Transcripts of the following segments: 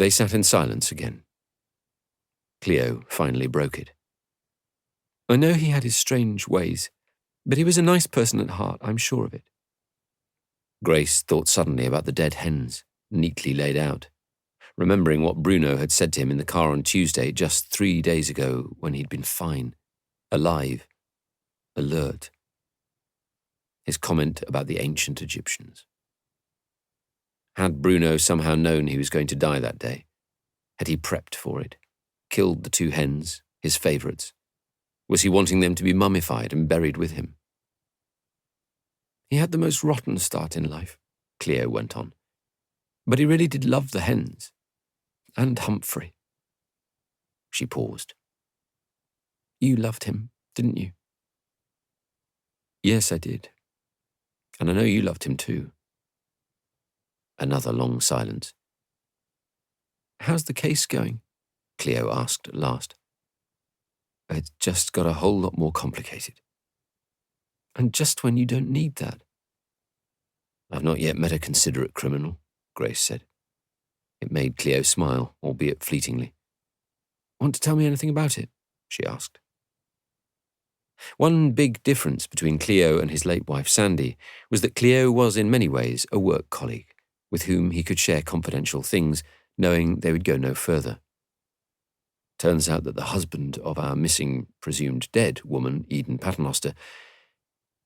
They sat in silence again. Cleo finally broke it. I know he had his strange ways, but he was a nice person at heart, I'm sure of it. Grace thought suddenly about the dead hens, neatly laid out, remembering what Bruno had said to him in the car on Tuesday, just 3 days ago, when he'd been fine, alive, alert. His comment about the ancient Egyptians. Had Bruno somehow known he was going to die that day? Had he prepped for it? Killed the 2 hens, his favourites? Was he wanting them to be mummified and buried with him? He had the most rotten start in life, Cleo went on. But he really did love the hens. And Humphrey. She paused. You loved him, didn't you? Yes, I did. And I know you loved him too. Another long silence. How's the case going? Cleo asked at last. It's just got a whole lot more complicated. And just when you don't need that. I've not yet met a considerate criminal, Grace said. It made Cleo smile, albeit fleetingly. Want to tell me anything about it? She asked. One big difference between Cleo and his late wife Sandy was that Cleo was in many ways a work colleague, with whom he could share confidential things, knowing they would go no further. Turns out that the husband of our missing, presumed dead woman, Eden Paternoster,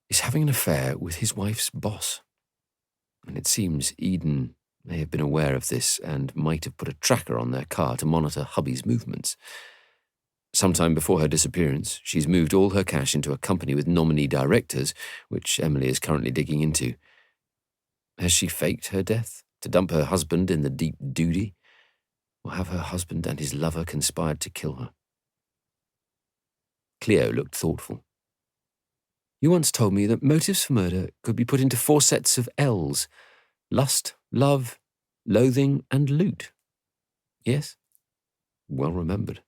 is having an affair with his wife's boss. And it seems Eden may have been aware of this and might have put a tracker on their car to monitor hubby's movements. Sometime before her disappearance, she's moved all her cash into a company with nominee directors, which Emily is currently digging into. Has she faked her death to dump her husband in the deep doody? Or have her husband and his lover conspired to kill her? Cleo looked thoughtful. You once told me that motives for murder could be put into 4 sets of L's: lust, love, loathing, and loot. Yes? Well remembered.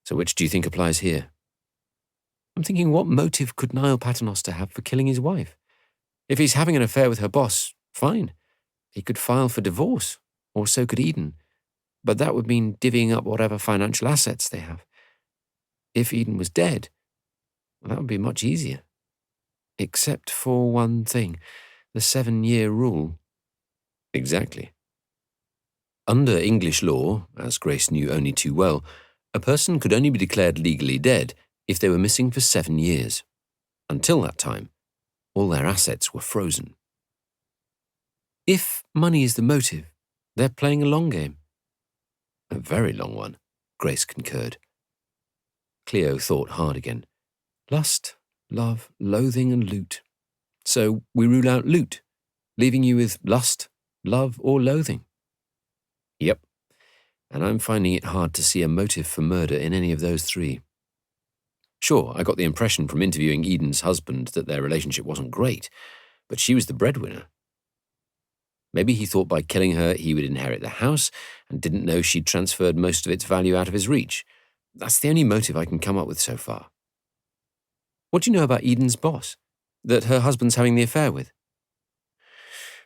So which do you think applies here? I'm thinking, what motive could Niall Paternoster have for killing his wife? If he's having an affair with her boss, fine. He could file for divorce, or so could Eden. But that would mean divvying up whatever financial assets they have. If Eden was dead, well, that would be much easier. Except for one thing, the 7-year rule. Exactly. Under English law, as Grace knew only too well, a person could only be declared legally dead if they were missing for 7 years. Until that time, all their assets were frozen. If money is the motive, they're playing a long game. A very long one, Grace concurred. Cleo thought hard again. Lust, love, loathing, and loot. So we rule out loot, leaving you with lust, love, or loathing. Yep, and I'm finding it hard to see a motive for murder in any of those 3. Sure, I got the impression from interviewing Eden's husband that their relationship wasn't great, but she was the breadwinner. Maybe he thought by killing her he would inherit the house and didn't know she'd transferred most of its value out of his reach. That's the only motive I can come up with so far. What do you know about Eden's boss, that her husband's having the affair with?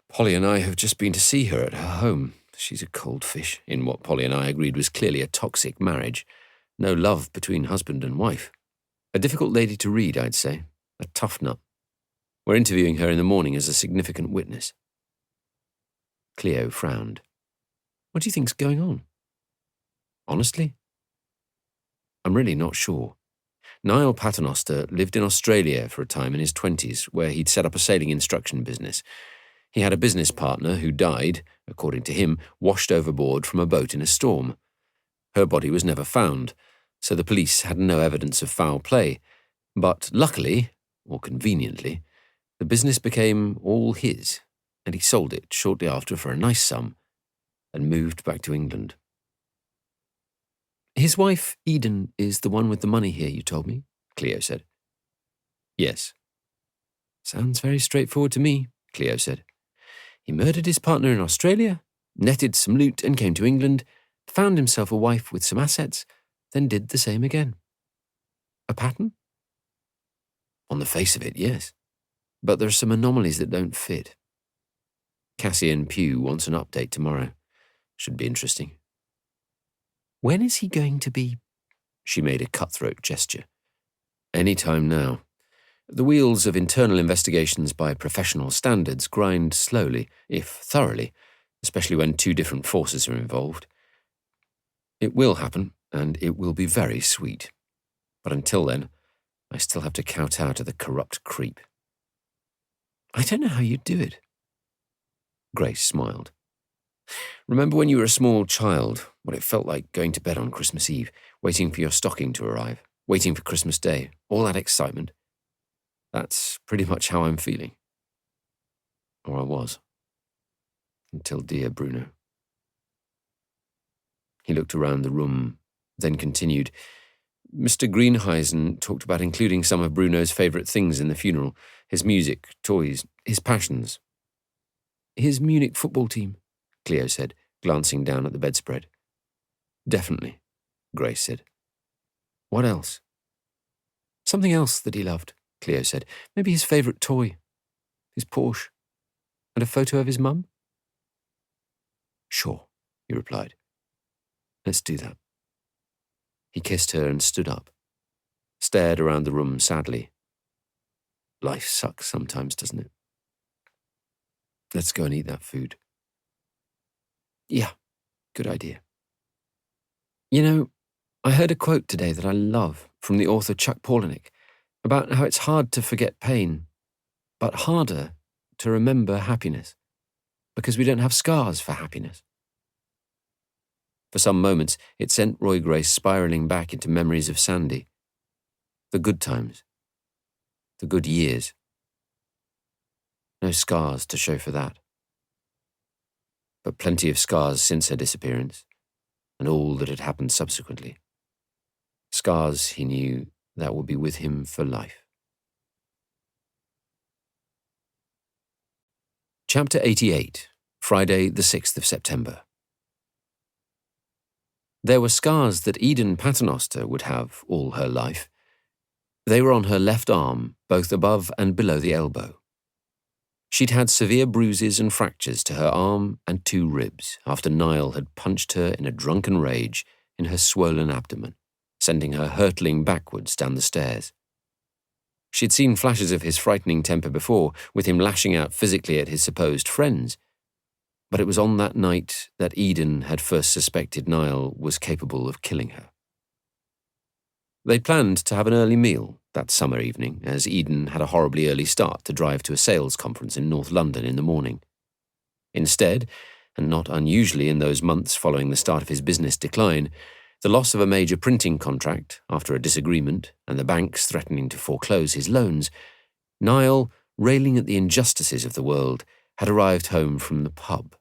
Polly and I have just been to see her at her home. She's a cold fish in what Polly and I agreed was clearly a toxic marriage. No love between husband and wife. A difficult lady to read, I'd say. A tough nut. We're interviewing her in the morning as a significant witness. Cleo frowned. What do you think's going on? Honestly? I'm really not sure. Niall Paternoster lived in Australia for a time in his 20s, where he'd set up a sailing instruction business. He had a business partner who died, according to him, washed overboard from a boat in a storm. Her body was never found, so the police had no evidence of foul play. But luckily, or conveniently, the business became all his, and he sold it shortly after for a nice sum and moved back to England. His wife, Eden, is the one with the money here, you told me, Cleo said. Yes. Sounds very straightforward to me, Cleo said. He murdered his partner in Australia, netted some loot and came to England, found himself a wife with some assets, then did the same again. A pattern? On the face of it, yes. But there are some anomalies that don't fit. Cassian Pugh wants an update tomorrow. Should be interesting. When is he going to be? She made a cutthroat gesture. Any time now. The wheels of internal investigations by professional standards grind slowly, if thoroughly, especially when two different forces are involved. It will happen, and it will be very sweet. But until then, I still have to kowtow to the corrupt creep. I don't know how you do it. Grace smiled. Remember when you were a small child, what it felt like going to bed on Christmas Eve, waiting for your stocking to arrive, waiting for Christmas Day, all that excitement? That's pretty much how I'm feeling. Or I was. Until dear Bruno. He looked around the room, then continued. Mr. Greenheisen talked about including some of Bruno's favourite things in the funeral, his music, toys, his passions. His Munich football team, Cleo said, glancing down at the bedspread. Definitely, Grace said. What else? Something else that he loved, Cleo said. Maybe his favourite toy, his Porsche, and a photo of his mum? Sure, he replied. Let's do that. He kissed her and stood up, stared around the room sadly. Life sucks sometimes, doesn't it? Let's go and eat that food. Yeah, good idea. You know, I heard a quote today that I love from the author Chuck Palahniuk about how it's hard to forget pain, but harder to remember happiness, because we don't have scars for happiness. For some moments, it sent Roy Grace spiralling back into memories of Sandy. The good times. The good years. No scars to show for that. But plenty of scars since her disappearance, and all that had happened subsequently. Scars, he knew, that would be with him for life. Chapter 88, Friday the 6th of September. There were scars that Eden Paternoster would have all her life. They were on her left arm, both above and below the elbow. She'd had severe bruises and fractures to her arm and 2 ribs after Niall had punched her in a drunken rage in her swollen abdomen, sending her hurtling backwards down the stairs. She'd seen flashes of his frightening temper before, with him lashing out physically at his supposed friends. But it was on that night that Eden had first suspected Niall was capable of killing her. They planned to have an early meal that summer evening, as Eden had a horribly early start to drive to a sales conference in North London in the morning. Instead, and not unusually in those months following the start of his business decline, the loss of a major printing contract after a disagreement and the banks threatening to foreclose his loans, Niall, railing at the injustices of the world, had arrived home from the pub.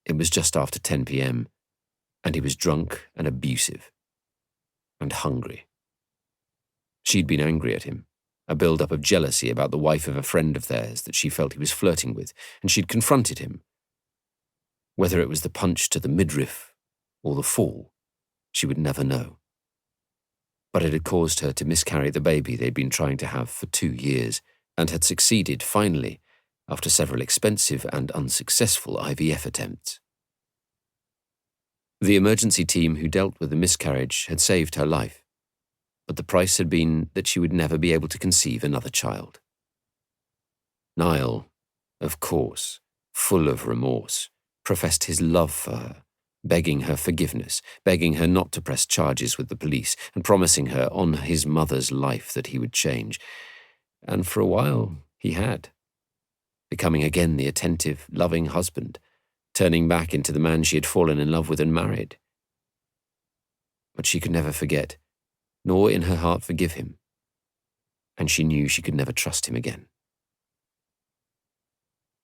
It was just after 10 p.m, and he was drunk and abusive. And hungry. She'd been angry at him, a build-up of jealousy about the wife of a friend of theirs that she felt he was flirting with, and she'd confronted him. Whether it was the punch to the midriff or the fall, she would never know. But it had caused her to miscarry the baby they'd been trying to have for 2 years, and had succeeded finally, after several expensive and unsuccessful IVF attempts. The emergency team who dealt with the miscarriage had saved her life, but the price had been that she would never be able to conceive another child. Niall, of course, full of remorse, professed his love for her, begging her forgiveness, begging her not to press charges with the police, and promising her on his mother's life that he would change. And for a while, he had, becoming again the attentive, loving husband, turning back into the man she had fallen in love with and married. But she could never forget, nor in her heart forgive him, and she knew she could never trust him again.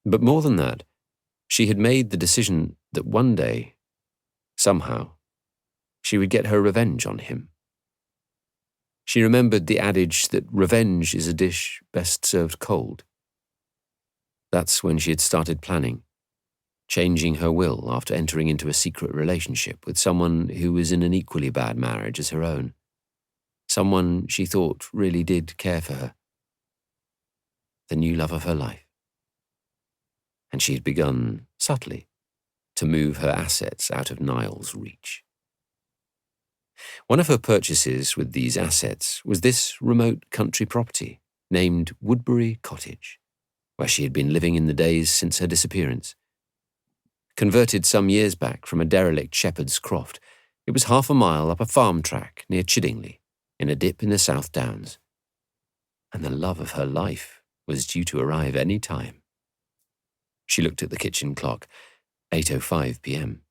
But more than that, she had made the decision that one day, somehow, she would get her revenge on him. She remembered the adage that revenge is a dish best served cold. That's when she had started planning, changing her will after entering into a secret relationship with someone who was in an equally bad marriage as her own. Someone she thought really did care for her. The new love of her life. And she had begun, subtly, to move her assets out of Niall's reach. One of her purchases with these assets was this remote country property named Woodbury Cottage, where she had been living in the days since her disappearance. Converted some years back from a derelict shepherd's croft, it was 1/2 mile up a farm track near Chiddingly, in a dip in the South Downs. And the love of her life was due to arrive any time. She looked at the kitchen clock, 8:05 p.m.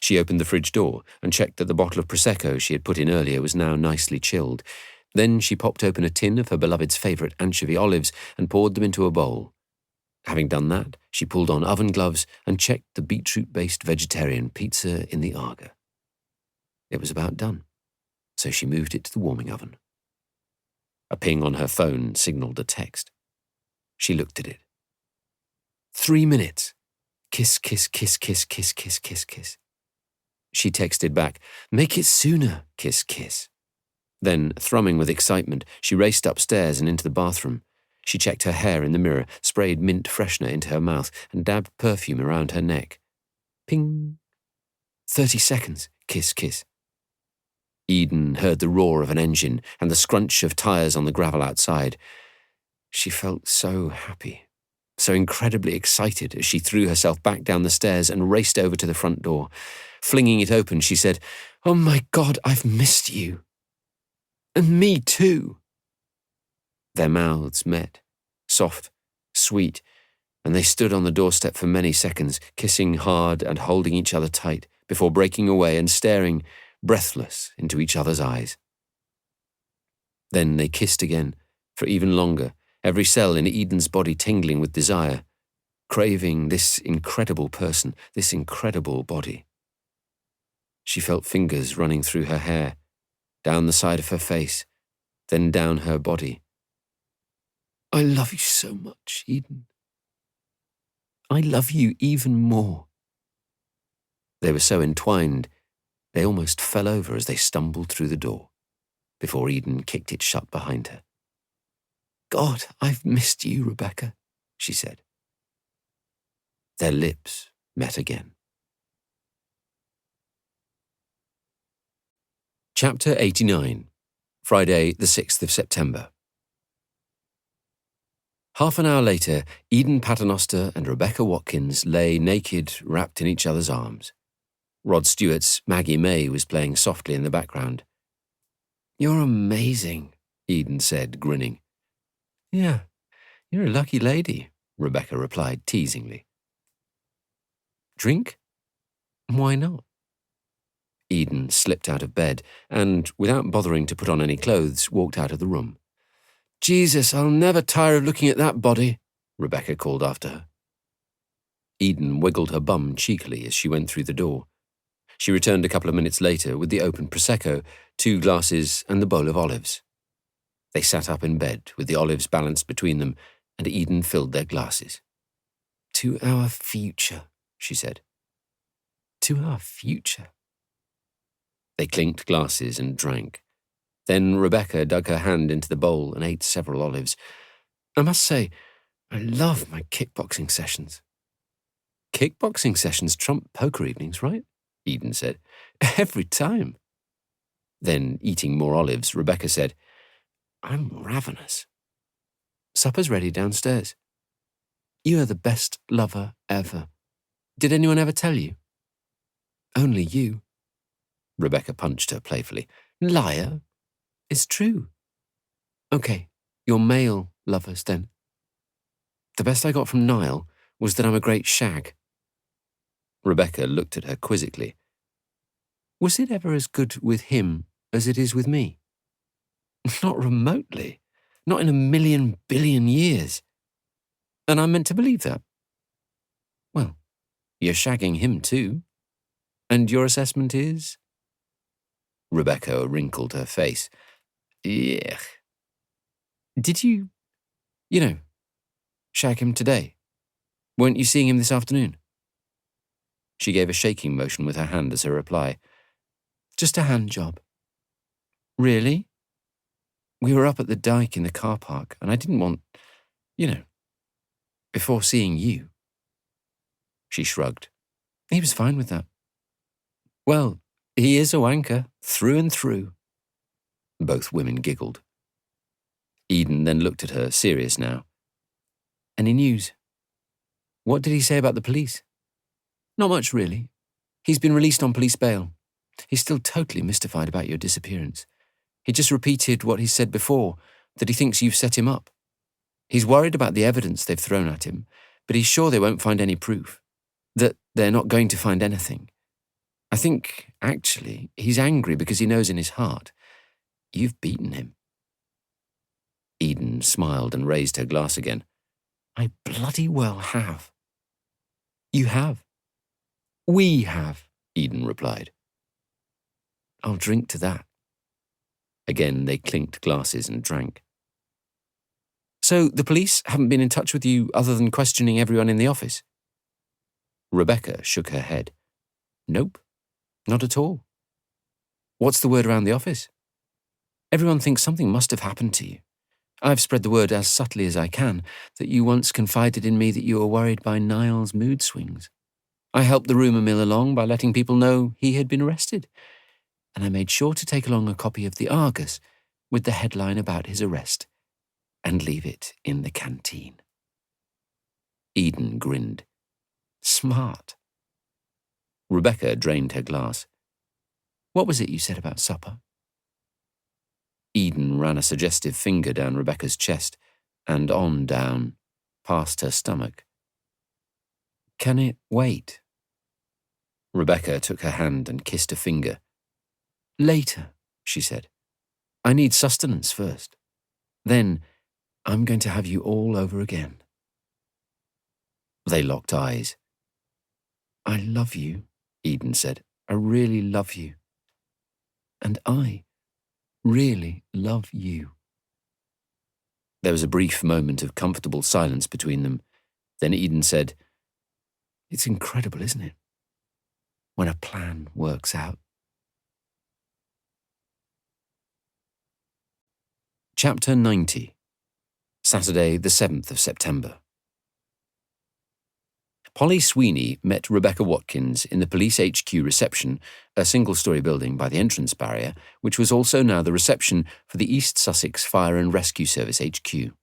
She opened the fridge door and checked that the bottle of Prosecco she had put in earlier was now nicely chilled. Then she popped open a tin of her beloved's favourite anchovy olives and poured them into a bowl. Having done that, she pulled on oven gloves and checked the beetroot-based vegetarian pizza in the Aga. It was about done, so she moved it to the warming oven. A ping on her phone signalled a text. She looked at it. 3 minutes. Kiss, kiss, kiss, kiss, kiss, kiss, kiss, kiss. She texted back, make it sooner, kiss, kiss. Then, thrumming with excitement, she raced upstairs and into the bathroom. She checked her hair in the mirror, sprayed mint freshener into her mouth, and dabbed perfume around her neck. Ping. 30 seconds, kiss, kiss. Eden heard the roar of an engine and the scrunch of tyres on the gravel outside. She felt so happy, so incredibly excited as she threw herself back down the stairs and raced over to the front door. Flinging it open, she said, "Oh my God, I've missed you. And me too." Their mouths met, soft, sweet, and they stood on the doorstep for many seconds, kissing hard and holding each other tight, before breaking away and staring, breathless, into each other's eyes. Then they kissed again, for even longer, every cell in Eden's body tingling with desire, craving this incredible person, this incredible body. She felt fingers running through her hair, down the side of her face, then down her body. "I love you so much, Eden. I love you even more." They were so entwined, they almost fell over as they stumbled through the door, before Eden kicked it shut behind her. "God, I've missed you, Rebecca," she said. Their lips met again. Chapter 89, Friday, the 6th of September. Half an hour later, Eden Paternoster and Rebecca Watkins lay naked, wrapped in each other's arms. Rod Stewart's Maggie May was playing softly in the background. "You're amazing," Eden said, grinning. "Yeah, you're a lucky lady," Rebecca replied teasingly. "Drink? Why not?" Eden slipped out of bed and, without bothering to put on any clothes, walked out of the room. "Jesus, I'll never tire of looking at that body," Rebecca called after her. Eden wiggled her bum cheekily as she went through the door. She returned a couple of minutes later with the open Prosecco, 2 glasses, and the bowl of olives. They sat up in bed with the olives balanced between them, and Eden filled their glasses. "To our future," she said. "To our future." They clinked glasses and drank. Then Rebecca dug her hand into the bowl and ate several olives. "I must say, I love my kickboxing sessions." "Kickboxing sessions trump poker evenings, right?" Eden said. "Every time." Then, eating more olives, Rebecca said, "I'm ravenous. Supper's ready downstairs. You are the best lover ever. Did anyone ever tell you?" "Only you." Rebecca punched her playfully. "Liar. It's true." "Okay, you're male lovers then." "The best I got from Niall was that I'm a great shag." Rebecca looked at her quizzically. "Was it ever as good with him as it is with me?" "Not remotely. Not in 1,000,000,000,000,000 years. And I'm meant to believe that?" "Well, you're shagging him too. And your assessment is?" Rebecca wrinkled her face. "Yuck. Did you shag him today? Weren't you seeing him this afternoon?" She gave a shaking motion with her hand as her reply. "Just a hand job." "Really? We were up at the dike in the car park, and I didn't want, before seeing you." She shrugged. He was fine with that. Well, he is a wanker, through and through. Both women giggled. Eden then looked at her, serious now. Any news? What did he say about the police? Not much, really. He's been released on police bail. He's still totally mystified about your disappearance. He just repeated what he said before, that he thinks you've set him up. He's worried about the evidence they've thrown at him, but he's sure they won't find any proof, that they're not going to find anything. I think, actually, he's angry because he knows in his heart, you've beaten him. Eden smiled and raised her glass again. I bloody well have. You have. We have, Eden replied. I'll drink to that. Again, they clinked glasses and drank. So the police haven't been in touch with you other than questioning everyone in the office? Rebecca shook her head. Nope, not at all. What's the word around the office? Everyone thinks something must have happened to you. I've spread the word as subtly as I can that you once confided in me that you were worried by Niall's mood swings. I helped the rumour mill along by letting people know he had been arrested, and I made sure to take along a copy of the Argus with the headline about his arrest and leave it in the canteen. Eden grinned. Smart. Rebecca drained her glass. What was it you said about supper? Eden ran a suggestive finger down Rebecca's chest and on down, past her stomach. Can it wait? Rebecca took her hand and kissed a finger. Later, she said. I need sustenance first. Then I'm going to have you all over again. They locked eyes. I love you, Eden said. I really love you. And I really love you. There was a brief moment of comfortable silence between them. Then Eden said, It's incredible, isn't it? When a plan works out. Chapter 90. Saturday, the 7th of September. Polly Sweeney met Rebecca Watkins in the police HQ reception, a single-storey building by the entrance barrier, which was also now the reception for the East Sussex Fire and Rescue Service HQ.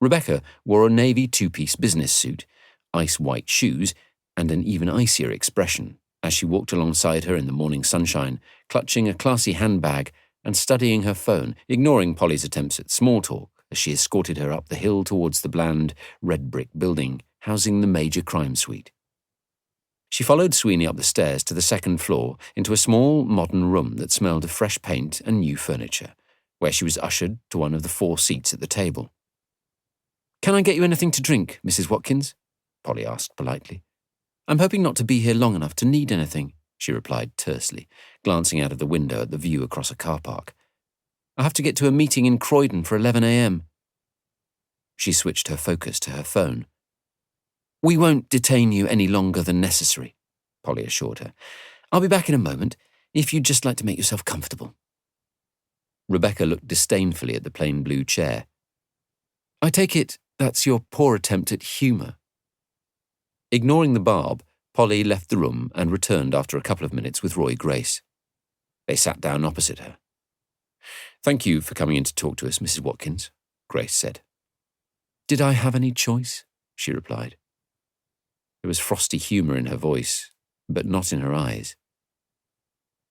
Rebecca wore a navy two-piece business suit, ice-white shoes, and an even icier expression as she walked alongside her in the morning sunshine, clutching a classy handbag and studying her phone, ignoring Polly's attempts at small talk as she escorted her up the hill towards the bland, red-brick building housing the major crime suite. She followed Sweeney up the stairs to the second floor into a small, modern room that smelled of fresh paint and new furniture, where she was ushered to one of the 4 seats at the table. Can I get you anything to drink, Mrs. Watkins? Polly asked politely. I'm hoping not to be here long enough to need anything, she replied tersely, glancing out of the window at the view across a car park. I have to get to a meeting in Croydon for 11 a.m. She switched her focus to her phone. We won't detain you any longer than necessary, Polly assured her. I'll be back in a moment, if you'd just like to make yourself comfortable. Rebecca looked disdainfully at the plain blue chair. I take it that's your poor attempt at humour. Ignoring the barb, Polly left the room and returned after a couple of minutes with Roy Grace. They sat down opposite her. Thank you for coming in to talk to us, Mrs. Watkins, Grace said. Did I have any choice? She replied. There was frosty humour in her voice, but not in her eyes.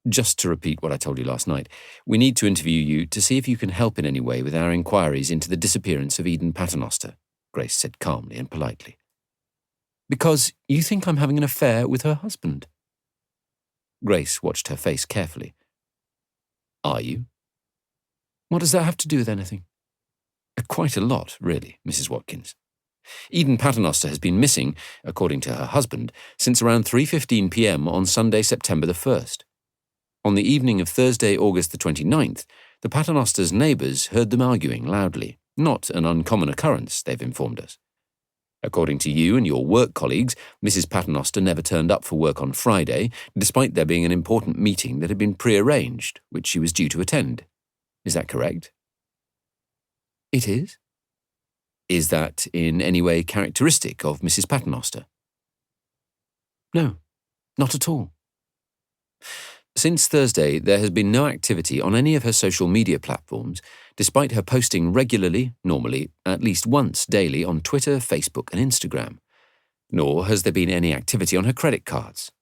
Just to repeat what I told you last night, we need to interview you to see if you can help in any way with our inquiries into the disappearance of Eden Paternoster, Grace said calmly and politely. Because you think I'm having an affair with her husband? Grace watched her face carefully. Are you? What does that have to do with anything? Quite a lot, really, Mrs. Watkins. Eden Paternoster has been missing, according to her husband, since around 3:15 p.m. on Sunday, September the 1st. On the evening of Thursday, August the 29th, the Paternosters' neighbours heard them arguing loudly, not an uncommon occurrence, they've informed us. According to you and your work colleagues, Mrs. Paternoster never turned up for work on Friday, despite there being an important meeting that had been pre-arranged, which she was due to attend. Is that correct? It is. Is that in any way characteristic of Mrs. Paternoster? No, Not at all. Since Thursday, there has been no activity on any of her social media platforms, despite her posting regularly, normally, at least once daily on Twitter, Facebook and Instagram. Nor has there been any activity on her credit cards.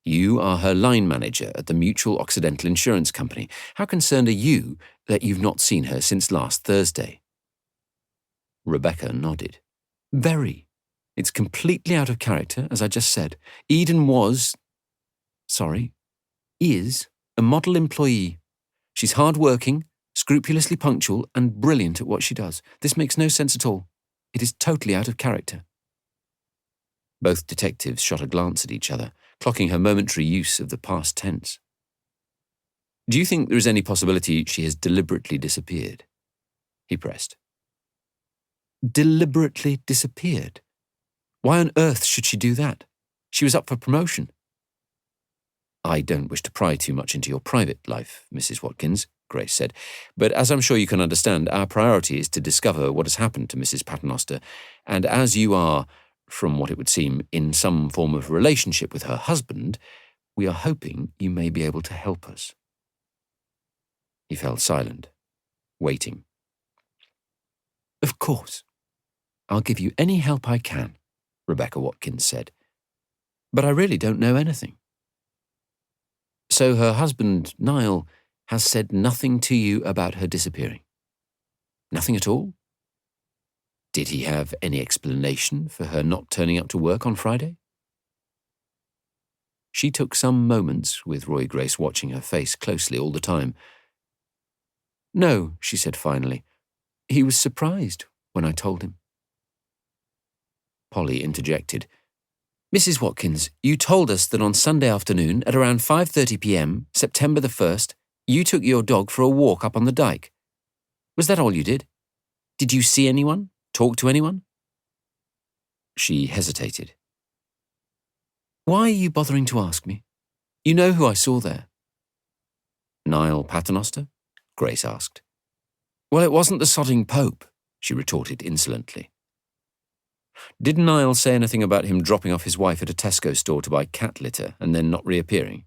You are her line manager at the Mutual Occidental Insurance Company. How concerned are you that you've not seen her since last Thursday? Rebecca nodded. Very. It's completely out of character, as I just said. Eden is a model employee. She's hard-working, scrupulously punctual, and brilliant at what she does. This makes no sense at all. It is totally out of character. Both detectives shot a glance at each other, clocking her momentary use of the past tense. Do you think there is any possibility she has deliberately disappeared? He pressed. Deliberately disappeared? Why on earth should she do that? She was up for promotion. I don't wish to pry too much into your private life, Mrs. Watkins, Grace said, but as I'm sure you can understand, our priority is to discover what has happened to Mrs. Paternoster, and as you are, from what it would seem, in some form of relationship with her husband, we are hoping you may be able to help us. He fell silent, waiting. Of course. I'll give you any help I can, Rebecca Watkins said. But I really don't know anything. So her husband, Niall, has said nothing to you about her disappearing? Nothing at all? Did he have any explanation for her not turning up to work on Friday? She took some moments, with Roy Grace watching her face closely all the time. No, she said finally. He was surprised when I told him. Polly interjected. Mrs. Watkins, you told us that on Sunday afternoon at around 5:30 p.m., September the 1st, you took your dog for a walk up on the dyke. Was that all you did? Did you see anyone? Talk to anyone? She hesitated. Why are you bothering to ask me? You know who I saw there. Niall Paternoster? Grace asked. Well, it wasn't the sodding Pope, she retorted insolently. Did Niall say anything about him dropping off his wife at a Tesco store to buy cat litter and then not reappearing?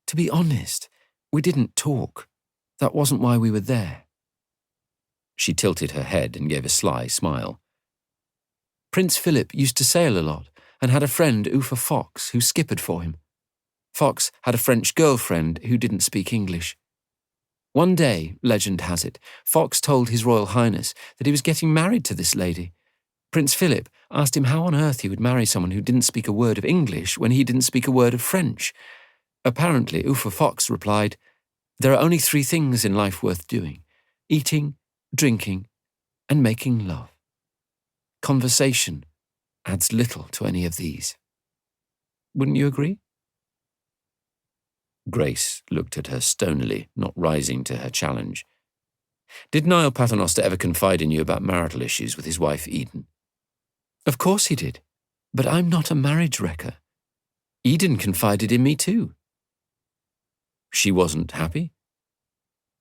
To be honest, we didn't talk. That wasn't why we were there. She tilted her head and gave a sly smile. Prince Philip used to sail a lot and had a friend, Uffa Fox, who skippered for him. Fox had a French girlfriend who didn't speak English. One day, legend has it, Fox told His Royal Highness that he was getting married to this lady. Prince Philip asked him how on earth he would marry someone who didn't speak a word of English when he didn't speak a word of French. Apparently, Uffa Fox replied, There are only 3 things in life worth doing: eating, drinking, and making love. Conversation adds little to any of these. Wouldn't you agree? Grace looked at her stonily, not rising to her challenge. Did Niall Paternoster ever confide in you about marital issues with his wife, Eden? Of course he did, but I'm not a marriage wrecker. Eden confided in me too. She wasn't happy?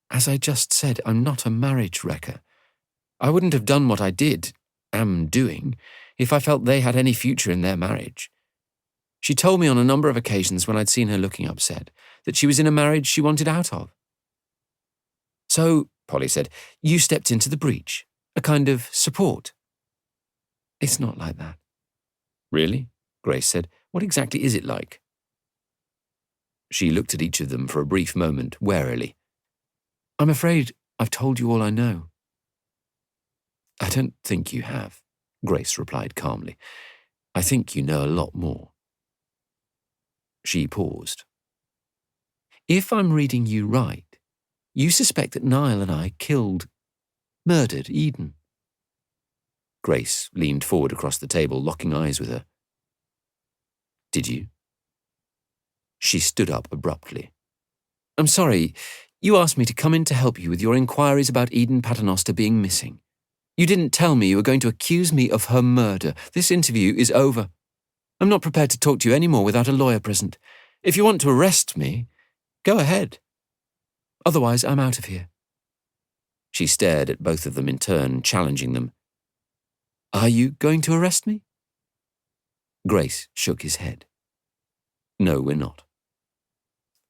As I just said, I'm not a marriage wrecker. I wouldn't have done what I am doing, if I felt they had any future in their marriage. She told me on a number of occasions when I'd seen her looking upset that she was in a marriage she wanted out of. So, Polly said, you stepped into the breach, a kind of support. It's not like that. Really? Grace said. What exactly is it like? She looked at each of them for a brief moment, warily. I'm afraid I've told you all I know. I don't think you have, Grace replied calmly. I think you know a lot more. She paused. If I'm reading you right, you suspect that Niall and I murdered Eden. Grace leaned forward across the table, locking eyes with her. Did you? She stood up abruptly. I'm sorry, you asked me to come in to help you with your inquiries about Eden Paternoster being missing. You didn't tell me you were going to accuse me of her murder. This interview is over. I'm not prepared to talk to you anymore without a lawyer present. If you want to arrest me, go ahead. Otherwise, I'm out of here. She stared at both of them in turn, challenging them. Are you going to arrest me? Grace shook his head. No, we're not.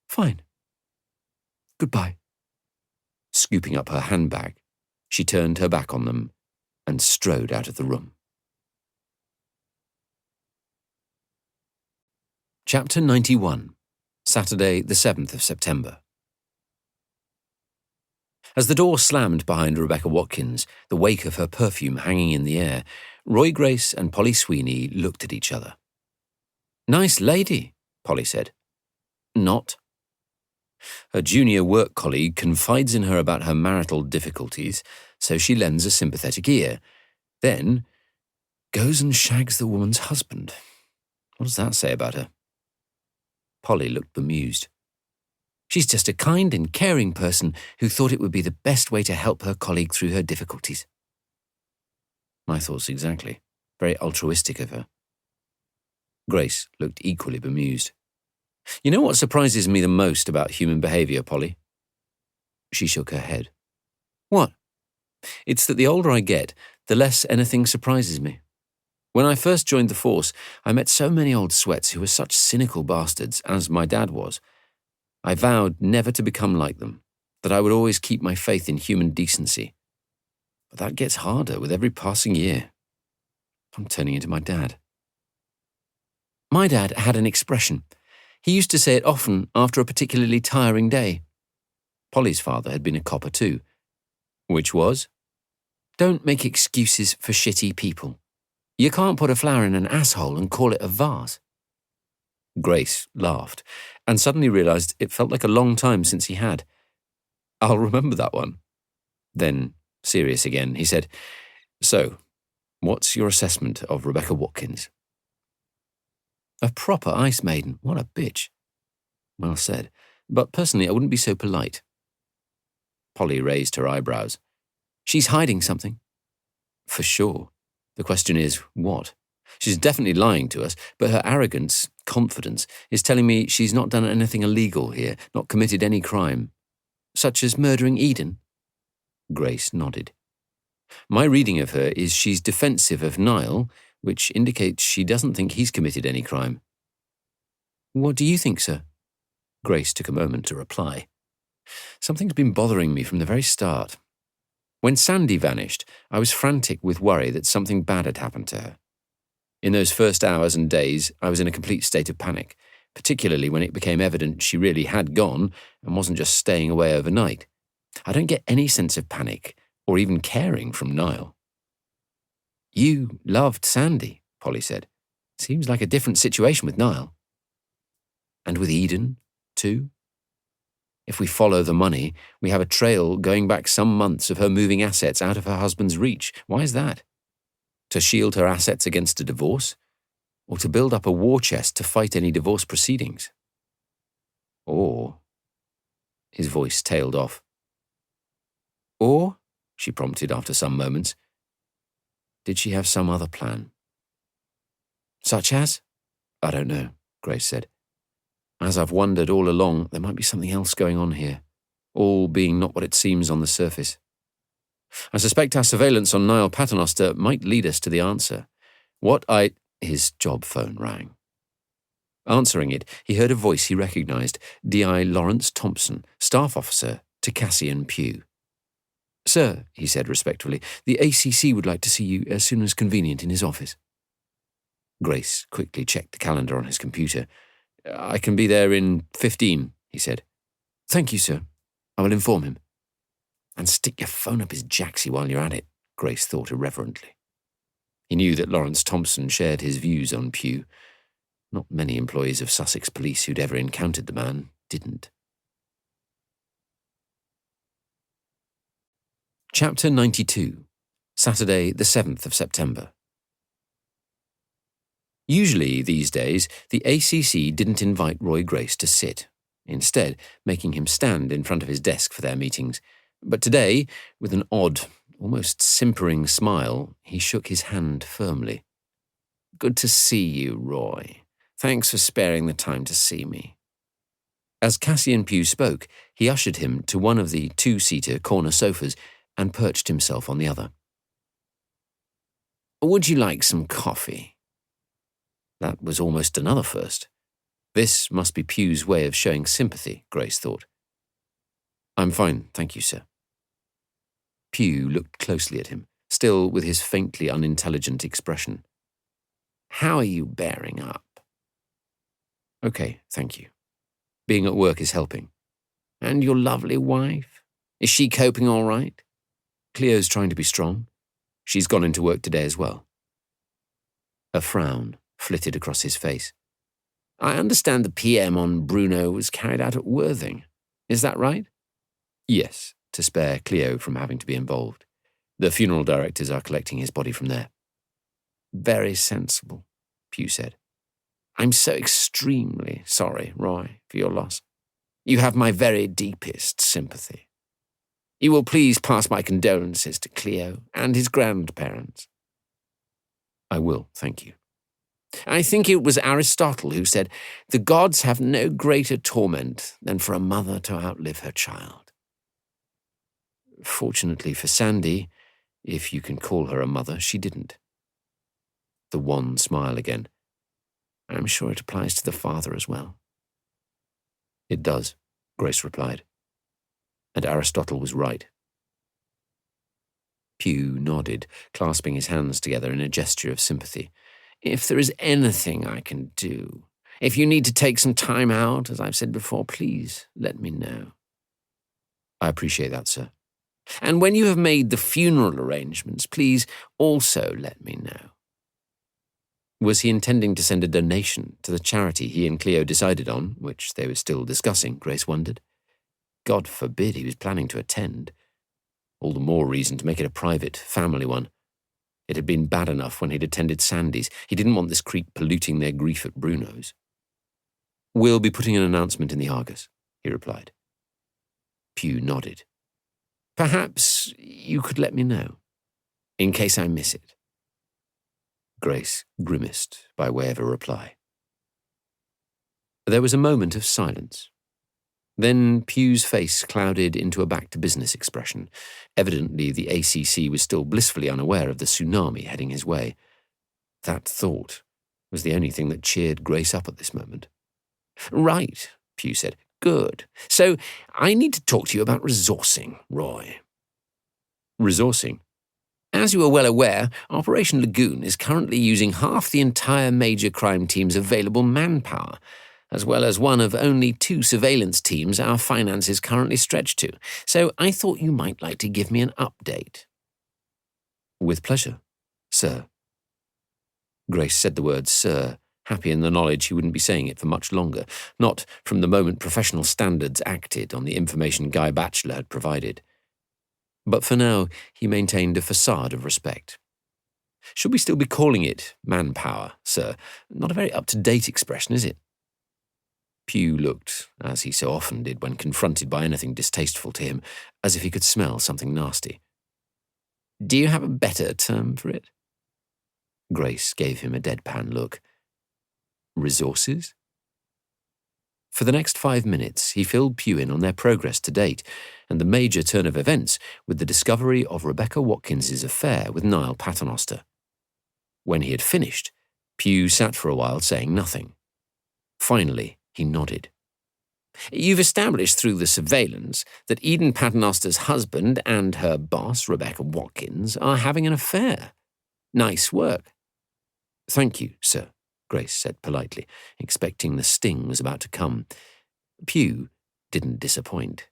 Fine. Goodbye. Scooping up her handbag, she turned her back on them and strode out of the room. Chapter 91, Saturday, the 7th of September. As the door slammed behind Rebecca Watkins, the wake of her perfume hanging in the air, Roy Grace and Polly Sweeney looked at each other. "Nice lady," Polly said. "Not." Her junior work colleague confides in her about her marital difficulties, so she lends a sympathetic ear, then goes and shags the woman's husband. What does that say about her? Polly looked bemused. She's just a kind and caring person who thought it would be the best way to help her colleague through her difficulties. My thoughts exactly. Very altruistic of her. Grace looked equally bemused. "You know what surprises me the most about human behaviour, Polly?" She shook her head. "What?" "It's that the older I get, the less anything surprises me. When I first joined the force, I met so many old sweats who were such cynical bastards, as my dad was. I vowed never to become like them, that I would always keep my faith in human decency. But that gets harder with every passing year. I'm turning into my dad." My dad had an expression. He used to say it often after a particularly tiring day. Polly's father had been a copper too. Which was? "Don't make excuses for shitty people. You can't put a flower in an asshole and call it a vase." Grace laughed, and suddenly realised it felt like a long time since he had. "I'll remember that one." Then, serious again, he said, "So, what's your assessment of Rebecca Watkins?" "A proper ice maiden. What a bitch." "Well said. But personally, I wouldn't be so polite." Polly raised her eyebrows. "She's hiding something." "For sure. The question is, what? She's definitely lying to us, but her arrogance, confidence, is telling me she's not done anything illegal here, not committed any crime." "Such as murdering Eden?" Grace nodded. "My reading of her is she's defensive of Niall, which indicates she doesn't think he's committed any crime." "What do you think, sir?" Grace took a moment to reply. "Something's been bothering me from the very start. When Sandy vanished, I was frantic with worry that something bad had happened to her. In those first hours and days, I was in a complete state of panic, particularly when it became evident she really had gone and wasn't just staying away overnight. I don't get any sense of panic or even caring from Niall." "You loved Sandy," Polly said. "Seems like a different situation with Niall." "And with Eden, too? If we follow the money, we have a trail going back some months of her moving assets out of her husband's reach. Why is that? To shield her assets against a divorce? Or to build up a war chest to fight any divorce proceedings? Or..." His voice tailed off. "Or," she prompted after some moments, "did she have some other plan?" "Such as?" "I don't know," Grace said. "As I've wondered all along, there might be something else going on here, all being not what it seems on the surface. I suspect our surveillance on Niall Paternoster might lead us to the answer. His job phone rang. Answering it, he heard a voice he recognised, D.I. Lawrence Thompson, staff officer to Cassian Pugh. "Sir," he said respectfully, "the ACC would like to see you as soon as convenient in his office." Grace quickly checked the calendar on his computer. "I can be there in 15, he said. "Thank you, sir. I will inform him." "And stick your phone up his jacksie while you're at it," Grace thought irreverently. He knew that Lawrence Thompson shared his views on Pugh. Not many employees of Sussex Police who'd ever encountered the man didn't. Chapter 92, Saturday, the 7th of September. Usually, these days, the ACC didn't invite Roy Grace to sit, instead making him stand in front of his desk for their meetings. But today, with an odd, almost simpering smile, he shook his hand firmly. "Good to see you, Roy. Thanks for sparing the time to see me." As Cassian Pugh spoke, he ushered him to one of the two-seater corner sofas and perched himself on the other. "Would you like some coffee?" That was almost another first. This must be Pugh's way of showing sympathy, Grace thought. I'm fine, thank you, sir. Pugh looked closely at him, still with his faintly unintelligent expression. How are you bearing up? Okay, thank you. Being at work is helping. And your lovely wife? Is she coping all right? Cleo's trying to be strong. She's gone into work today as well. A frown flitted across his face. I understand the PM on Bruno was carried out at Worthing. Is that right? Yes, to spare Cleo from having to be involved. The funeral directors are collecting his body from there. Very sensible, Pugh said. I'm so extremely sorry, Roy, for your loss. You have my very deepest sympathy. You will please pass my condolences to Cleo and his grandparents. I will, thank you. I think it was Aristotle who said, the gods have no greater torment than for a mother to outlive her child. Fortunately for Sandy, if you can call her a mother, she didn't. The wan smile again. I'm sure it applies to the father as well. It does, Grace replied. And Aristotle was right. Pugh nodded, clasping his hands together in a gesture of sympathy. If there is anything I can do, if you need to take some time out, as I've said before, please let me know. I appreciate that, sir. And when you have made the funeral arrangements, please also let me know. Was he intending to send a donation to the charity he and Cleo decided on, which they were still discussing, Grace wondered? God forbid he was planning to attend. All the more reason to make it a private, family one. It had been bad enough when he'd attended Sandy's. He didn't want this creek polluting their grief at Bruno's. We'll be putting an announcement in the Argus, he replied. Pugh nodded. Perhaps you could let me know, in case I miss it. Grace grimaced by way of a reply. There was a moment of silence. Then Pugh's face clouded into a back-to-business expression. Evidently, the ACC was still blissfully unaware of the tsunami heading his way. That thought was the only thing that cheered Grace up at this moment. Right, Pugh said. Good. So, I need to talk to you about resourcing, Roy. Resourcing? As you are well aware, Operation Lagoon is currently using half the entire major crime team's available manpower, as well as one of only 2 surveillance teams our finance is currently stretched to. So I thought you might like to give me an update. With pleasure, sir. Grace said the word sir, happy in the knowledge he wouldn't be saying it for much longer, not from the moment professional standards acted on the information Guy Batchelor had provided. But for now, he maintained a facade of respect. Should we still be calling it manpower, sir? Not a very up-to-date expression, is it? Pugh looked, as he so often did when confronted by anything distasteful to him, as if he could smell something nasty. Do you have a better term for it? Grace gave him a deadpan look. Resources? For the next 5 minutes, he filled Pugh in on their progress to date and the major turn of events with the discovery of Rebecca Watkins's affair with Niall Paternoster. When he had finished, Pugh sat for a while saying nothing. Finally, he nodded. You've established through the surveillance that Eden Paternoster's husband and her boss, Rebecca Watkins, are having an affair. Nice work. Thank you, sir, Grace said politely, expecting the sting was about to come. Pugh didn't disappoint.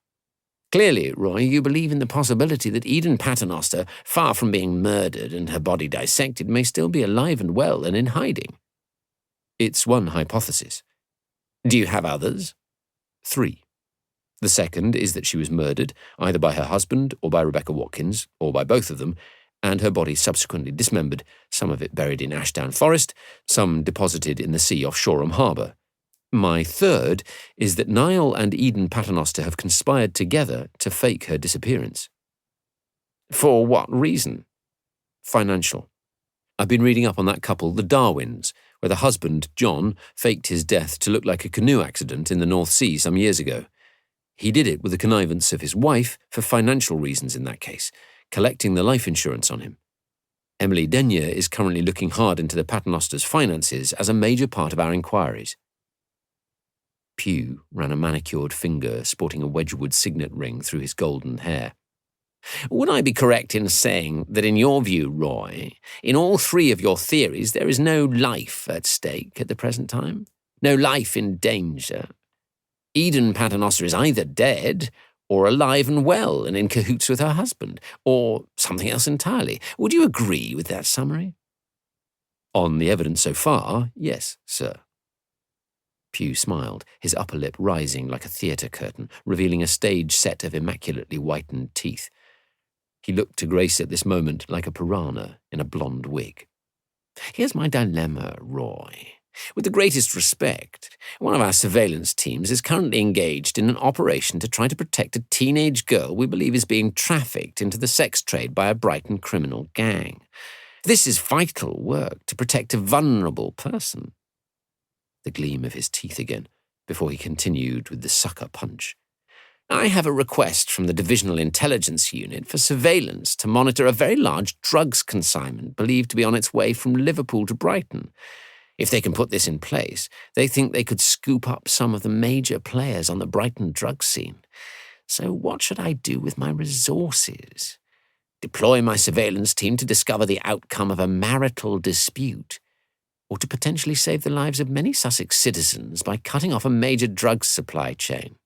Clearly, Roy, you believe in the possibility that Eden Paternoster, far from being murdered and her body dissected, may still be alive and well and in hiding. It's one hypothesis. Do you have others? 3. The second is that she was murdered, either by her husband or by Rebecca Watkins, or by both of them, and her body subsequently dismembered, some of it buried in Ashdown Forest, some deposited in the sea off Shoreham Harbour. My third is that Niall and Eden Paternoster have conspired together to fake her disappearance. For what reason? Financial. I've been reading up on that couple, the Darwins, where the husband, John, faked his death to look like a canoe accident in the North Sea some years ago. He did it with the connivance of his wife for financial reasons in that case, collecting the life insurance on him. Emily Denyer is currently looking hard into the Paternosters' finances as a major part of our inquiries. Pugh ran a manicured finger sporting a Wedgwood signet ring through his golden hair. Would I be correct in saying that in your view, Roy, in all three of your theories there is no life at stake at the present time? No life in danger? Eden Paternoster is either dead or alive and well and in cahoots with her husband, or something else entirely. Would you agree with that summary? On the evidence so far, yes, sir. Pugh smiled, his upper lip rising like a theatre curtain, revealing a stage set of immaculately whitened teeth. He looked to Grace at this moment like a piranha in a blonde wig. Here's my dilemma, Roy. With the greatest respect, one of our surveillance teams is currently engaged in an operation to try to protect a teenage girl we believe is being trafficked into the sex trade by a Brighton criminal gang. This is vital work to protect a vulnerable person. The gleam of his teeth again, before he continued with the sucker punch. I have a request from the Divisional Intelligence Unit for surveillance to monitor a very large drugs consignment believed to be on its way from Liverpool to Brighton. If they can put this in place, they think they could scoop up some of the major players on the Brighton drug scene. So what should I do with my resources? Deploy my surveillance team to discover the outcome of a marital dispute, or to potentially save the lives of many Sussex citizens by cutting off a major drugs supply chain?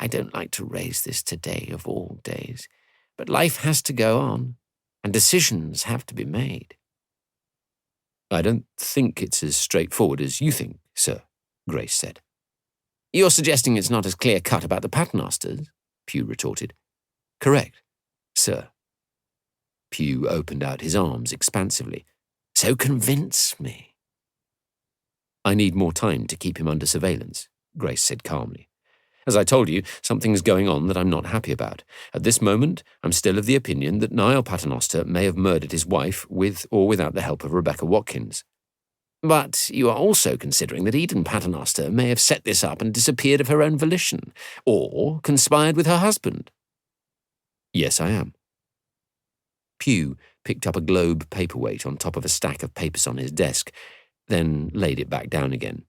I don't like to raise this today of all days, but life has to go on, and decisions have to be made. I don't think it's as straightforward as you think, sir, Grace said. You're suggesting it's not as clear-cut about the Paternosters? Pugh retorted. Correct, sir. Pugh opened out his arms expansively. So convince me. I need more time to keep him under surveillance, Grace said calmly. As I told you, something's going on that I'm not happy about. At this moment, I'm still of the opinion that Niall Paternoster may have murdered his wife with or without the help of Rebecca Watkins. But you are also considering that Eden Paternoster may have set this up and disappeared of her own volition, or conspired with her husband. Yes, I am. Pugh picked up a globe paperweight on top of a stack of papers on his desk, then laid it back down again.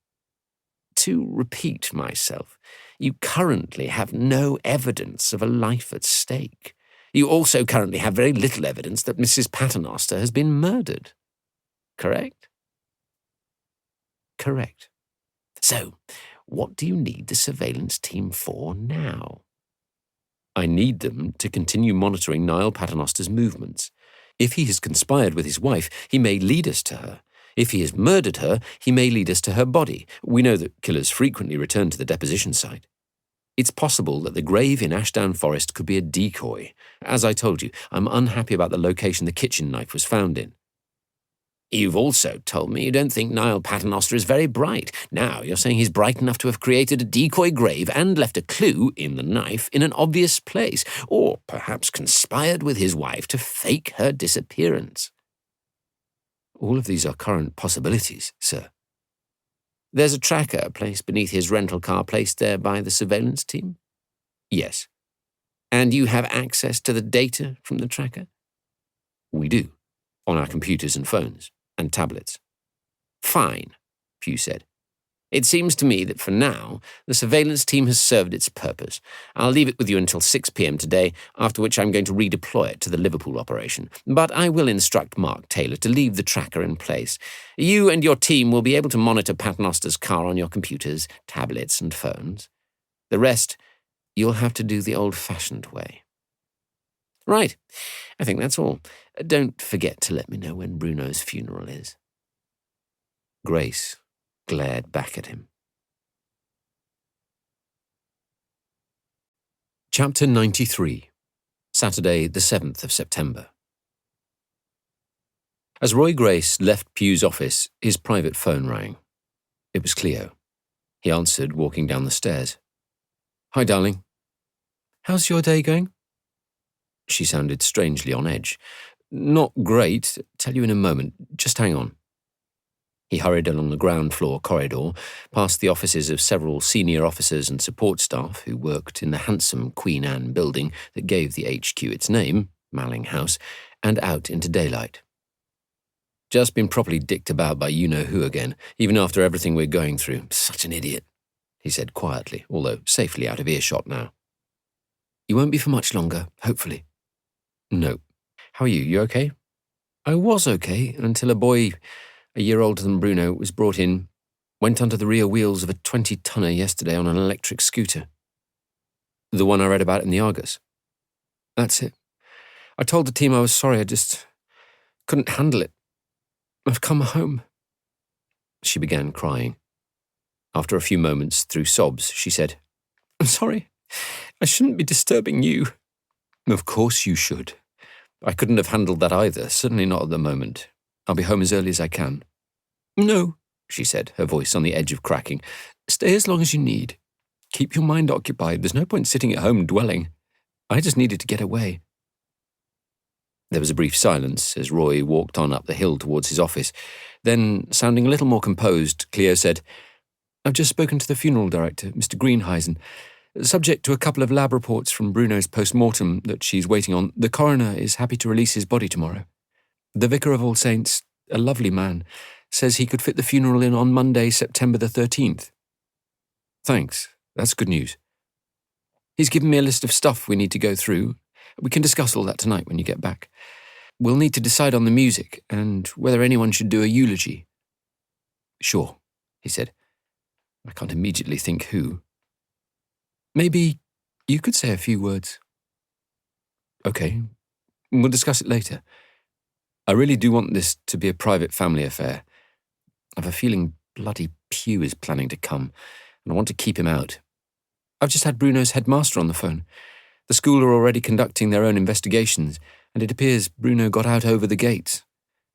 To repeat myself, you currently have no evidence of a life at stake. You also currently have very little evidence that Mrs. Paternoster has been murdered. Correct? Correct. So, what do you need the surveillance team for now? I need them to continue monitoring Niall Paternoster's movements. If he has conspired with his wife, he may lead us to her. If he has murdered her, he may lead us to her body. We know that killers frequently return to the deposition site. It's possible that the grave in Ashdown Forest could be a decoy. As I told you, I'm unhappy about the location the kitchen knife was found in. You've also told me you don't think Niall Paternoster is very bright. Now you're saying he's bright enough to have created a decoy grave and left a clue in the knife in an obvious place, or perhaps conspired with his wife to fake her disappearance. All of these are current possibilities, sir. There's a tracker placed beneath his rental car placed there by the surveillance team? Yes. And you have access to the data from the tracker? We do, on our computers and phones, and tablets. Fine, Pugh said. It seems to me that for now, the surveillance team has served its purpose. I'll leave it with you until 6 p.m. today, after which I'm going to redeploy it to the Liverpool operation. But I will instruct Mark Taylor to leave the tracker in place. You and your team will be able to monitor Paternoster's car on your computers, tablets, and phones. The rest, you'll have to do the old-fashioned way. Right. I think that's all. Don't forget to let me know when Bruno's funeral is. Grace glared back at him. Chapter 93. Saturday, the 7th of September. As Roy Grace left Pugh's office, his private phone rang. It was Cleo. He answered, walking down the stairs. Hi, darling. How's your day going? She sounded strangely on edge. Not great. Tell you in a moment. Just hang on. He hurried along the ground floor corridor, past the offices of several senior officers and support staff who worked in the handsome Queen Anne building that gave the HQ its name, Malling House, and out into daylight. Just been properly dicked about by you-know-who again, even after everything we're going through. Such an idiot. he said quietly, although safely out of earshot now. You won't be for much longer, hopefully. No. How are you? You okay? I was okay until a boy, a year older than Bruno, was brought in, went under the rear wheels of a 20-tonner yesterday on an electric scooter. The one I read about in the Argus. That's it. I told the team I was sorry, I just couldn't handle it. I've come home. She began crying. After a few moments, through sobs, she said, I'm sorry. I shouldn't be disturbing you. Of course you should. I couldn't have handled that either, certainly not at the moment. I'll be home as early as I can. No, she said, her voice on the edge of cracking. Stay as long as you need. Keep your mind occupied. There's no point sitting at home dwelling. I just needed to get away. There was a brief silence as Roy walked on up the hill towards his office. Then, sounding a little more composed, Cleo said, I've just spoken to the funeral director, Mr. Greenheisen. Subject to a couple of lab reports from Bruno's post-mortem that she's waiting on, the coroner is happy to release his body tomorrow. The vicar of All Saints, a lovely man, says he could fit the funeral in on Monday, September the 13th. Thanks. That's good news. He's given me a list of stuff we need to go through. We can discuss all that tonight when you get back. We'll need to decide on the music and whether anyone should do a eulogy. Sure, he said. I can't immediately think who. Maybe you could say a few words. Okay, we'll discuss it later. I really do want this to be a private family affair. I've a feeling bloody Pew is planning to come, and I want to keep him out. I've just had Bruno's headmaster on the phone. The school are already conducting their own investigations, and it appears Bruno got out over the gates.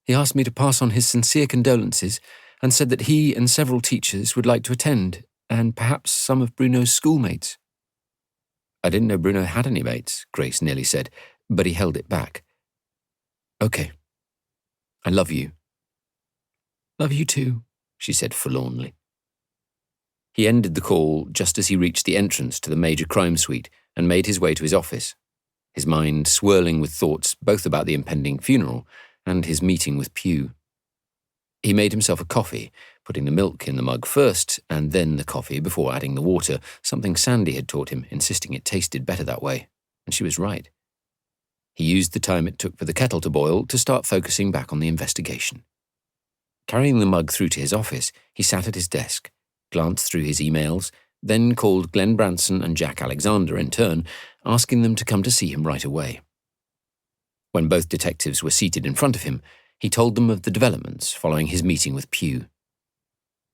He asked me to pass on his sincere condolences and said that he and several teachers would like to attend, and perhaps some of Bruno's schoolmates. I didn't know Bruno had any mates, Grace nearly said, but he held it back. Okay. I love you. Love you too, she said forlornly. He ended the call just as he reached the entrance to the major crime suite and made his way to his office, his mind swirling with thoughts both about the impending funeral and his meeting with Pew. He made himself a coffee, putting the milk in the mug first and then the coffee before adding the water, something Sandy had taught him, insisting it tasted better that way, and she was right. He used the time it took for the kettle to boil to start focusing back on the investigation. Carrying the mug through to his office, he sat at his desk, glanced through his emails, then called Glenn Branson and Jack Alexander in turn, asking them to come to see him right away. When both detectives were seated in front of him, he told them of the developments following his meeting with Pew.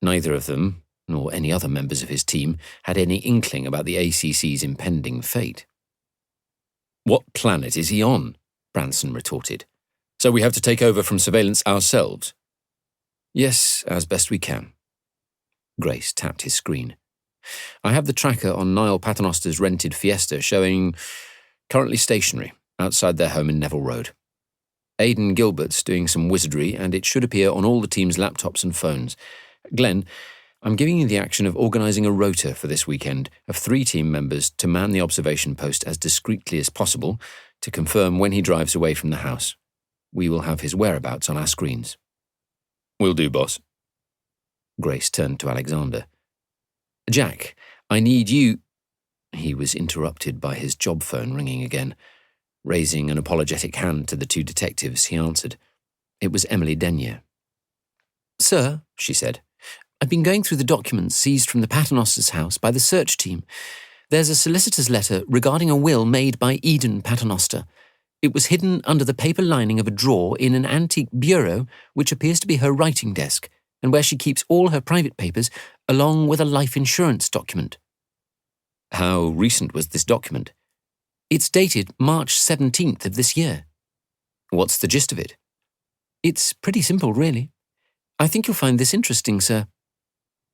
Neither of them, nor any other members of his team, had any inkling about the ACC's impending fate. What planet is he on? Branson retorted. So we have to take over from surveillance ourselves? Yes, as best we can. Grace tapped his screen. I have the tracker on Niall Paternoster's rented Fiesta showing currently stationary outside their home in Neville Road. Aidan Gilbert's doing some wizardry and it should appear on all the team's laptops and phones. Glenn, I'm giving you the action of organising a rota for this weekend of 3 team members to man the observation post as discreetly as possible to confirm when he drives away from the house. We will have his whereabouts on our screens. Will do, boss. Grace turned to Alexander. Jack, I need you... He was interrupted by his job phone ringing again. Raising an apologetic hand to the 2 detectives, he answered. It was Emily Denyer. Sir, she said, I've been going through the documents seized from the Paternosters' house by the search team. There's a solicitor's letter regarding a will made by Eden Paternoster. It was hidden under the paper lining of a drawer in an antique bureau which appears to be her writing desk, and where she keeps all her private papers, along with a life insurance document. How recent was this document? It's dated March 17th of this year. What's the gist of it? It's pretty simple, really. I think you'll find this interesting, sir.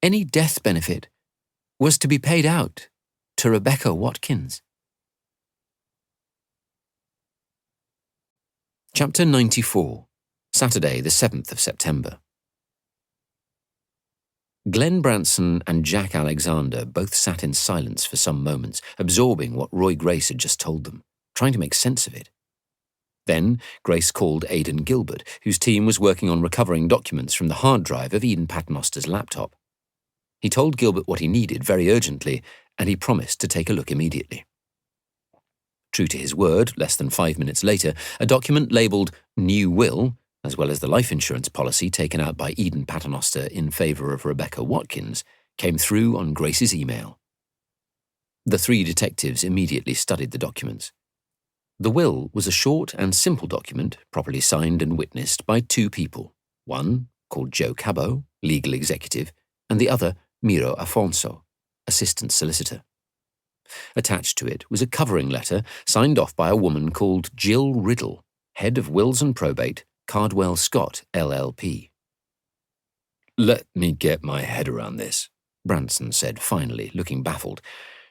Any death benefit was to be paid out to Rebecca Watkins. Chapter 94, Saturday, the 7th of September. Glenn Branson and Jack Alexander both sat in silence for some moments, absorbing what Roy Grace had just told them, trying to make sense of it. Then Grace called Aidan Gilbert, whose team was working on recovering documents from the hard drive of Eden Paternoster's laptop. He told Gilbert what he needed very urgently, and he promised to take a look immediately. True to his word, less than 5 minutes later, a document labelled New Will, as well as the life insurance policy taken out by Eden Paternoster in favour of Rebecca Watkins, came through on Grace's email. The three detectives immediately studied the documents. The will was a short and simple document, properly signed and witnessed by two people, one called Joe Cabot, legal executive, and the other Miro Afonso, assistant solicitor. Attached to it was a covering letter signed off by a woman called Jill Riddle, head of Wills and Probate, Cardwell Scott, LLP. "Let me get my head around this," Branson said finally, looking baffled.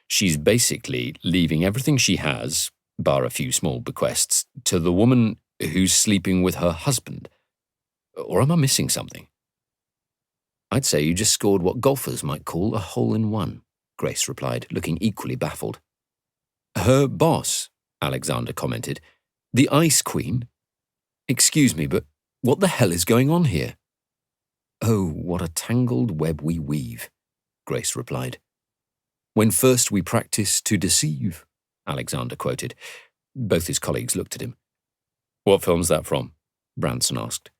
"She's basically leaving everything she has, bar a few small bequests, to the woman who's sleeping with her husband. Or am I missing something?" "I'd say you just scored what golfers might call a hole-in-one," Grace replied, looking equally baffled. "Her boss," Alexander commented. "The Ice Queen? Excuse me, but what the hell is going on here?" "Oh, what a tangled web we weave," Grace replied. "When first we practice to deceive," Alexander quoted. Both his colleagues looked at him. "What film's that from?" Branson asked.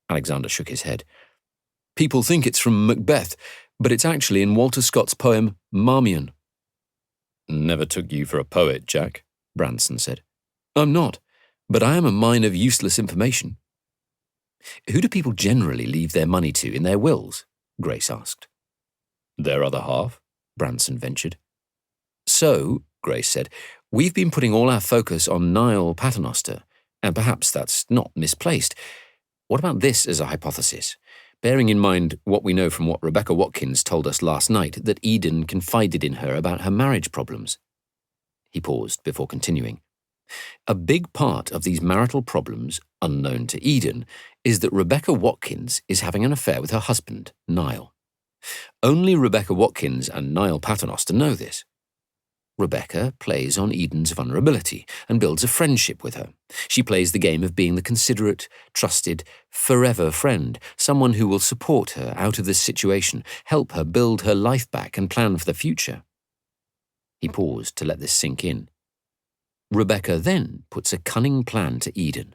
Alexander shook his head. "People think it's from Macbeth, but it's actually in Walter Scott's poem Marmion." "Never took you for a poet, Jack," Branson said. "I'm not, but I am a mine of useless information." "Who do people generally leave their money to in their wills?" Grace asked. "Their other half," Branson ventured. "So," Grace said, "we've been putting all our focus on Niall Paternoster, and perhaps that's not misplaced. What about this as a hypothesis? Bearing in mind what we know from what Rebecca Watkins told us last night, that Eden confided in her about her marriage problems." He paused before continuing. "A big part of these marital problems, unknown to Eden, is that Rebecca Watkins is having an affair with her husband, Niall. Only Rebecca Watkins and Niall Paternoster know this. Rebecca plays on Eden's vulnerability and builds a friendship with her. She plays the game of being the considerate, trusted, forever friend, someone who will support her out of this situation, help her build her life back and plan for the future." He paused to let this sink in. "Rebecca then puts a cunning plan to Eden.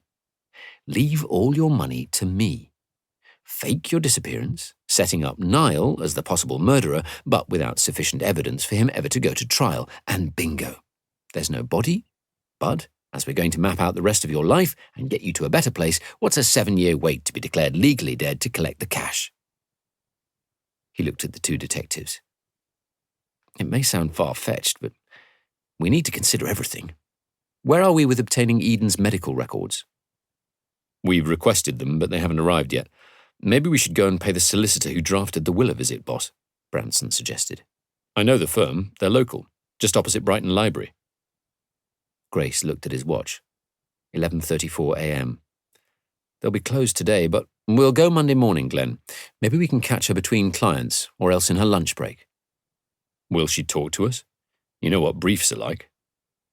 Leave all your money to me. Fake your disappearance, setting up Niall as the possible murderer, but without sufficient evidence for him ever to go to trial, and bingo. There's no body, but as we're going to map out the rest of your life and get you to a better place, what's a 7-year wait to be declared legally dead to collect the cash?" He looked at the two detectives. "It may sound far-fetched, but we need to consider everything. Where are we with obtaining Eden's medical records?" "We've requested them, but they haven't arrived yet. Maybe we should go and pay the solicitor who drafted the will a visit, boss," Branson suggested. "I know the firm. They're local, just opposite Brighton Library." Grace looked at his watch. 11:34 a.m. "They'll be closed today, but we'll go Monday morning, Glenn. Maybe we can catch her between clients, or else in her lunch break." "Will she talk to us? You know what briefs are like.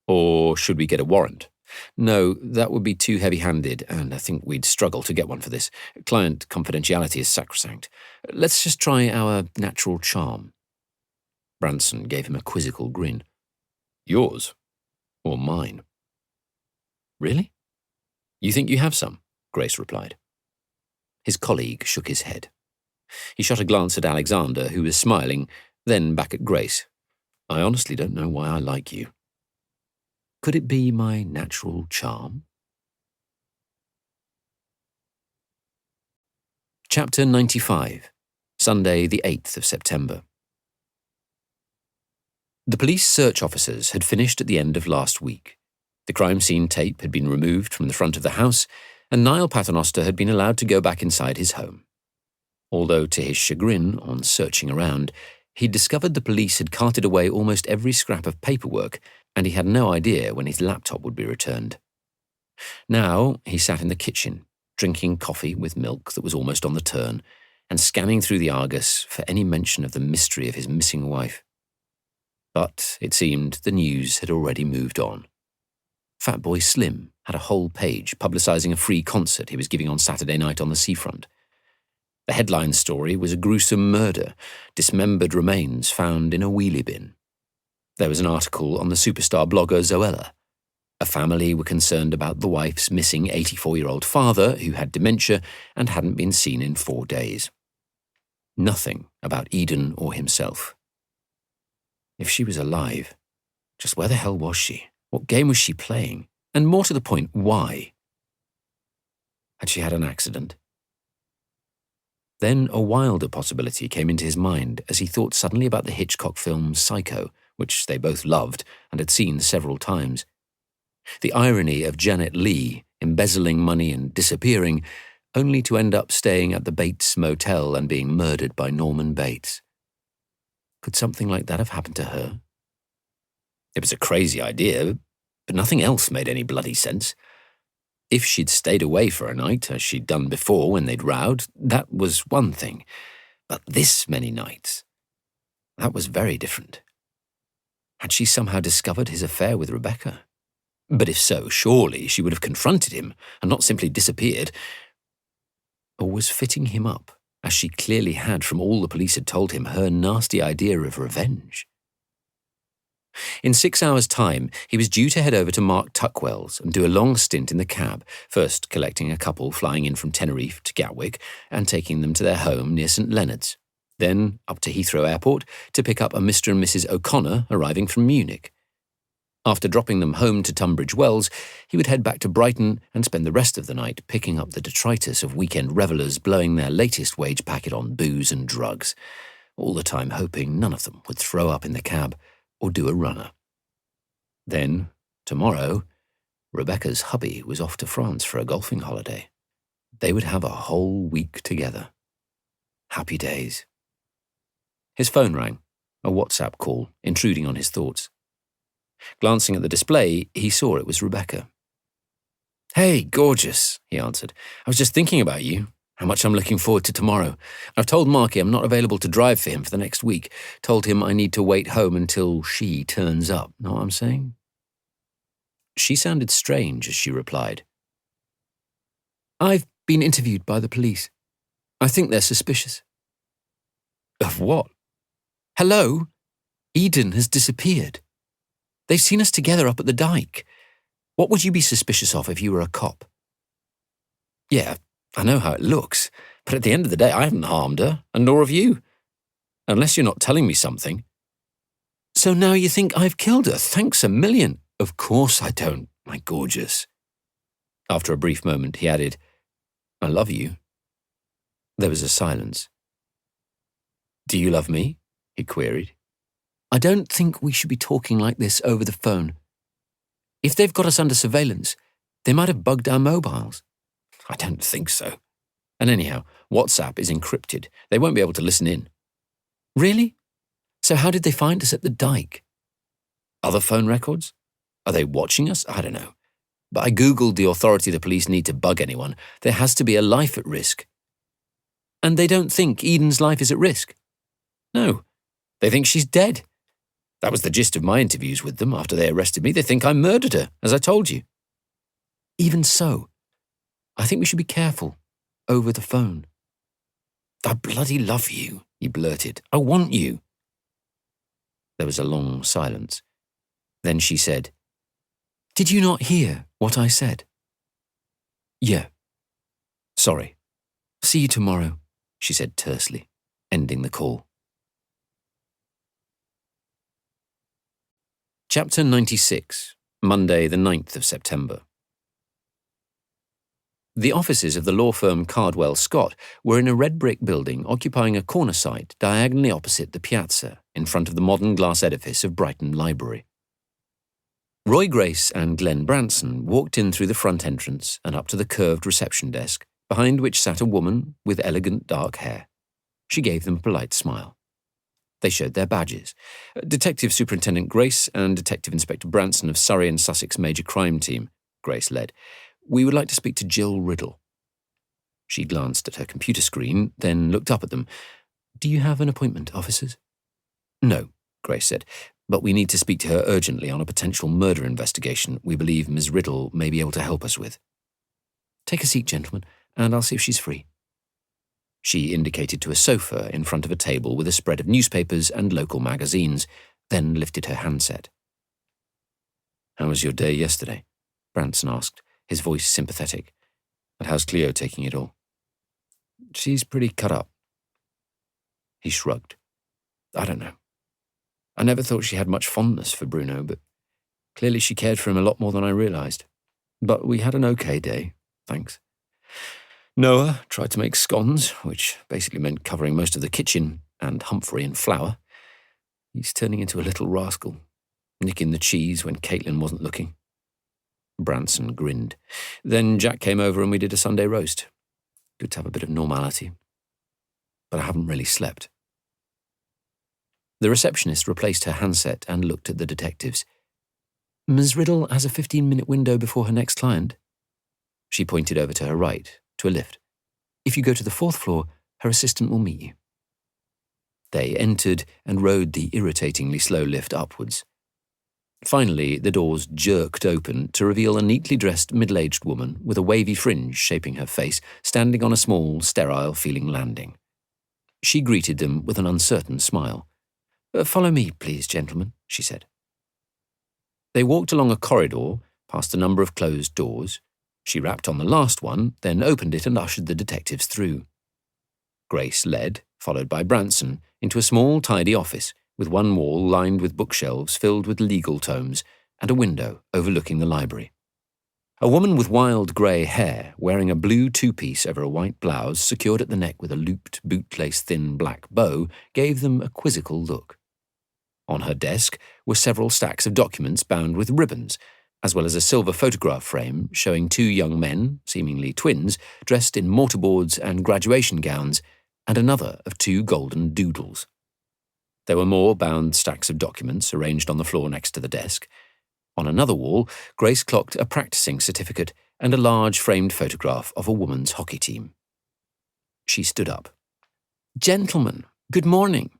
Or should we get a warrant?" "No, that would be too heavy-handed, and I think we'd struggle to get one for this. Client confidentiality is sacrosanct. Let's just try our natural charm." Branson gave him a quizzical grin. "Yours? Or mine?" "Really? You think you have some?" Grace replied. His colleague shook his head. He shot a glance at Alexander, who was smiling, then back at Grace. "I honestly don't know why I like you." "Could it be my natural charm?" Chapter 95, Sunday the 8th of September. The police search officers had finished at the end of last week. The crime scene tape had been removed from the front of the house, and Niall Paternoster had been allowed to go back inside his home. Although to his chagrin, on searching around, he'd discovered the police had carted away almost every scrap of paperwork, and he had no idea when his laptop would be returned. Now he sat in the kitchen, drinking coffee with milk that was almost on the turn, and scanning through the Argus for any mention of the mystery of his missing wife. But it seemed the news had already moved on. Fatboy Slim had a whole page publicising a free concert he was giving on Saturday night on the seafront. The headline story was a gruesome murder, dismembered remains found in a wheelie bin. There was an article on the superstar blogger Zoella. A family were concerned about the wife's missing 84-year-old father who had dementia and hadn't been seen in 4 days. Nothing about Eden or himself. If she was alive, just where the hell was she? What game was she playing? And more to the point, why? Had she had an accident? Then a wilder possibility came into his mind as he thought suddenly about the Hitchcock film Psycho, which they both loved and had seen several times. The irony of Janet Leigh embezzling money and disappearing, only to end up staying at the Bates Motel and being murdered by Norman Bates. Could something like that have happened to her? It was a crazy idea, but nothing else made any bloody sense. If she'd stayed away for a night, as she'd done before when they'd rowed, that was one thing. But this many nights, that was very different. Had she somehow discovered his affair with Rebecca? But if so, surely she would have confronted him and not simply disappeared. Or was fitting him up, as she clearly had from all the police had told him, her nasty idea of revenge? In 6 hours' time, he was due to head over to Mark Tuckwell's and do a long stint in the cab, first collecting a couple flying in from Tenerife to Gatwick and taking them to their home near St Leonard's, then up to Heathrow Airport to pick up a Mr. and Mrs. O'Connor arriving from Munich. After dropping them home to Tunbridge Wells, he would head back to Brighton and spend the rest of the night picking up the detritus of weekend revellers blowing their latest wage packet on booze and drugs, all the time hoping none of them would throw up in the cab or do a runner. Then, tomorrow, Rebecca's hubby was off to France for a golfing holiday. They would have a whole week together. Happy days. His phone rang, a WhatsApp call, intruding on his thoughts. Glancing at the display, he saw it was Rebecca. "Hey, gorgeous," he answered. "I was just thinking about you, how much I'm looking forward to tomorrow. I've told Marky I'm not available to drive for him for the next week. Told him I need to wait home until she turns up. Know what I'm saying?" She sounded strange as she replied. "I've been interviewed by the police. I think they're suspicious." "Of what?" "Hello? Eden has disappeared. They've seen us together up at the dike. What would you be suspicious of if you were a cop?" "Yeah, I know how it looks, but at the end of the day, I haven't harmed her, and nor have you. Unless you're not telling me something." "So now you think I've killed her? Thanks a million." "Of course I don't, my gorgeous." After a brief moment, he added, "I love you." There was a silence. "Do you love me?" he queried. "I don't think we should be talking like this over the phone. If they've got us under surveillance, they might have bugged our mobiles." "I don't think so. And anyhow, WhatsApp is encrypted. They won't be able to listen in." "Really? So how did they find us at the dike?" "Other phone records? Are they watching us? I don't know. But I Googled the authority the police need to bug anyone. There has to be a life at risk." "And they don't think Eden's life is at risk?" "No. They think she's dead. That was the gist of my interviews with them after they arrested me. They think I murdered her, as I told you." "Even so, I think we should be careful over the phone." "I bloody love you," he blurted. "I want you." There was a long silence. Then she said, "Did you not hear what I said?" "Yeah. Sorry. See you tomorrow," she said tersely, ending the call. Chapter 96, Monday the 9th of September. The offices of the law firm Cardwell Scott were in a red brick building occupying a corner site diagonally opposite the piazza in front of the modern glass edifice of Brighton Library. Roy Grace and Glenn Branson walked in through the front entrance and up to the curved reception desk, behind which sat a woman with elegant dark hair. She gave them a polite smile. They showed their badges. Detective Superintendent Grace and Detective Inspector Branson of Surrey and Sussex Major Crime Team, Grace led. "We would like to speak to Jill Riddle." She glanced at her computer screen, then looked up at them. "Do you have an appointment, officers?" "No," Grace said, "but we need to speak to her urgently on a potential murder investigation we believe Ms. Riddle may be able to help us with." "Take a seat, gentlemen, and I'll see if she's free." She indicated to a sofa in front of a table with a spread of newspapers and local magazines, then lifted her handset. "How was your day yesterday?" Branson asked, his voice sympathetic. "And how's Cleo taking it all?" "She's pretty cut up." He shrugged. "I don't know. I never thought she had much fondness for Bruno, but clearly she cared for him a lot more than I realised. But we had an okay day, thanks. Noah tried to make scones, which basically meant covering most of the kitchen, and Humphrey in flour. He's turning into a little rascal, nicking the cheese when Caitlin wasn't looking." Branson grinned. "Then Jack came over and we did a Sunday roast. Good to have a bit of normality. But I haven't really slept." The receptionist replaced her handset and looked at the detectives. "Ms. Riddle has a 15-minute window before her next client." She pointed over to her right, to a lift. "If you go to the 4th floor, her assistant will meet you." They entered and rode the irritatingly slow lift upwards. Finally, the doors jerked open to reveal a neatly dressed middle-aged woman with a wavy fringe shaping her face, standing on a small, sterile-feeling landing. She greeted them with an uncertain smile. "Follow me, please, gentlemen," she said. They walked along a corridor, past a number of closed doors. She rapped on the last one, then opened it and ushered the detectives through. Grace led, followed by Branson, into a small, tidy office, with one wall lined with bookshelves filled with legal tomes and a window overlooking the library. A woman with wild grey hair, wearing a blue two-piece over a white blouse secured at the neck with a looped, bootlace thin black bow, gave them a quizzical look. On her desk were several stacks of documents bound with ribbons, as well as a silver photograph frame showing 2 young men, seemingly twins, dressed in mortarboards and graduation gowns, and another of 2 golden doodles. There were more bound stacks of documents arranged on the floor next to the desk. On another wall, Grace clocked a practicing certificate and a large framed photograph of a woman's hockey team. She stood up. "Gentlemen, good morning."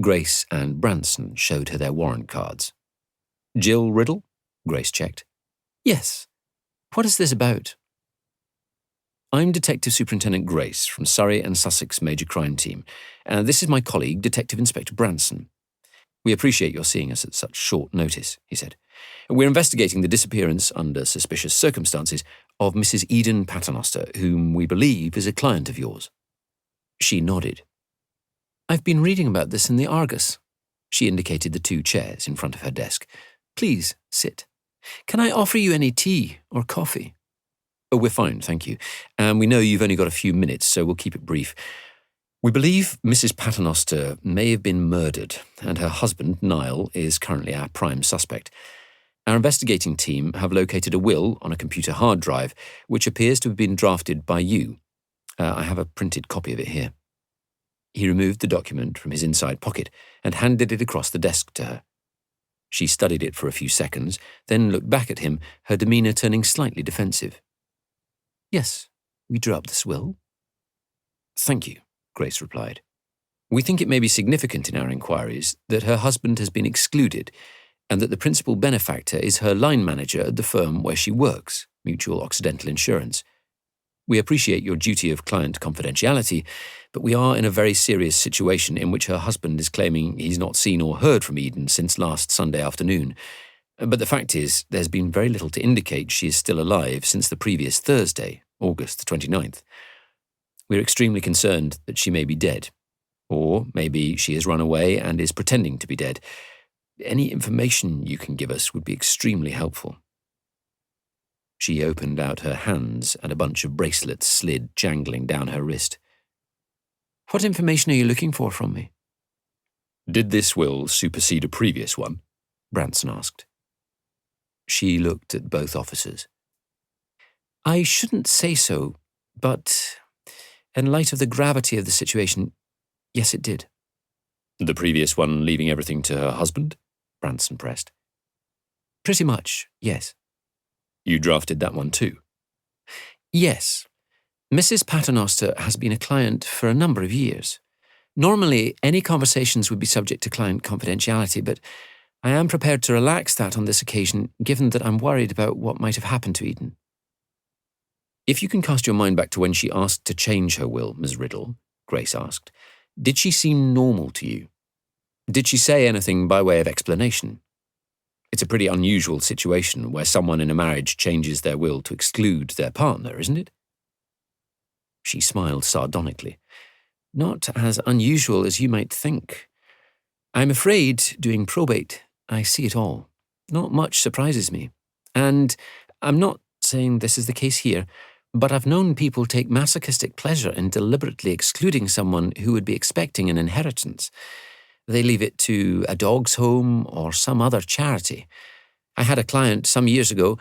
Grace and Branson showed her their warrant cards. "Jill Riddle?" Grace checked. "Yes. What is this about?" "I'm Detective Superintendent Grace from Surrey and Sussex Major Crime Team, and this is my colleague, Detective Inspector Branson. We appreciate your seeing us at such short notice," he said. "We're investigating the disappearance, under suspicious circumstances, of Mrs. Eden Paternoster, whom we believe is a client of yours." She nodded. "I've been reading about this in the Argus." She indicated the 2 chairs in front of her desk. "Please, sit. Can I offer you any tea or coffee?" "Oh, we're fine, thank you. And we know you've only got a few minutes, so we'll keep it brief. We believe Mrs. Paternoster may have been murdered, and her husband, Niall, is currently our prime suspect. Our investigating team have located a will on a computer hard drive, which appears to have been drafted by you. I have a printed copy of it here." He removed the document from his inside pocket and handed it across the desk to her. She studied it for a few seconds, then looked back at him, her demeanour turning slightly defensive. "Yes, we drew up this will." "Thank you," Grace replied. "We think it may be significant in our inquiries that her husband has been excluded and that the principal benefactor is her line manager at the firm where she works, Mutual Occidental Insurance. We appreciate your duty of client confidentiality, but we are in a very serious situation in which her husband is claiming he's not seen or heard from Eden since last Sunday afternoon. But the fact is, there's been very little to indicate she is still alive since the previous Thursday, August the 29th. We're extremely concerned that she may be dead, or maybe she has run away and is pretending to be dead. Any information you can give us would be extremely helpful." She opened out her hands and a bunch of bracelets slid jangling down her wrist. "What information are you looking for from me?" "Did this will supersede a previous one?" Branson asked. She looked at both officers. "I shouldn't say so, but in light of the gravity of the situation, yes, it did." "The previous one leaving everything to her husband?" Branson pressed. "Pretty much, yes." "You drafted that one too?" "Yes. Mrs. Paternoster has been a client for a number of years. Normally, any conversations would be subject to client confidentiality, but I am prepared to relax that on this occasion, given that I'm worried about what might have happened to Eden." If you can cast your mind back to when she asked to change her will, Ms. Riddle, Grace asked, did she seem normal to you? Did she say anything by way of explanation? It's a pretty unusual situation where someone in a marriage changes their will to exclude their partner, isn't it? She smiled sardonically. Not as unusual as you might think. I'm afraid, doing probate, I see it all. Not much surprises me. And I'm not saying this is the case here, but I've known people take masochistic pleasure in deliberately excluding someone who would be expecting an inheritance. They leave it to a dog's home or some other charity. I had a client some years ago,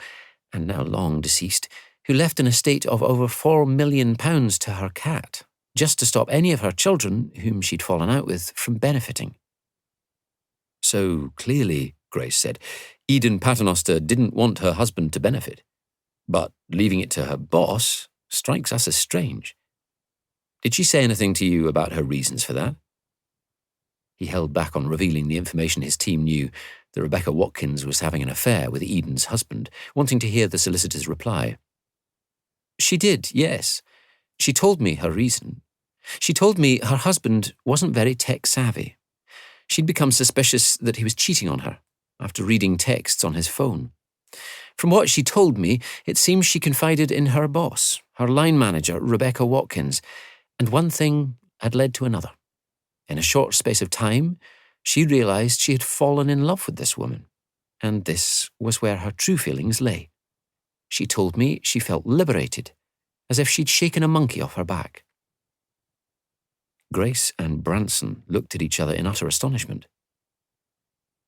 and now long deceased, who left an estate of over £4 million to her cat, just to stop any of her children, whom she'd fallen out with, from benefiting. So clearly, Grace said, Eden Paternoster didn't want her husband to benefit. But leaving it to her boss strikes us as strange. Did she say anything to you about her reasons for that? He held back on revealing the information his team knew, that Rebecca Watkins was having an affair with Eden's husband, wanting to hear the solicitor's reply. She did, yes. She told me her reason. She told me her husband wasn't very tech-savvy. She'd become suspicious that he was cheating on her after reading texts on his phone. From what she told me, it seems she confided in her boss, her line manager, Rebecca Watkins, and one thing had led to another. In a short space of time, she realised she had fallen in love with this woman, and this was where her true feelings lay. She told me she felt liberated, as if she'd shaken a monkey off her back. Grace and Branson looked at each other in utter astonishment.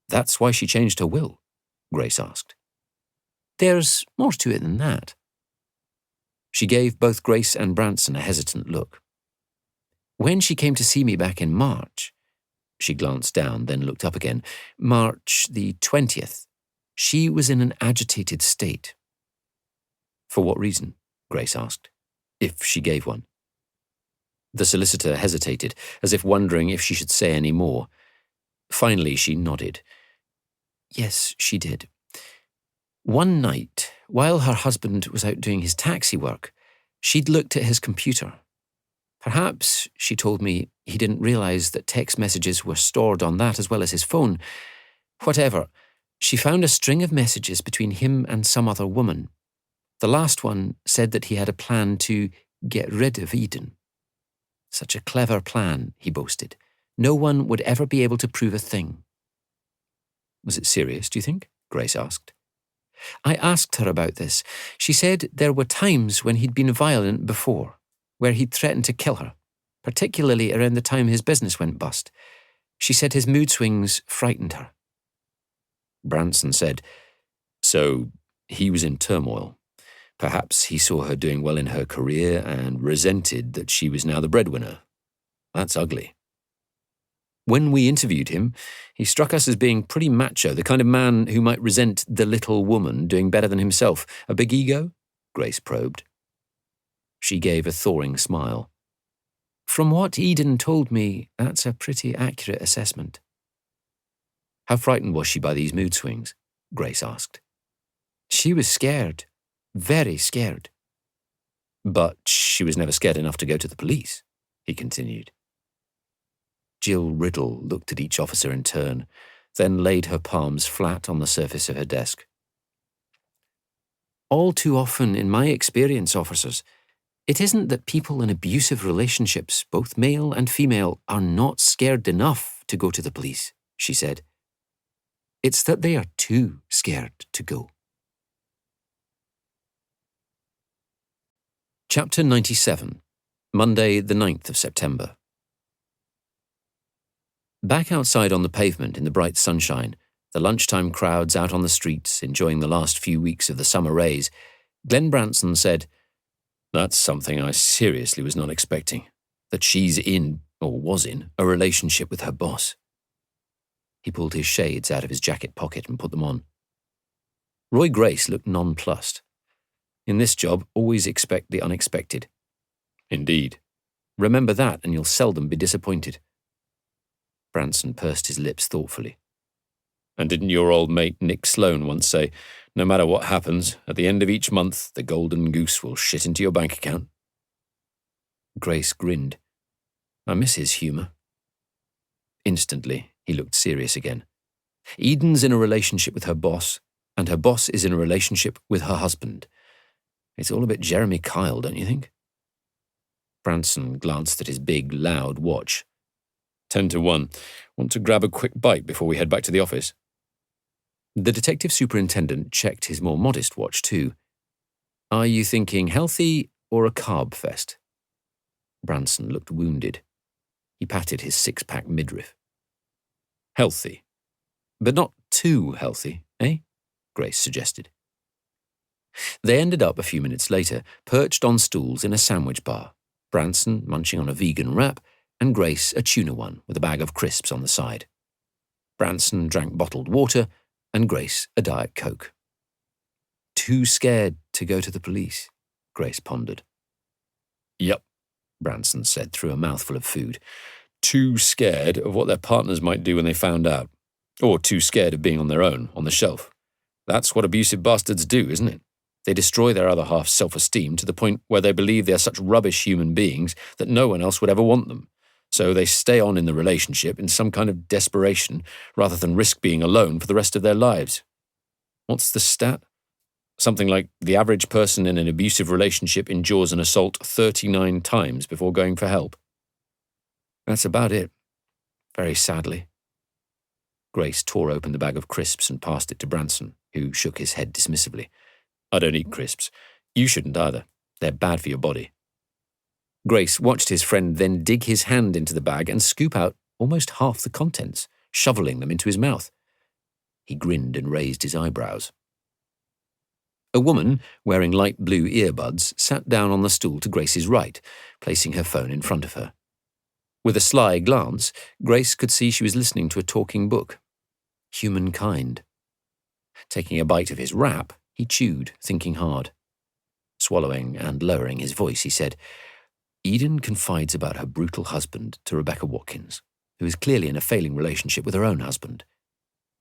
That's why she changed her will? Grace asked. There's more to it than that. She gave both Grace and Branson a hesitant look. When she came to see me back in March, she glanced down, then looked up again, March the 20th, she was in an agitated state. For what reason? Grace asked, if she gave one. The solicitor hesitated, as if wondering if she should say any more. Finally, she nodded. Yes, she did. One night, while her husband was out doing his taxi work, she'd looked at his computer. Perhaps, she told me, he didn't realise that text messages were stored on that as well as his phone. Whatever, she found a string of messages between him and some other woman. The last one said that he had a plan to get rid of Eden. Such a clever plan, he boasted. No one would ever be able to prove a thing. Was it serious, do you think? Grace asked. I asked her about this. She said there were times when he'd been violent before, where he'd threatened to kill her, particularly around the time his business went bust. She said his mood swings frightened her. Branson said, so he was in turmoil. Perhaps he saw her doing well in her career and resented that she was now the breadwinner. That's ugly. When we interviewed him, he struck us as being pretty macho, the kind of man who might resent the little woman doing better than himself. A big ego? Grace probed. She gave a thawing smile. From what Eden told me, that's a pretty accurate assessment. How frightened was she by these mood swings? Grace asked. She was scared. Very scared. But she was never scared enough to go to the police, he continued. Jill Riddle looked at each officer in turn, then laid her palms flat on the surface of her desk. All too often, in my experience, officers, it isn't that people in abusive relationships, both male and female, are not scared enough to go to the police, she said. It's that they are too scared to go. Chapter 97, Monday, the 9th of September. Back outside on the pavement in the bright sunshine, the lunchtime crowds out on the streets enjoying the last few weeks of the summer rays, Glenn Branson said, That's something I seriously was not expecting, that she's in, or was in, a relationship with her boss. He pulled his shades out of his jacket pocket and put them on. Roy Grace looked nonplussed. In this job, always expect the unexpected. Indeed. Remember that and you'll seldom be disappointed. Branson pursed his lips thoughtfully. And didn't your old mate Nick Sloan once say, no matter what happens, at the end of each month, the golden goose will shit into your bank account? Grace grinned. I miss his humour. Instantly, he looked serious again. Eden's in a relationship with her boss, and her boss is in a relationship with her husband. It's all a bit Jeremy Kyle, don't you think? Branson glanced at his big, loud watch. 10 to 1. Want to grab a quick bite before we head back to the office? The detective superintendent checked his more modest watch too. Are you thinking healthy or a carb fest? Branson looked wounded. He patted his six-pack midriff. Healthy. But not too healthy, eh? Grace suggested. They ended up a few minutes later, perched on stools in a sandwich bar, Branson munching on a vegan wrap, and Grace a tuna one with a bag of crisps on the side. Branson drank bottled water, and Grace a Diet Coke. Too scared to go to the police, Grace pondered. Yep, Branson said through a mouthful of food. Too scared of what their partners might do when they found out. Or too scared of being on their own, on the shelf. That's what abusive bastards do, isn't it? They destroy their other half's self-esteem to the point where they believe they are such rubbish human beings that no one else would ever want them. So they stay on in the relationship in some kind of desperation rather than risk being alone for the rest of their lives. What's the stat? Something like the average person in an abusive relationship endures an assault 39 times before going for help. That's about it, very sadly. Grace tore open the bag of crisps and passed it to Branson, who shook his head dismissively. I don't eat crisps. You shouldn't either. They're bad for your body. Grace watched his friend then dig his hand into the bag and scoop out almost half the contents, shoveling them into his mouth. He grinned and raised his eyebrows. A woman, wearing light blue earbuds, sat down on the stool to Grace's right, placing her phone in front of her. With a sly glance, Grace could see she was listening to a talking book. Humankind. Taking a bite of his wrap, he chewed, thinking hard. Swallowing and lowering his voice, he said, Eden confides about her brutal husband to Rebecca Watkins, who is clearly in a failing relationship with her own husband.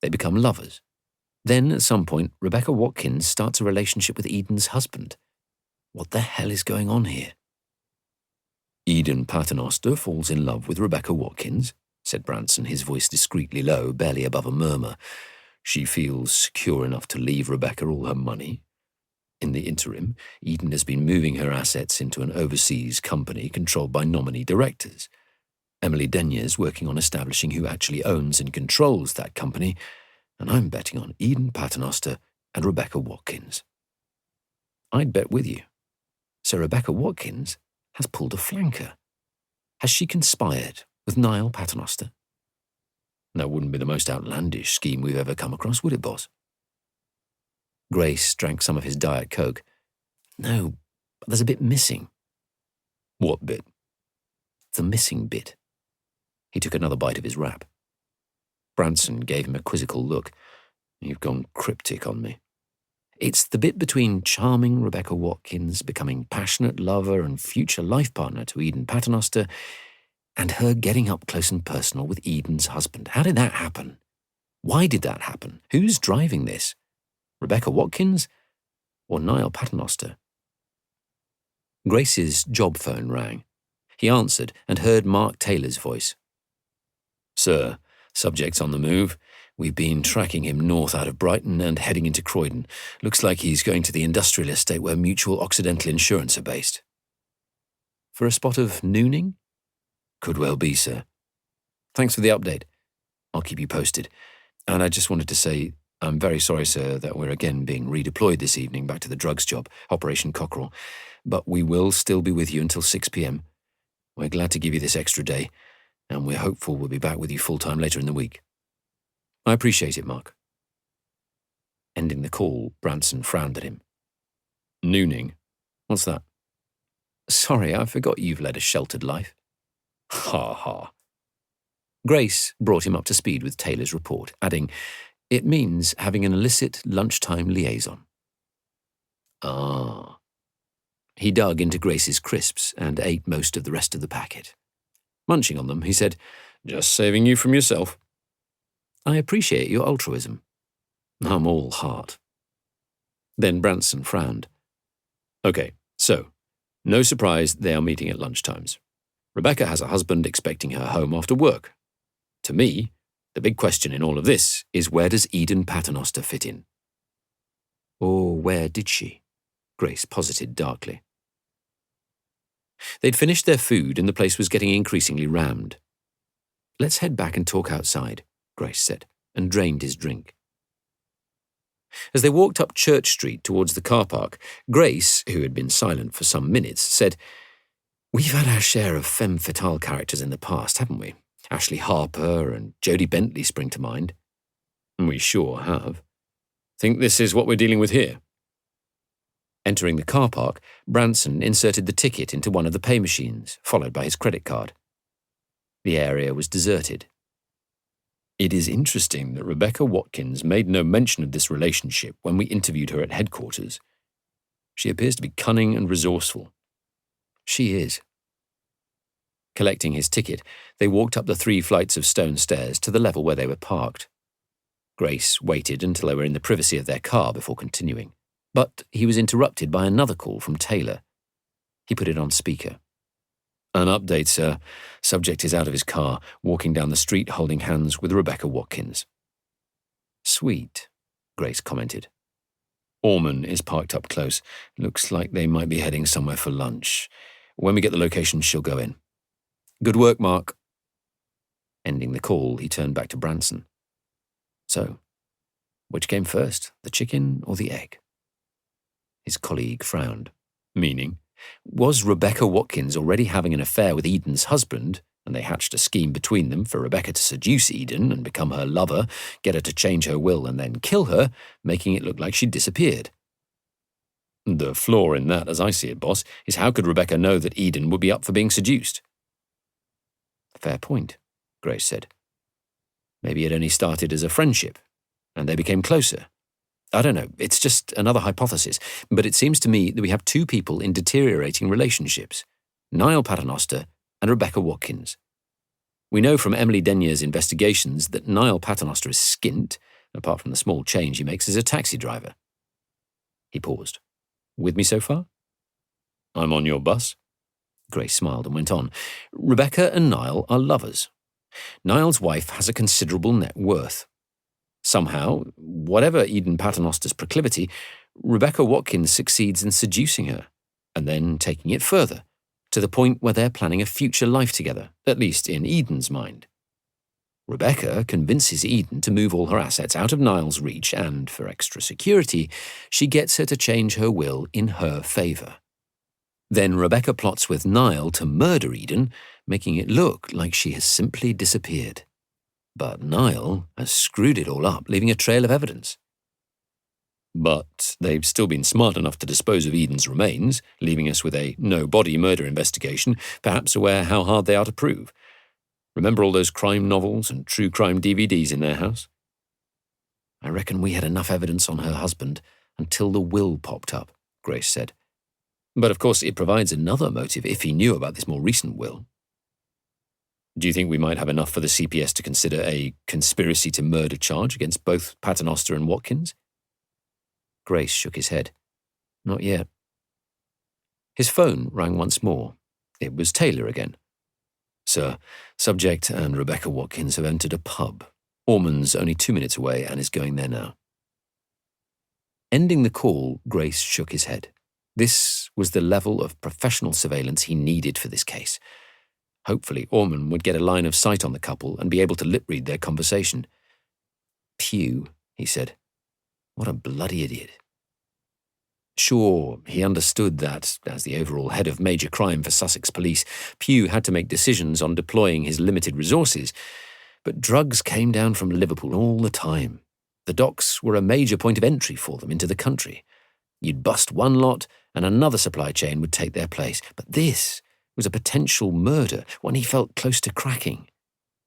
They become lovers. Then, at some point, Rebecca Watkins starts a relationship with Eden's husband. What the hell is going on here? Eden Paternoster falls in love with Rebecca Watkins, said Branson, his voice discreetly low, barely above a murmur. She feels secure enough to leave Rebecca all her money. In the interim, Eden has been moving her assets into an overseas company controlled by nominee directors. Emily Denye's working on establishing who actually owns and controls that company, and I'm betting on Eden Paternoster and Rebecca Watkins. I'd bet with you. So Rebecca Watkins has pulled a flanker. Has she conspired with Niall Paternoster? That wouldn't be the most outlandish scheme we've ever come across, would it, boss? Grace drank some of his Diet Coke. No, but there's a bit missing. What bit? The missing bit. He took another bite of his wrap. Branson gave him a quizzical look. You've gone cryptic on me. It's the bit between charming Rebecca Watkins becoming passionate lover and future life partner to Eden Paternoster and her getting up close and personal with Eden's husband. How did that happen? Why did that happen? Who's driving this? Rebecca Watkins or Niall Paternoster? Grace's job phone rang. He answered and heard Mark Taylor's voice. Sir, subject's on the move. We've been tracking him north out of Brighton and heading into Croydon. Looks like he's going to the industrial estate where Mutual Occidental Insurance are based. For a spot of nooning? Could well be, sir. Thanks for the update. I'll keep you posted. And I just wanted to say, I'm very sorry, sir, that we're again being redeployed this evening back to the drugs job, Operation Cockerel. But we will still be with you until 6 p.m. We're glad to give you this extra day, and we're hopeful we'll be back with you full-time later in the week. I appreciate it, Mark. Ending the call, Branson frowned at him. Nooning? What's that? Sorry, I forgot you've led a sheltered life. Ha ha. Grace brought him up to speed with Taylor's report, adding, It means having an illicit lunchtime liaison. Ah. He dug into Grace's crisps and ate most of the rest of the packet. Munching on them, he said, Just saving you from yourself. I appreciate your altruism. I'm all heart. Then Branson frowned. Okay, so, no surprise they are meeting at lunchtimes. Rebecca has a husband expecting her home after work. To me, the big question in all of this is, where does Eden Paternoster fit in? Or where did she? Grace posited darkly. They'd finished their food and the place was getting increasingly rammed. Let's head back and talk outside, Grace said, and drained his drink. As they walked up Church Street towards the car park, Grace, who had been silent for some minutes, said, We've had our share of femme fatale characters in the past, haven't we? Ashley Harper and Jodie Bentley spring to mind. We sure have. Think this is what we're dealing with here? Entering the car park, Branson inserted the ticket into one of the pay machines, followed by his credit card. The area was deserted. It is interesting that Rebecca Watkins made no mention of this relationship when we interviewed her at headquarters. She appears to be cunning and resourceful. She is. Collecting his ticket, they walked up the 3 flights of stone stairs to the level where they were parked. Grace waited until they were in the privacy of their car before continuing, but he was interrupted by another call from Taylor. He put it on speaker. An update, sir. Subject is out of his car, walking down the street holding hands with Rebecca Watkins. Sweet, Grace commented. Orman is parked up close. Looks like they might be heading somewhere for lunch. When we get the location, she'll go in. Good work, Mark. Ending the call, he turned back to Branson. So, which came first, the chicken or the egg? His colleague frowned. Meaning? Was Rebecca Watkins already having an affair with Eden's husband, and they hatched a scheme between them for Rebecca to seduce Eden and become her lover, get her to change her will and then kill her, making it look like she'd disappeared? The flaw in that, as I see it, boss, is how could Rebecca know that Eden would be up for being seduced? Fair point, Grace said. Maybe it only started as a friendship, and they became closer. I don't know, it's just another hypothesis, but it seems to me that we have 2 people in deteriorating relationships, Niall Paternoster and Rebecca Watkins. We know from Emily Denyer's investigations that Niall Paternoster is skint, apart from the small change he makes as a taxi driver. He paused. With me so far? I'm on your bus. Grace smiled and went on. Rebecca and Niall are lovers. Niall's wife has a considerable net worth. Somehow, whatever Eden Paternoster's proclivity, Rebecca Watkins succeeds in seducing her, and then taking it further, to the point where they're planning a future life together, at least in Eden's mind. Rebecca convinces Eden to move all her assets out of Niall's reach, and, for extra security, she gets her to change her will in her favour. Then Rebecca plots with Niall to murder Eden, making it look like she has simply disappeared. But Niall has screwed it all up, leaving a trail of evidence. But they've still been smart enough to dispose of Eden's remains, leaving us with a no-body murder investigation, perhaps aware how hard they are to prove. Remember all those crime novels and true crime DVDs in their house? I reckon we had enough evidence on her husband until the will popped up, Grace said. But of course it provides another motive if he knew about this more recent will. Do you think we might have enough for the CPS to consider a conspiracy to murder charge against both Paternoster and Watkins? Grace shook his head. Not yet. His phone rang once more. It was Taylor again. Sir, subject and Rebecca Watkins have entered a pub. Orman's only 2 minutes away and is going there now. Ending the call, Grace shook his head. This was the level of professional surveillance he needed for this case. Hopefully, Orman would get a line of sight on the couple and be able to lip-read their conversation. Pugh, he said. What a bloody idiot. Sure, he understood that, as the overall head of major crime for Sussex Police, Pugh had to make decisions on deploying his limited resources, but drugs came down from Liverpool all the time. The docks were a major point of entry for them into the country. You'd bust one lot, and another supply chain would take their place. But this was a potential murder, one he felt close to cracking,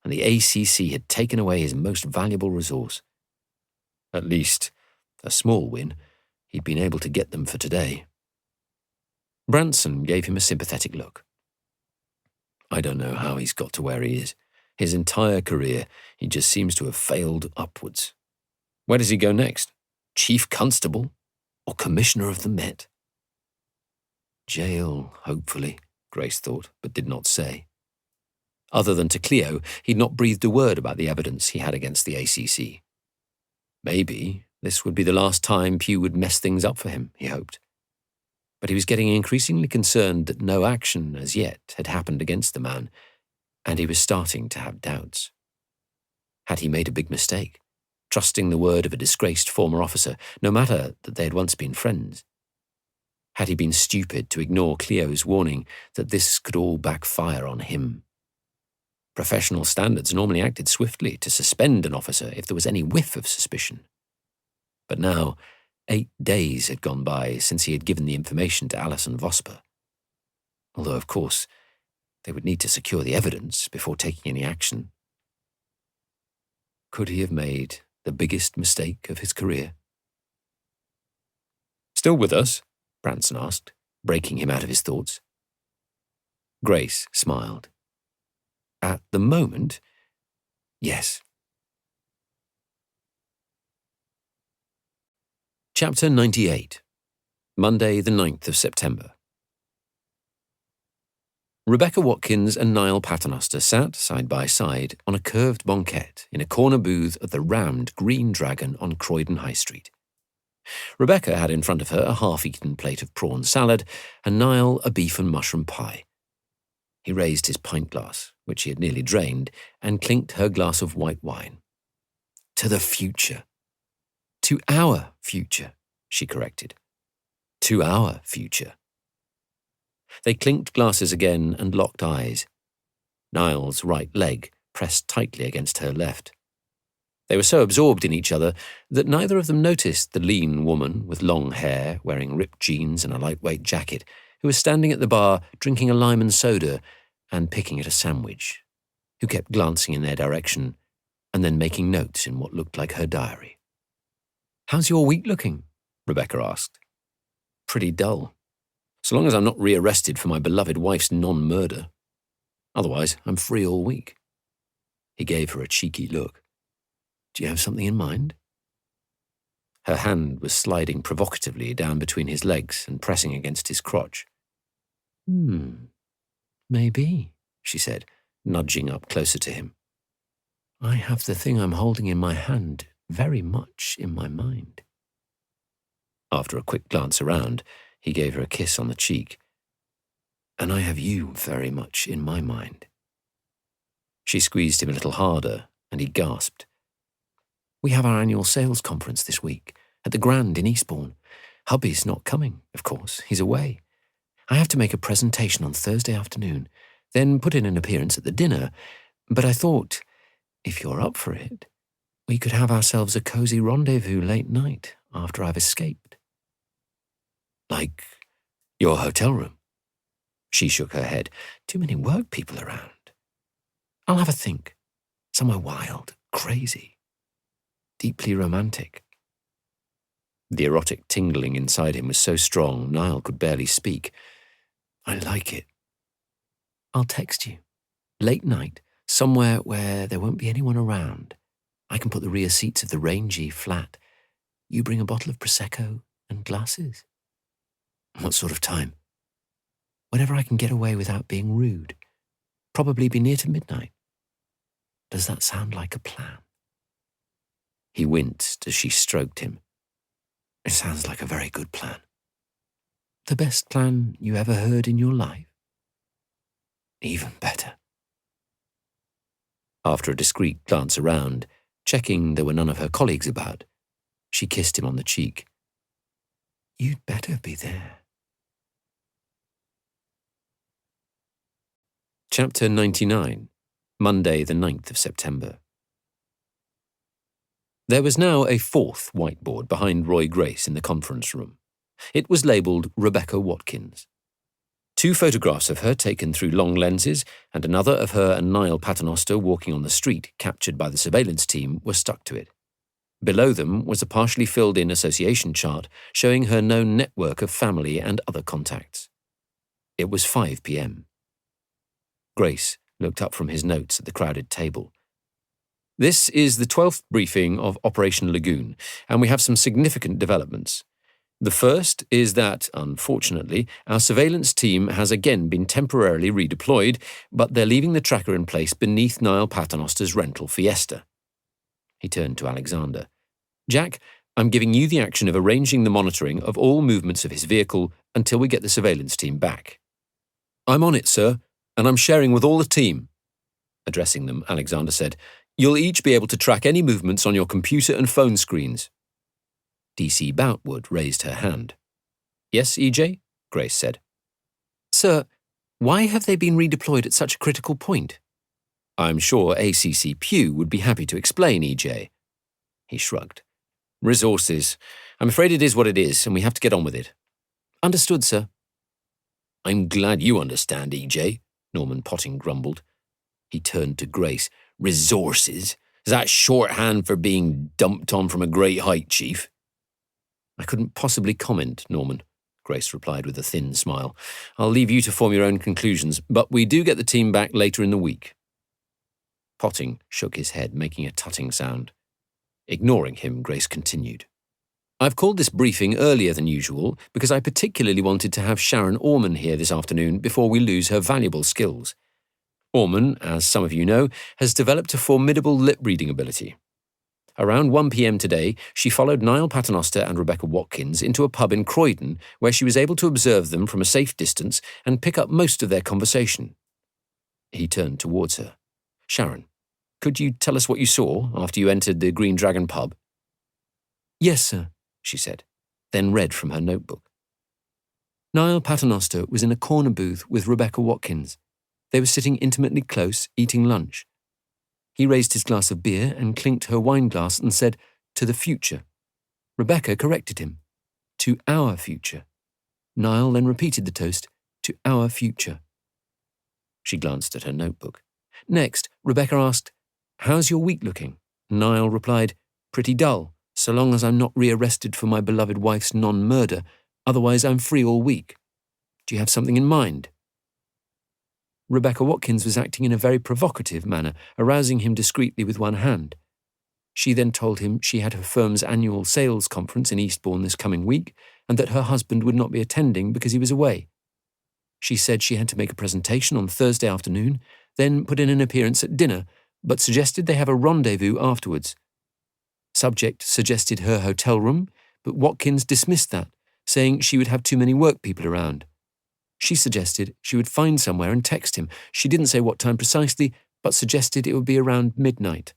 and the ACC had taken away his most valuable resource. At least, a small win. He'd been able to get them for today. Branson gave him a sympathetic look. I don't know how he's got to where he is. His entire career, he just seems to have failed upwards. Where does he go next? Chief Constable? Or Commissioner of the Met? Jail, hopefully, Grace thought, but did not say. Other than to Cleo, he'd not breathed a word about the evidence he had against the ACC. Maybe this would be the last time Pugh would mess things up for him, he hoped. But he was getting increasingly concerned that no action as yet had happened against the man, and he was starting to have doubts. Had he made a big mistake, trusting the word of a disgraced former officer, no matter that they had once been friends? Had he been stupid to ignore Cleo's warning that this could all backfire on him? Professional standards normally acted swiftly to suspend an officer if there was any whiff of suspicion. But now, 8 days had gone by since he had given the information to Alison Vosper. Although, of course, they would need to secure the evidence before taking any action. Could he have made the biggest mistake of his career? "Still with us?" Branson asked, breaking him out of his thoughts. Grace smiled. "At the moment, yes." Chapter 98. Monday, the 9th of September. Rebecca Watkins and Niall Paternoster sat side by side on a curved banquette in a corner booth at the rammed Green Dragon on Croydon High Street. Rebecca had in front of her a half-eaten plate of prawn salad and Niall a beef and mushroom pie. He raised his pint glass, which he had nearly drained, and clinked her glass of white wine. "To the future." "To our future," she corrected. "To our future." They clinked glasses again and locked eyes. Niall's right leg pressed tightly against her left. They were so absorbed in each other that neither of them noticed the lean woman with long hair, wearing ripped jeans and a lightweight jacket, who was standing at the bar drinking a lime and soda and picking at a sandwich, who kept glancing in their direction and then making notes in what looked like her diary. "How's your week looking?" Rebecca asked. "Pretty dull. So long as I'm not rearrested for my beloved wife's non-murder. Otherwise, I'm free all week." He gave her a cheeky look. "Do you have something in mind?" Her hand was sliding provocatively down between his legs and pressing against his crotch. Maybe," she said, nudging up closer to him. "I have the thing I'm holding in my hand very much in my mind." After a quick glance around, he gave her a kiss on the cheek. "And I have you very much in my mind." She squeezed him a little harder, and he gasped. "We have our annual sales conference this week, at the Grand in Eastbourne. Hubby's not coming, of course. He's away. I have to make a presentation on Thursday afternoon, then put in an appearance at the dinner. But I thought, if you're up for it, we could have ourselves a cosy rendezvous late night after I've escaped." "Like your hotel room?" She shook her head. "Too many work people around. I'll have a think. Somewhere wild, crazy, deeply romantic." The erotic tingling inside him was so strong, Niall could barely speak. "I like it." "I'll text you. Late night, somewhere where there won't be anyone around. I can put the rear seats of the rangy flat. You bring a bottle of Prosecco and glasses." "What sort of time?" "Whenever I can get away without being rude. Probably be near to midnight. Does that sound like a plan?" He winced as she stroked him. "It sounds like a very good plan." "The best plan you ever heard in your life?" "Even better." After a discreet glance around, checking there were none of her colleagues about, she kissed him on the cheek. "You'd better be there." Chapter 99. Monday, the 9th of September. There was now a fourth whiteboard behind Roy Grace in the conference room. It was labelled Rebecca Watkins. 2 photographs of her taken through long lenses and another of her and Niall Paternoster walking on the street captured by the surveillance team were stuck to it. Below them was a partially filled-in association chart showing her known network of family and other contacts. It was 5 p.m. Grace looked up from his notes at the crowded table. This is the 12th briefing of Operation Lagoon, and we have some significant developments. The first is that, unfortunately, our surveillance team has again been temporarily redeployed, but they're leaving the tracker in place beneath Niall Paternoster's rental Fiesta. He turned to Alexander. Jack, I'm giving you the action of arranging the monitoring of all movements of his vehicle until we get the surveillance team back. I'm on it, sir, and I'm sharing with all the team. Addressing them, Alexander said, You'll each be able to track any movements on your computer and phone screens. DC Boutwood raised her hand. Yes, EJ? Grace said. Sir, why have they been redeployed at such a critical point? I'm sure ACC Pew would be happy to explain, EJ. He shrugged. Resources. I'm afraid it is what it is, and we have to get on with it. Understood, sir. I'm glad you understand, EJ, Norman Potting grumbled. He turned to Grace. Resources? Is that shorthand for being dumped on from a great height, Chief? I couldn't possibly comment, Norman, Grace replied with a thin smile. I'll leave you to form your own conclusions, but we do get the team back later in the week. Potting shook his head, making a tutting sound. Ignoring him, Grace continued. I've called this briefing earlier than usual because I particularly wanted to have Sharon Orman here this afternoon before we lose her valuable skills. Orman, as some of you know, has developed a formidable lip-reading ability. Around 1 p.m. today, she followed Niall Paternoster and Rebecca Watkins into a pub in Croydon where she was able to observe them from a safe distance and pick up most of their conversation. He turned towards her. Sharon, could you tell us what you saw after you entered the Green Dragon pub? Yes, sir, she said, then read from her notebook. Niall Paternoster was in a corner booth with Rebecca Watkins. They were sitting intimately close, eating lunch. He raised his glass of beer and clinked her wine glass and said, To the future. Rebecca corrected him. To our future. Niall then repeated the toast, To our future. She glanced at her notebook. Next, Rebecca asked, How's your week looking? Niall replied, Pretty dull, so long as I'm not rearrested for my beloved wife's non-murder. Otherwise, I'm free all week. Do you have something in mind? Rebecca Watkins was acting in a very provocative manner, arousing him discreetly with one hand. She then told him she had her firm's annual sales conference in Eastbourne this coming week, and that her husband would not be attending because he was away. She said she had to make a presentation on Thursday afternoon, then put in an appearance at dinner, but suggested they have a rendezvous afterwards. Subject suggested her hotel room, but Watkins dismissed that, saying she would have too many work people around. She suggested she would find somewhere and text him. She didn't say what time precisely, but suggested it would be around midnight.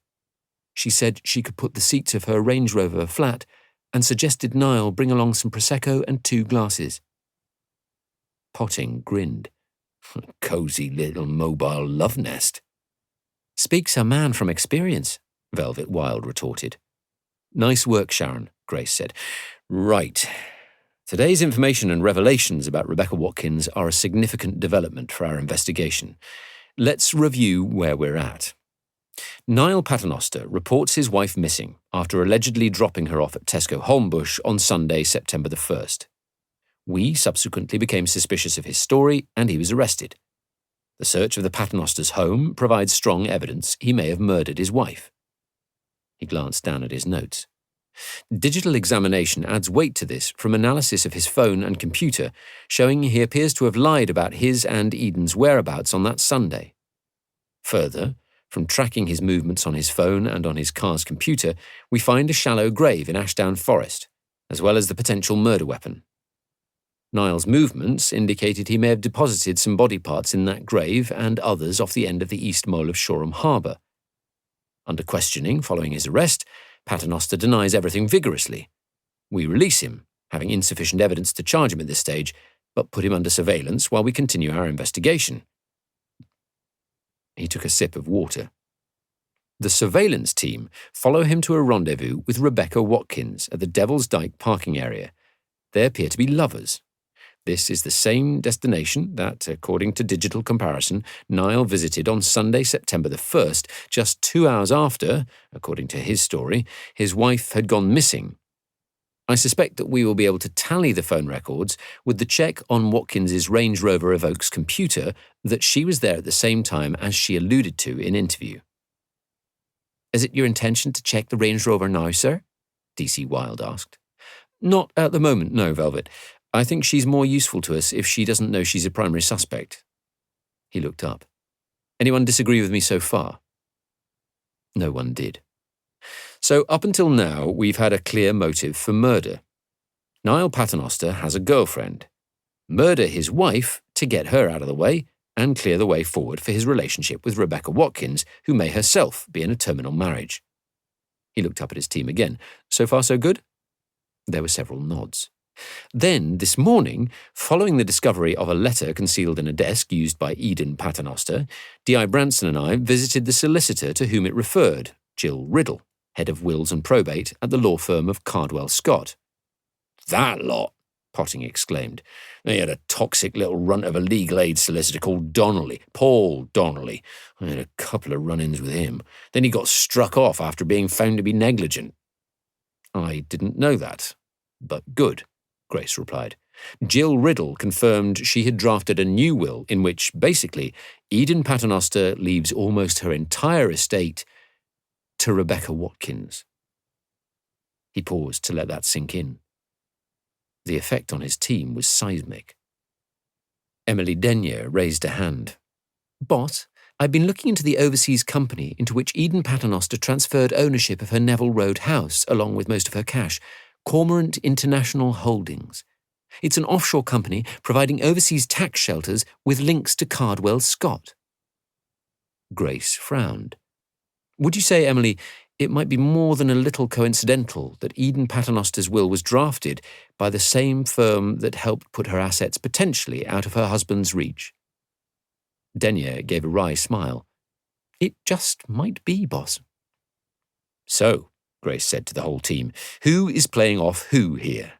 She said she could put the seats of her Range Rover flat and suggested Niall bring along some Prosecco and 2 glasses. Potting grinned. Cosy little mobile love nest. Speaks a man from experience, Velvet Wild retorted. Nice work, Sharon, Grace said. Right. Today's information and revelations about Rebecca Watkins are a significant development for our investigation. Let's review where we're at. Niall Paternoster reports his wife missing after allegedly dropping her off at Tesco Holmbush on Sunday, September the 1st. We subsequently became suspicious of his story and he was arrested. The search of the Paternoster's home provides strong evidence he may have murdered his wife. He glanced down at his notes. Digital examination adds weight to this from analysis of his phone and computer, showing he appears to have lied about his and Eden's whereabouts on that Sunday. Further, from tracking his movements on his phone and on his car's computer, we find a shallow grave in Ashdown Forest, as well as the potential murder weapon. Niall's movements indicated he may have deposited some body parts in that grave and others off the end of the east mole of Shoreham Harbour. Under questioning following his arrest, Paternoster denies everything vigorously. We release him, having insufficient evidence to charge him at this stage, but put him under surveillance while we continue our investigation. He took a sip of water. The surveillance team follow him to a rendezvous with Rebecca Watkins at the Devil's Dyke parking area. They appear to be lovers. This is the same destination that, according to digital comparison, Niall visited on Sunday, September the 1st, just 2 hours after, according to his story, his wife had gone missing. I suspect that we will be able to tally the phone records with the check on Watkins's Range Rover Evoque's computer that she was there at the same time as she alluded to in interview. Is it your intention to check the Range Rover now, sir? DC Wilde asked. Not at the moment, no, Velvet. I think she's more useful to us if she doesn't know she's a primary suspect. He looked up. Anyone disagree with me so far? No one did. So up until now, we've had a clear motive for murder. Niall Paternoster has a girlfriend. Murder his wife to get her out of the way and clear the way forward for his relationship with Rebecca Watkins, who may herself be in a terminal marriage. He looked up at his team again. So far, so good? There were several nods. Then, this morning, following the discovery of a letter concealed in a desk used by Eden Paternoster, D.I. Branson and I visited the solicitor to whom it referred, Jill Riddle, head of wills and probate at the law firm of Cardwell Scott. That lot, Potting exclaimed. They had a toxic little runt of a legal aid solicitor called Donnelly, Paul Donnelly. I had a couple of run-ins with him. Then he got struck off after being found to be negligent. I didn't know that, but good, Grace replied. Jill Riddle confirmed she had drafted a new will in which, basically, Eden Paternoster leaves almost her entire estate to Rebecca Watkins. He paused to let that sink in. The effect on his team was seismic. Emily Denyer raised a hand. Boss, I've been looking into the overseas company into which Eden Paternoster transferred ownership of her Neville Road house along with most of her cash, Cormorant International Holdings. It's an offshore company providing overseas tax shelters with links to Cardwell Scott. Grace frowned. Would you say, Emily, it might be more than a little coincidental that Eden Paternoster's will was drafted by the same firm that helped put her assets potentially out of her husband's reach? Denyer gave a wry smile. It just might be, boss. So, Grace said to the whole team, who is playing off who here?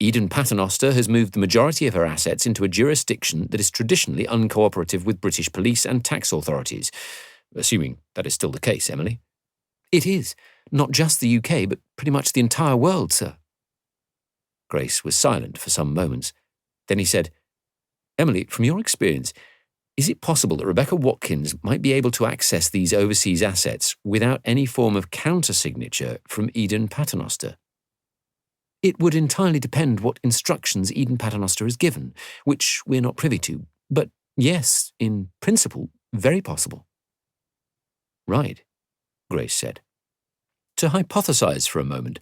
Eden Paternoster has moved the majority of her assets into a jurisdiction that is traditionally uncooperative with British police and tax authorities. Assuming that is still the case, Emily. It is. Not just the UK, but pretty much the entire world, sir. Grace was silent for some moments. Then he said, Emily, from your experience, is it possible that Rebecca Watkins might be able to access these overseas assets without any form of countersignature from Eden Paternoster? It would entirely depend what instructions Eden Paternoster has given, which we're not privy to. But yes, in principle, very possible. Right, Grace said. To hypothesize for a moment,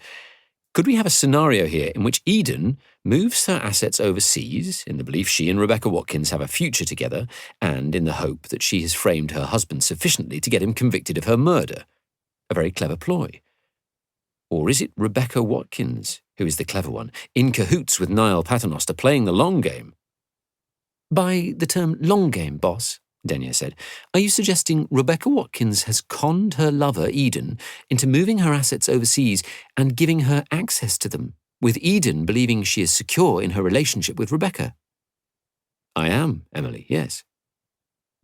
could we have a scenario here in which Eden moves her assets overseas in the belief she and Rebecca Watkins have a future together and in the hope that she has framed her husband sufficiently to get him convicted of her murder? A very clever ploy. Or is it Rebecca Watkins, who is the clever one, in cahoots with Niall Paternoster playing the long game? By the term long game, boss, Denyer said, are you suggesting Rebecca Watkins has conned her lover, Eden, into moving her assets overseas and giving her access to them, with Eden believing she is secure in her relationship with Rebecca? I am, Emily, yes.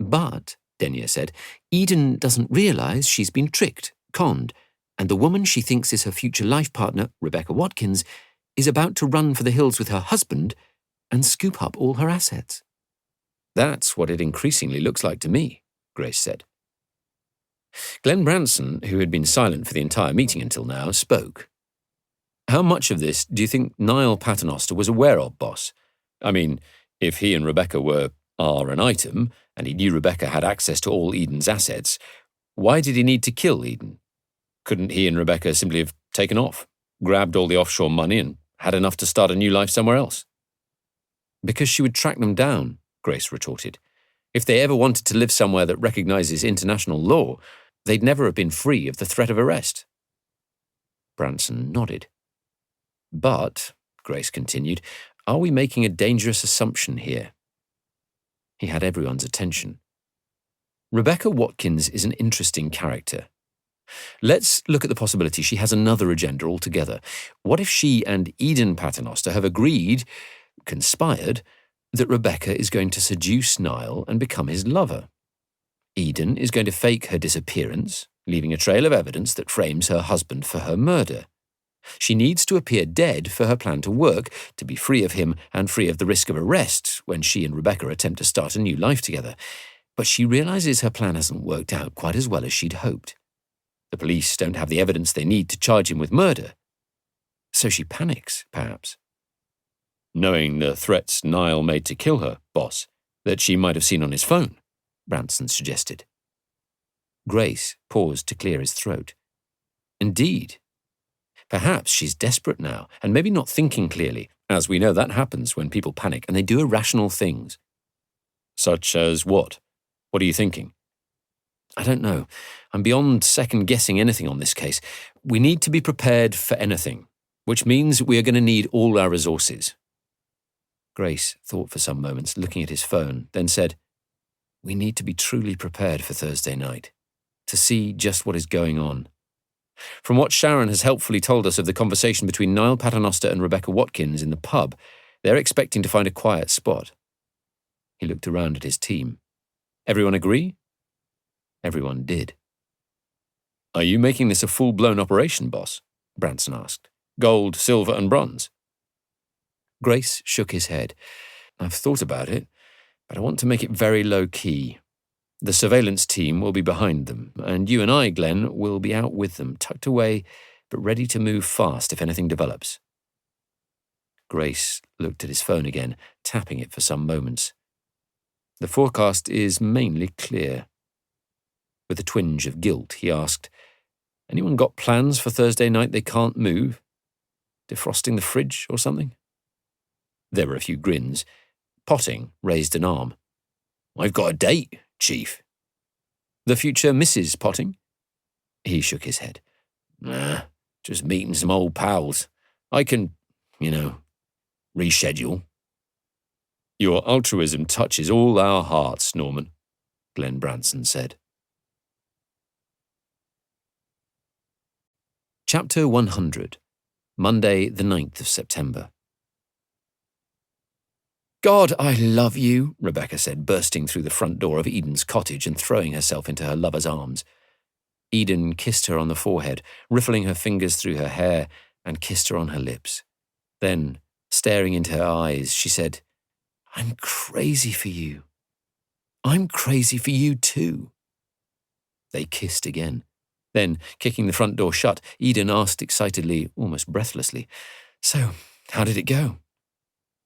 But, Denyer said, Eden doesn't realise she's been tricked, conned, and the woman she thinks is her future life partner, Rebecca Watkins, is about to run for the hills with her husband and scoop up all her assets. That's what it increasingly looks like to me, Grace said. Glenn Branson, who had been silent for the entire meeting until now, spoke. How much of this do you think Niall Paternoster was aware of, boss? I mean, if he and Rebecca are an item, and he knew Rebecca had access to all Eden's assets, why did he need to kill Eden? Couldn't he and Rebecca simply have taken off, grabbed all the offshore money and had enough to start a new life somewhere else? Because she would track them down, Grace retorted. If they ever wanted to live somewhere that recognizes international law, they'd never have been free of the threat of arrest. Branson nodded. But, Grace continued, are we making a dangerous assumption here? He had everyone's attention. Rebecca Watkins is an interesting character. Let's look at the possibility she has another agenda altogether. What if she and Eden Paternoster have conspired, that Rebecca is going to seduce Niall and become his lover? Eden is going to fake her disappearance, leaving a trail of evidence that frames her husband for her murder. She needs to appear dead for her plan to work, to be free of him and free of the risk of arrest when she and Rebecca attempt to start a new life together. But she realizes her plan hasn't worked out quite as well as she'd hoped. The police don't have the evidence they need to charge him with murder. So she panics, perhaps. Knowing the threats Niall made to kill her, boss, that she might have seen on his phone, Branson suggested. Grace paused to clear his throat. Indeed. Perhaps she's desperate now, and maybe not thinking clearly, as we know that happens when people panic and they do irrational things. Such as what? What are you thinking? I don't know. I'm beyond second-guessing anything on this case. We need to be prepared for anything, which means we are going to need all our resources. Grace thought for some moments, looking at his phone, then said, We need to be truly prepared for Thursday night, to see just what is going on. From what Sharon has helpfully told us of the conversation between Niall Paternoster and Rebecca Watkins in the pub, they're expecting to find a quiet spot. He looked around at his team. Everyone agree? Everyone did. Are you making this a full-blown operation, boss? Branson asked. Gold, silver, and bronze? Grace shook his head. I've thought about it, but I want to make it very low-key. The surveillance team will be behind them, and you and I, Glenn, will be out with them, tucked away, but ready to move fast if anything develops. Grace looked at his phone again, tapping it for some moments. The forecast is mainly clear. With a twinge of guilt, he asked, Anyone got plans for Thursday night they can't move? Defrosting the fridge or something? There were a few grins. Potting raised an arm. I've got a date, Chief. The future Mrs. Potting? He shook his head. Nah, just meeting some old pals. I can, reschedule. Your altruism touches all our hearts, Norman, Glenn Branson said. Chapter 100, Monday, the 9th of September. God, I love you, Rebecca said, bursting through the front door of Eden's cottage and throwing herself into her lover's arms. Eden kissed her on the forehead, riffling her fingers through her hair, and kissed her on her lips. Then, staring into her eyes, she said, I'm crazy for you. I'm crazy for you too. They kissed again. Then, kicking the front door shut, Eden asked excitedly, almost breathlessly, So, how did it go?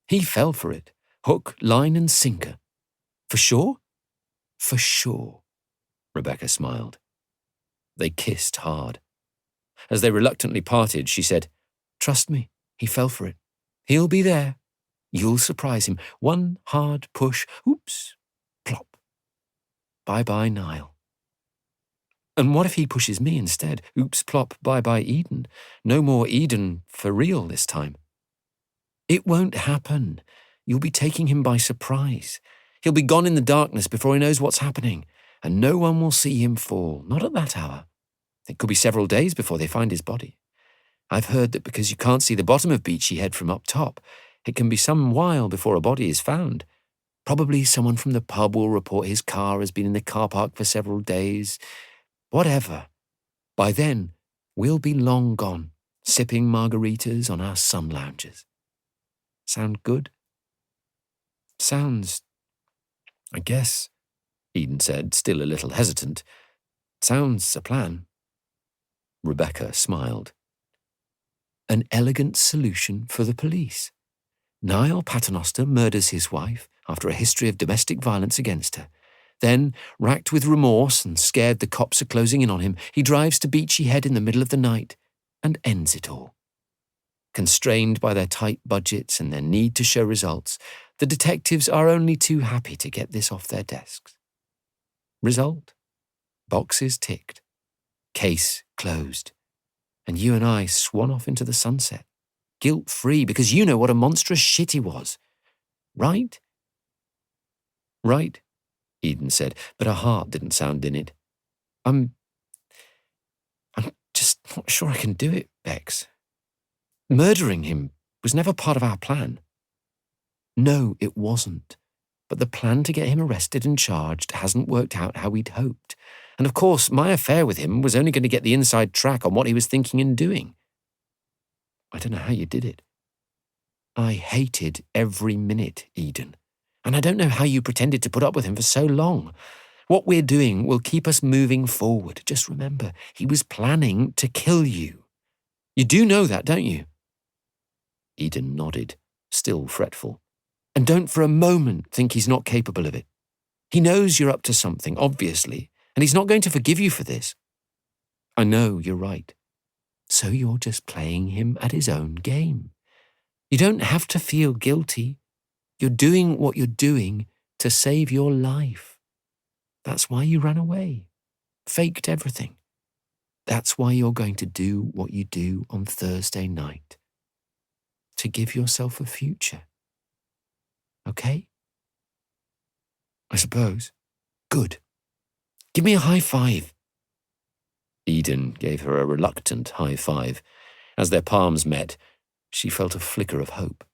He fell for it, hook, line, and sinker. For sure? For sure, Rebecca smiled. They kissed hard. As they reluctantly parted, she said, Trust me, he fell for it. He'll be there. You'll surprise him. One hard push. Oops. Plop. Bye-bye, Niall. And what if he pushes me instead? Oops, plop, bye-bye, Eden. No more Eden for real this time. It won't happen. You'll be taking him by surprise. He'll be gone in the darkness before he knows what's happening, and no one will see him fall, not at that hour. It could be several days before they find his body. I've heard that because you can't see the bottom of Beachy Head from up top, it can be some while before a body is found. Probably someone from the pub will report his car has been in the car park for several days. Whatever. By then, we'll be long gone, sipping margaritas on our sun lounges. Sound good? Sounds, I guess, Eden said, still a little hesitant. Sounds a plan. Rebecca smiled. An elegant solution for the police. Niall Paternoster murders his wife after a history of domestic violence against her. Then, racked with remorse and scared the cops are closing in on him, he drives to Beachy Head in the middle of the night and ends it all. Constrained by their tight budgets and their need to show results, the detectives are only too happy to get this off their desks. Result? Boxes ticked. Case closed. And you and I swan off into the sunset, guilt-free, because you know what a monstrous shit he was. Right? Right, Eden said, but her heart didn't sound in it. I'm just not sure I can do it, Bex. Murdering him was never part of our plan. No, it wasn't. But the plan to get him arrested and charged hasn't worked out how we'd hoped. And of course, my affair with him was only going to get the inside track on what he was thinking and doing. I don't know how you did it. I hated every minute, Eden. And I don't know how you pretended to put up with him for so long. What we're doing will keep us moving forward. Just remember, he was planning to kill you. You do know that, don't you? Eden nodded, still fretful. And don't for a moment think he's not capable of it. He knows you're up to something, obviously, and he's not going to forgive you for this. I know, you're right. So you're just playing him at his own game. You don't have to feel guilty. You're doing what you're doing to save your life. That's why you ran away, faked everything. That's why you're going to do what you do on Thursday night. To give yourself a future. Okay? I suppose. Good. Give me a high five. Eden gave her a reluctant high five. As their palms met, she felt a flicker of hope.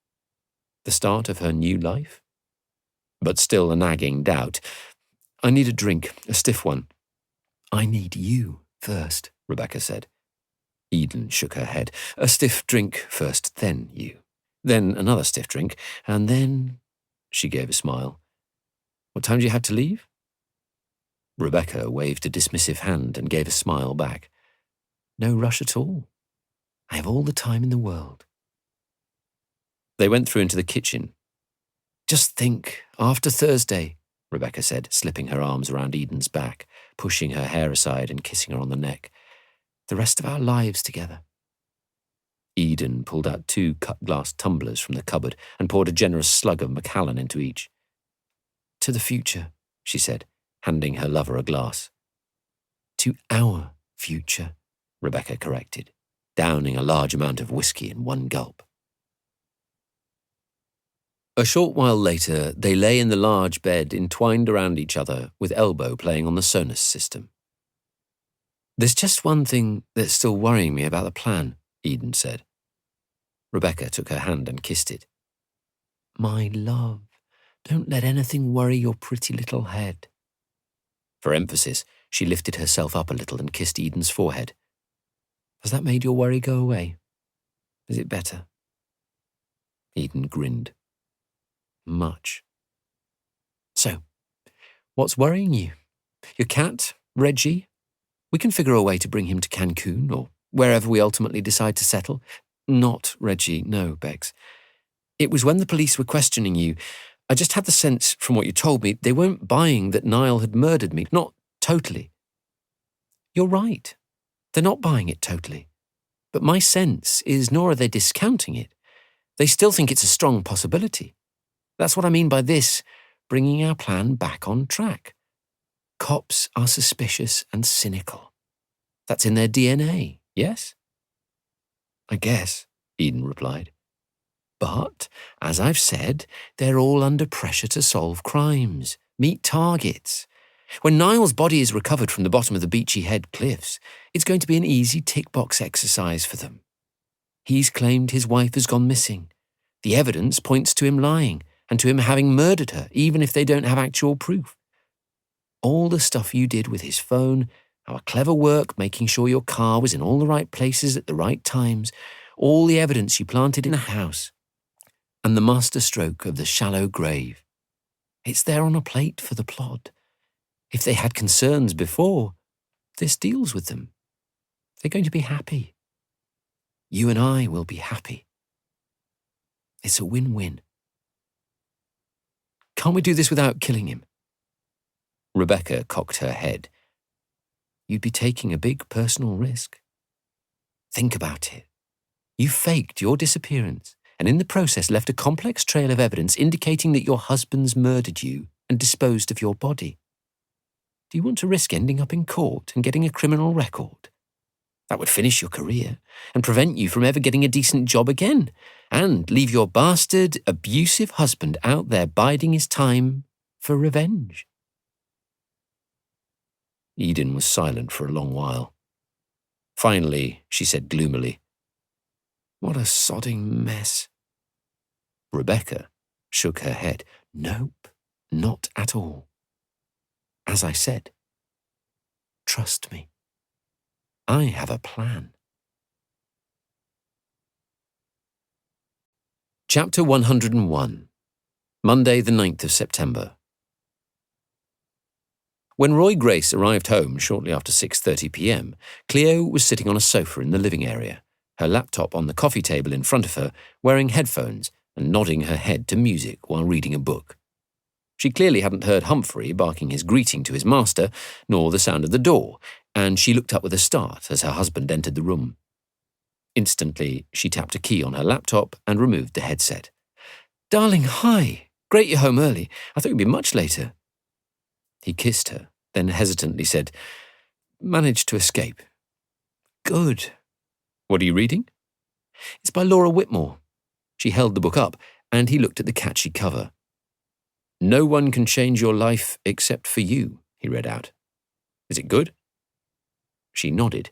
The start of her new life? But still a nagging doubt. I need a drink, a stiff one. I need you first, Rebecca said. Eden shook her head. A stiff drink first, then you. Then another stiff drink, and then... She gave a smile. What time do you have to leave? Rebecca waved a dismissive hand and gave a smile back. No rush at all. I have all the time in the world. They went through into the kitchen. Just think, after Thursday, Rebecca said, slipping her arms around Eden's back, pushing her hair aside and kissing her on the neck. The rest of our lives together. Eden pulled out 2 cut-glass tumblers from the cupboard and poured a generous slug of Macallan into each. To the future, she said, handing her lover a glass. To our future, Rebecca corrected, downing a large amount of whiskey in one gulp. A short while later, they lay in the large bed entwined around each other with Elbow playing on the Sonos system. There's just one thing that's still worrying me about the plan, Eden said. Rebecca took her hand and kissed it. My love, don't let anything worry your pretty little head. For emphasis, she lifted herself up a little and kissed Eden's forehead. Has that made your worry go away? Is it better? Eden grinned. Much. So, what's worrying you? Your cat, Reggie? We can figure a way to bring him to Cancun or wherever we ultimately decide to settle. Not Reggie, no, Bex. It was when the police were questioning you, I just had the sense, from what you told me, they weren't buying that Niall had murdered me. Not totally. You're right. They're not buying it totally. But my sense is nor are they discounting it. They still think it's a strong possibility. That's what I mean by this, bringing our plan back on track. Cops are suspicious and cynical. That's in their DNA, yes? I guess, Eden replied. But, as I've said, they're all under pressure to solve crimes, meet targets. When Niall's body is recovered from the bottom of the Beachy Head cliffs, it's going to be an easy tick-box exercise for them. He's claimed his wife has gone missing. The evidence points to him lying and to him having murdered her, even if they don't have actual proof. All the stuff you did with his phone, our clever work making sure your car was in all the right places at the right times, all the evidence you planted in the house, and the masterstroke of the shallow grave. It's there on a plate for the plot. If they had concerns before, this deals with them. They're going to be happy. You and I will be happy. It's a win-win. Can't we do this without killing him? Rebecca cocked her head. You'd be taking a big personal risk. Think about it. You faked your disappearance and in the process left a complex trail of evidence indicating that your husband's murdered you and disposed of your body. Do you want to risk ending up in court and getting a criminal record? That would finish your career and prevent you from ever getting a decent job again, and leave your bastard, abusive husband out there biding his time for revenge. Eden was silent for a long while. Finally, she said gloomily, What a sodding mess. Rebecca shook her head. Nope, not at all. As I said, trust me. I have a plan. Chapter 101. Monday the 9th of September. When Roy Grace arrived home shortly after 6:30 p.m, Cleo was sitting on a sofa in the living area, her laptop on the coffee table in front of her, wearing headphones and nodding her head to music while reading a book. She clearly hadn't heard Humphrey barking his greeting to his master, nor the sound of the door, and she looked up with a start as her husband entered the room. Instantly, she tapped a key on her laptop and removed the headset. "Darling, hi. Great you're home early. I thought you'd be much later." He kissed her, then hesitantly said, "Managed to escape." "Good. What are you reading?" "It's by Laura Whitmore." She held the book up, and he looked at the catchy cover. "No one can change your life except for you," he read out. "Is it good?" She nodded.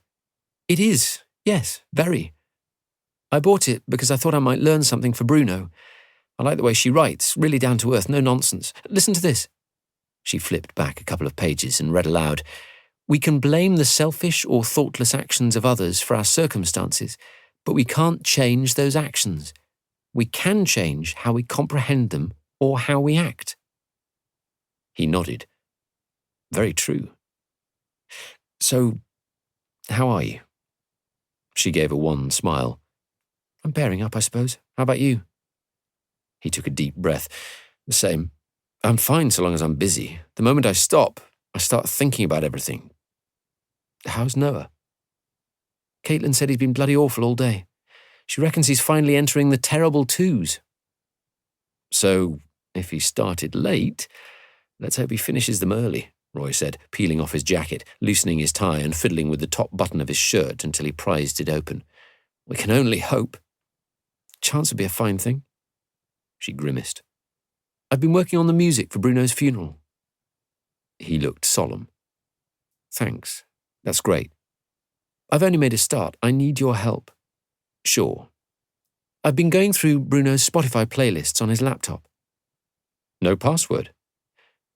"It is, yes, very. I bought it because I thought I might learn something for Bruno. I like the way she writes, really down to earth, no nonsense. Listen to this." She flipped back a couple of pages and read aloud, "We can blame the selfish or thoughtless actions of others for our circumstances, but we can't change those actions. We can change how we comprehend them or how we act." He nodded. "Very true. So, how are you?" She gave a wan smile. "I'm bearing up, I suppose. How about you?" He took a deep breath. "The same. I'm fine so long as I'm busy. The moment I stop, I start thinking about everything. How's Noah?" "Caitlin said he's been bloody awful all day. She reckons he's finally entering the terrible twos." "So, if he started late, let's hope he finishes them early," Roy said, peeling off his jacket, loosening his tie and fiddling with the top button of his shirt until he prized it open. "We can only hope. Chance would be a fine thing." She grimaced. "I've been working on the music for Bruno's funeral." He looked solemn. "Thanks. That's great. I've only made a start. I need your help." "Sure." "I've been going through Bruno's Spotify playlists on his laptop." "No password?"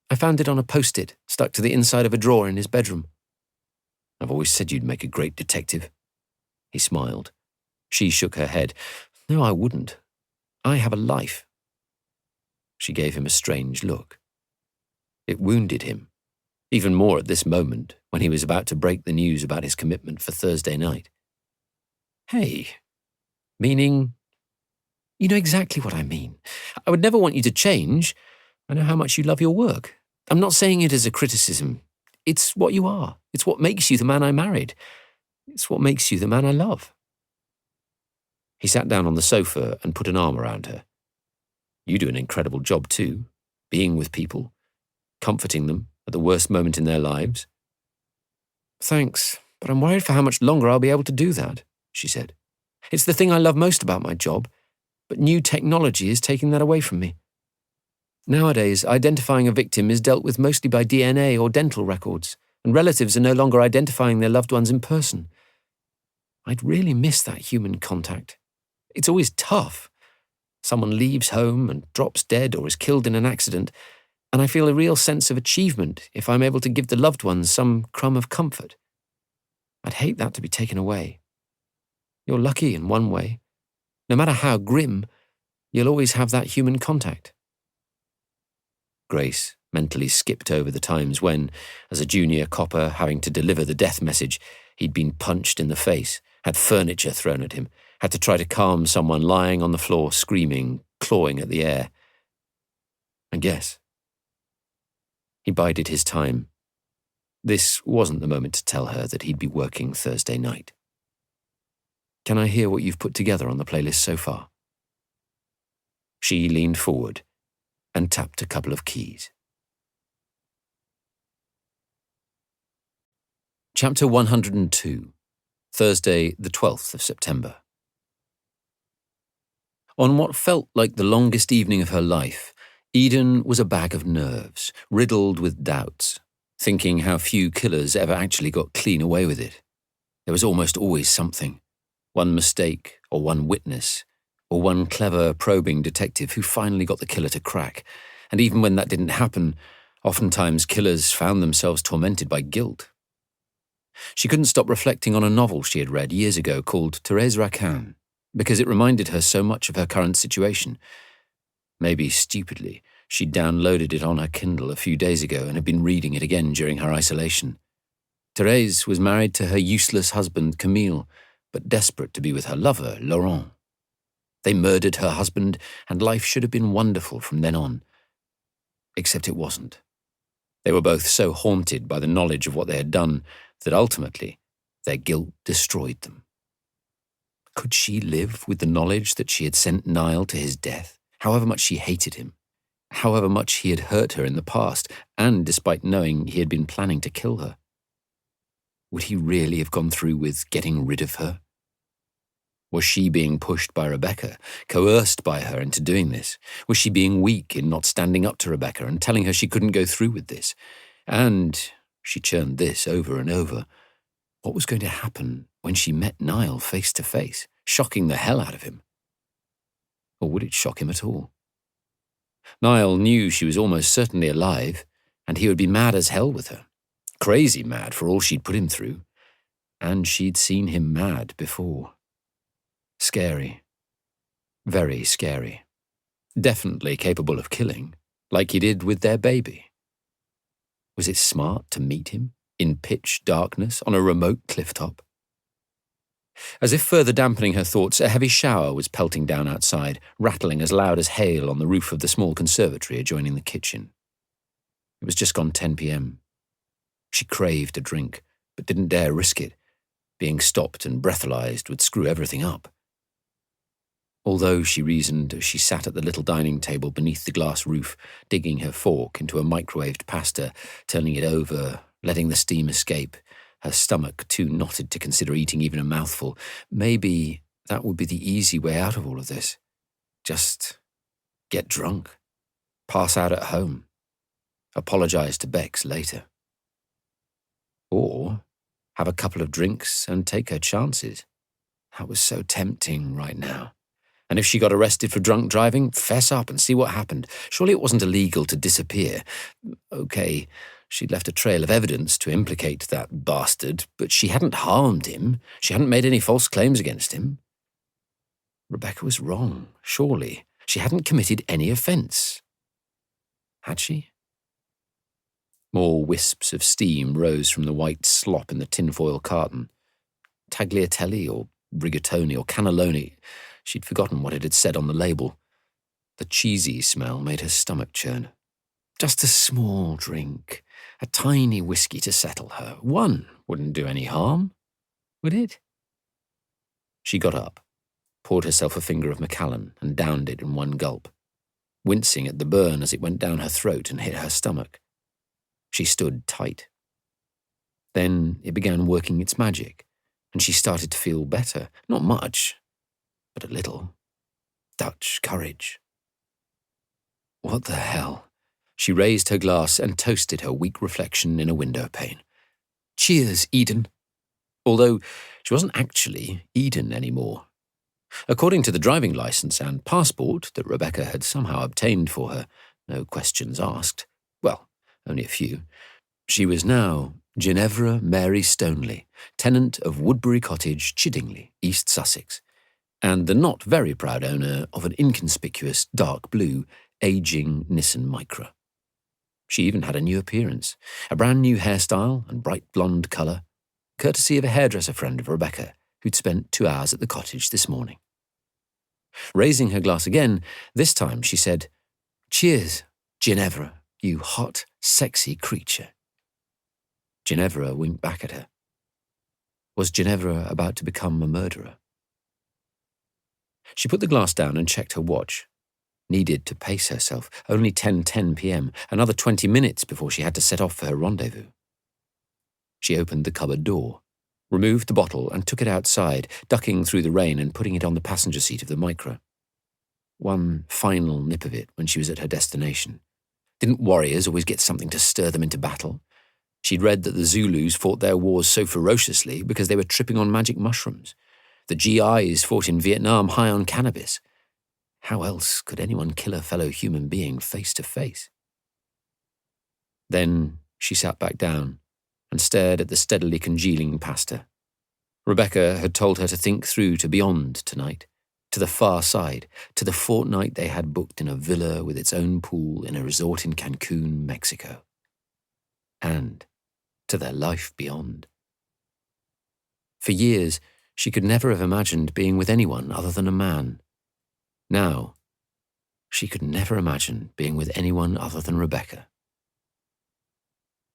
"I found it on a post-it stuck to the inside of a drawer in his bedroom." "I've always said you'd make a great detective." He smiled. She shook her head. "No, I wouldn't. I have a life." She gave him a strange look. It wounded him, even more at this moment when he was about to break the news about his commitment for Thursday night. "Hey, meaning?" "You know exactly what I mean. I would never want you to change. I know how much you love your work. I'm not saying it as a criticism. It's what you are. It's what makes you the man I married. It's what makes you the man I love." He sat down on the sofa and put an arm around her. "You do an incredible job too, being with people, comforting them at the worst moment in their lives." "Thanks, but I'm worried for how much longer I'll be able to do that," she said. "It's the thing I love most about my job, but new technology is taking that away from me. Nowadays, identifying a victim is dealt with mostly by DNA or dental records, and relatives are no longer identifying their loved ones in person. I'd really miss that human contact. It's always tough. Someone leaves home and drops dead or is killed in an accident, and I feel a real sense of achievement if I'm able to give the loved ones some crumb of comfort. I'd hate that to be taken away. You're lucky in one way. No matter how grim, you'll always have that human contact." Grace mentally skipped over the times when, as a junior copper having to deliver the death message, he'd been punched in the face, had furniture thrown at him, had to try to calm someone lying on the floor screaming, clawing at the air. And yes, he bided his time. This wasn't the moment to tell her that he'd be working Thursday night. "Can I hear what you've put together on the playlist so far?" She leaned forward and tapped a couple of keys. Chapter 102. Thursday, the 12th of September. On what felt like the longest evening of her life, Eden was a bag of nerves, riddled with doubts, thinking how few killers ever actually got clean away with it. There was almost always something, one mistake or one witness, or one clever probing detective who finally got the killer to crack. And even when that didn't happen, oftentimes killers found themselves tormented by guilt. She couldn't stop reflecting on a novel she had read years ago called Thérèse Raquin. because it reminded her so much of her current situation. Maybe stupidly, she'd downloaded it on her Kindle a few days ago and had been reading it again during her isolation. Thérèse was married to her useless husband, Camille, but desperate to be with her lover, Laurent. They murdered her husband, and life should have been wonderful from then on. Except it wasn't. They were both so haunted by the knowledge of what they had done that ultimately their guilt destroyed them. Could she live with the knowledge that she had sent Niall to his death, however much she hated him, however much he had hurt her in the past, and despite knowing he had been planning to kill her? Would he really have gone through with getting rid of her? Was she being pushed by Rebecca, coerced by her into doing this? Was she being weak in not standing up to Rebecca and telling her she couldn't go through with this? And she churned this over and over. What was going to happen when she met Niall face to face, shocking the hell out of him? Or would it shock him at all? Niall knew she was almost certainly alive, and he would be mad as hell with her. Crazy mad for all she'd put him through. And she'd seen him mad before. Scary. Very scary. Definitely capable of killing, like he did with their baby. Was it smart to meet him in pitch darkness on a remote clifftop? As if further dampening her thoughts, a heavy shower was pelting down outside, rattling as loud as hail on the roof of the small conservatory adjoining the kitchen. It was just gone 10 p.m. She craved a drink, but didn't dare risk it. Being stopped and breathalyzed would screw everything up. Although, she reasoned as she sat at the little dining table beneath the glass roof, digging her fork into a microwaved pasta, turning it over, letting the steam escape, her stomach too knotted to consider eating even a mouthful, maybe that would be the easy way out of all of this. Just get drunk, pass out at home, apologize to Bex later. Or have a couple of drinks and take her chances. That was so tempting right now. And if she got arrested for drunk driving, fess up and see what happened. Surely it wasn't illegal to disappear. Okay, she'd left a trail of evidence to implicate that bastard, but she hadn't harmed him. She hadn't made any false claims against him. Rebecca was wrong, surely. She hadn't committed any offence. Had she? More wisps of steam rose from the white slop in the tinfoil carton. Tagliatelle or rigatoni or cannelloni. She'd forgotten what it had said on the label. The cheesy smell made her stomach churn. Just a small drink, a tiny whiskey to settle her. One wouldn't do any harm, would it? She got up, poured herself a finger of Macallan and downed it in one gulp, wincing at the burn as it went down her throat and hit her stomach. She stood tight. Then it began working its magic, and she started to feel better. Not much, but a little. Dutch courage. What the hell? She raised her glass and toasted her weak reflection in a window pane. Cheers, Eden. Although she wasn't actually Eden anymore. According to the driving licence and passport that Rebecca had somehow obtained for her, no questions asked, well, only a few, she was now Ginevra Mary Stoneley, tenant of Woodbury Cottage, Chiddingly, East Sussex, and the not very proud owner of an inconspicuous dark blue, aging Nissan Micra. She even had a new appearance, a brand new hairstyle and bright blonde colour, courtesy of a hairdresser friend of Rebecca, who'd spent 2 hours at the cottage this morning. Raising her glass again, this time she said, Cheers, Ginevra, you hot, sexy creature. Ginevra winked back at her. Was Ginevra about to become a murderer? She put the glass down and checked her watch. Needed to pace herself. Only 10:10 p.m., another 20 minutes before she had to set off for her rendezvous. She opened the cupboard door, removed the bottle and took it outside, ducking through the rain and putting it on the passenger seat of the Micra. One final nip of it when she was at her destination. Didn't warriors always get something to stir them into battle? She'd read that the Zulus fought their wars so ferociously because they were tripping on magic mushrooms. The GIs fought in Vietnam high on cannabis. How else could anyone kill a fellow human being face to face? Then she sat back down and stared at the steadily congealing pasta. Rebecca had told her to think through to beyond tonight, to the far side, to the fortnight they had booked in a villa with its own pool in a resort in Cancun, Mexico. And to their life beyond. For years, she could never have imagined being with anyone other than a man. Now, she could never imagine being with anyone other than Rebecca.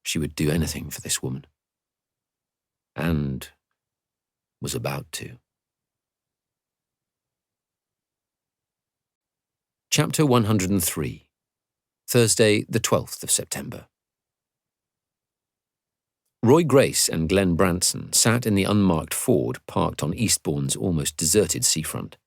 She would do anything for this woman. And was about to. Chapter 103. Thursday, the 12th of September. Roy Grace and Glenn Branson sat in the unmarked Ford parked on Eastbourne's almost deserted seafront.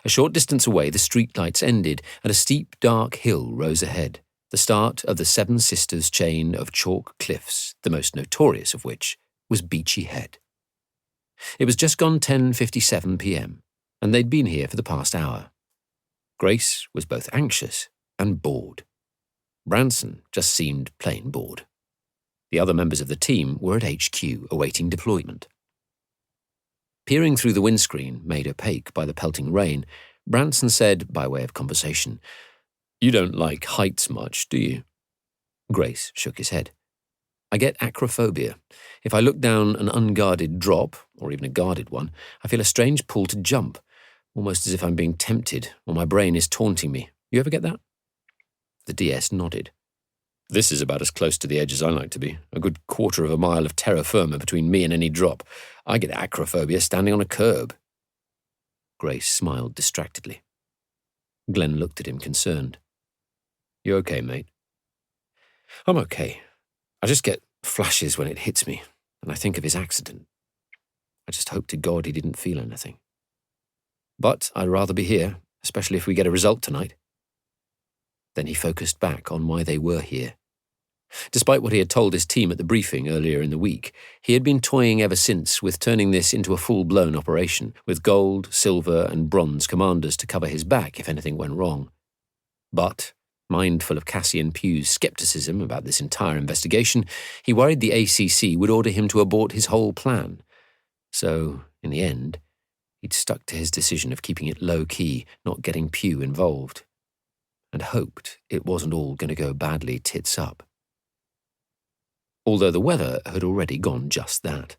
A short distance away, the streetlights ended, and a steep, dark hill rose ahead, the start of the Seven Sisters chain of chalk cliffs, the most notorious of which was Beachy Head. It was just gone 10:57 p.m., and they'd been here for the past hour. Grace was both anxious and bored. Branson just seemed plain bored. The other members of the team were at HQ awaiting deployment. Peering through the windscreen, made opaque by the pelting rain, Branson said, by way of conversation, "You don't like heights much, do you?" Grace shook his head. "I get acrophobia. If I look down an unguarded drop, or even a guarded one, I feel a strange pull to jump, almost as if I'm being tempted, or my brain is taunting me. You ever get that?" The DS nodded. "This is about as close to the edge as I like to be. A good quarter of a mile of terra firma between me and any drop. I get acrophobia standing on a curb." Grace smiled distractedly. Glenn looked at him concerned. "You okay, mate?" "I'm okay. I just get flashes when it hits me, and I think of his accident. I just hope to God he didn't feel anything. But I'd rather be here, especially if we get a result tonight." Then he focused back on why they were here. Despite what he had told his team at the briefing earlier in the week, he had been toying ever since with turning this into a full-blown operation, with gold, silver, and bronze commanders to cover his back if anything went wrong. But, mindful of Cassian Pugh's skepticism about this entire investigation, he worried the ACC would order him to abort his whole plan. So, in the end, he'd stuck to his decision of keeping it low-key, not getting Pugh involved, and hoped it wasn't all going to go badly tits up. Although the weather had already gone just that.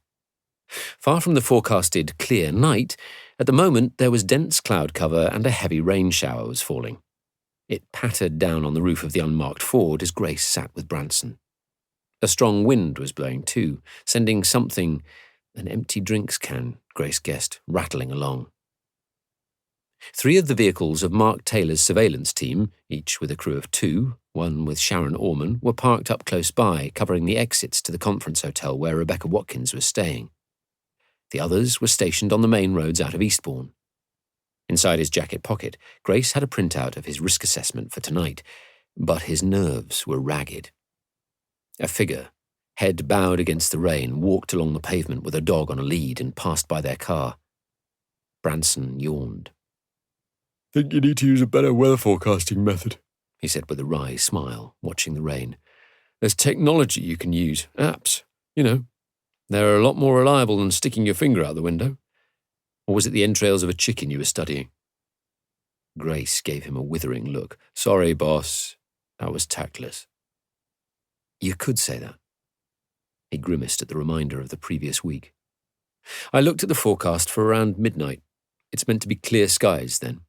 Far from the forecasted clear night, at the moment there was dense cloud cover and a heavy rain shower was falling. It pattered down on the roof of the unmarked Ford as Grace sat with Branson. A strong wind was blowing too, sending something, an empty drinks can, Grace guessed, rattling along. 3 of the vehicles of Mark Taylor's surveillance team, each with a crew of 2, one with Sharon Orman, were parked up close by, covering the exits to the conference hotel where Rebecca Watkins was staying. The others were stationed on the main roads out of Eastbourne. Inside his jacket pocket, Grace had a printout of his risk assessment for tonight, but his nerves were ragged. A figure, head bowed against the rain, walked along the pavement with a dog on a lead and passed by their car. Branson yawned. "Think you need to use a better weather forecasting method," he said with a wry smile, watching the rain. "There's technology you can use, apps, you know. They're a lot more reliable than sticking your finger out the window. Or was it the entrails of a chicken you were studying?" Grace gave him a withering look. "Sorry, boss. That was tactless." "You could say that." He grimaced at the reminder of the previous week. "I looked at the forecast for around midnight. It's meant to be clear skies then."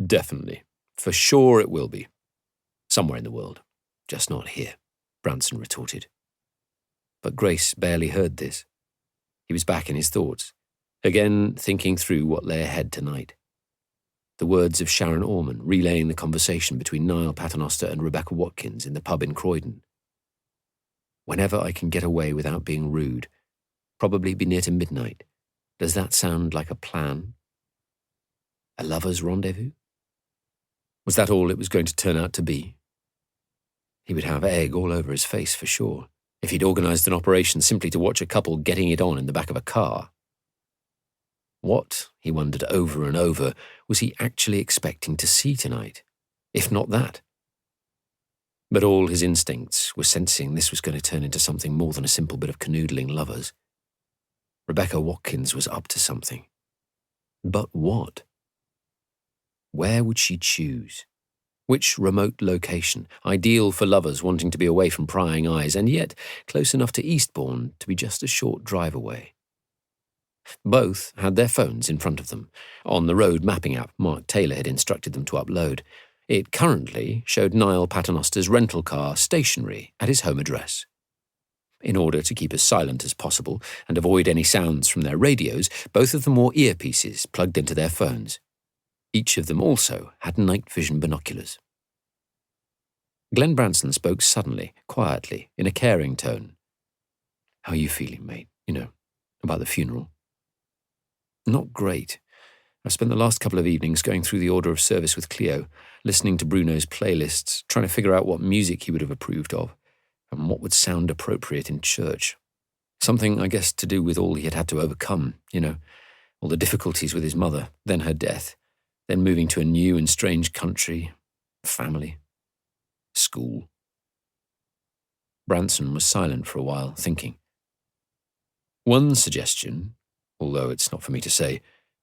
"Definitely. For sure it will be. Somewhere in the world. Just not here," Branson retorted. But Grace barely heard this. He was back in his thoughts, again thinking through what lay ahead tonight. The words of Sharon Orman relaying the conversation between Niall Paternoster and Rebecca Watkins in the pub in Croydon. "Whenever I can get away without being rude, probably be near to midnight. Does that sound like a plan? A lover's rendezvous? Was that all it was going to turn out to be? He would have egg all over his face for sure, if he'd organised an operation simply to watch a couple getting it on in the back of a car. What, he wondered over and over, was he actually expecting to see tonight, if not that? But all his instincts were sensing this was going to turn into something more than a simple bit of canoodling lovers. Rebecca Watkins was up to something. But what? Where would she choose? Which remote location, ideal for lovers wanting to be away from prying eyes, and yet close enough to Eastbourne to be just a short drive away? Both had their phones in front of them, on the road mapping app Mark Taylor had instructed them to upload. It currently showed Niall Paternoster's rental car stationary at his home address. In order to keep as silent as possible and avoid any sounds from their radios, both of them wore earpieces plugged into their phones. Each of them also had night vision binoculars. Glenn Branson spoke suddenly, quietly, in a caring tone. "How are you feeling, mate? About the funeral?" "Not great. I've spent the last couple of evenings going through the order of service with Cleo, listening to Bruno's playlists, trying to figure out what music he would have approved of, and what would sound appropriate in church. Something, I guess, to do with all he had to overcome, all the difficulties with his mother, then her death, then moving to a new and strange country, family, school." Branson was silent for a while, thinking. "One suggestion, although it's not for me to say,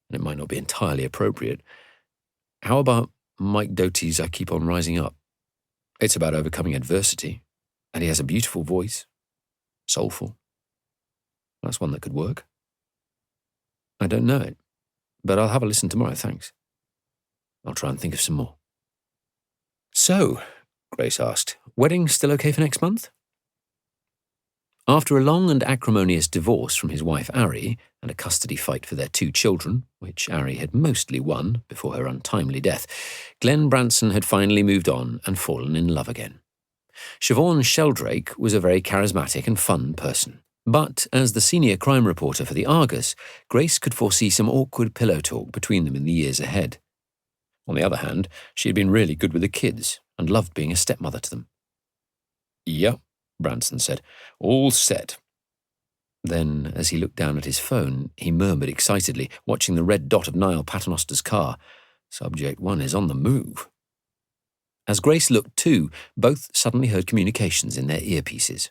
and it might not be entirely appropriate, how about Mike Doty's I Keep On Rising Up? It's about overcoming adversity, and he has a beautiful voice, soulful. That's one that could work." "I don't know it, but I'll have a listen tomorrow, thanks. I'll try and think of some more." "So," Grace asked, "wedding still okay for next month?" After a long and acrimonious divorce from his wife Ari and a custody fight for their 2 children, which Ari had mostly won before her untimely death, Glenn Branson had finally moved on and fallen in love again. Siobhan Sheldrake was a very charismatic and fun person, but as the senior crime reporter for the Argus, Grace could foresee some awkward pillow talk between them in the years ahead. On the other hand, she had been really good with the kids and loved being a stepmother to them. "Yep," Branson said. "All set." Then, as he looked down at his phone, he murmured excitedly, watching the red dot of Niall Paternoster's car. "Subject 1 is on the move." As Grace looked too, both suddenly heard communications in their earpieces.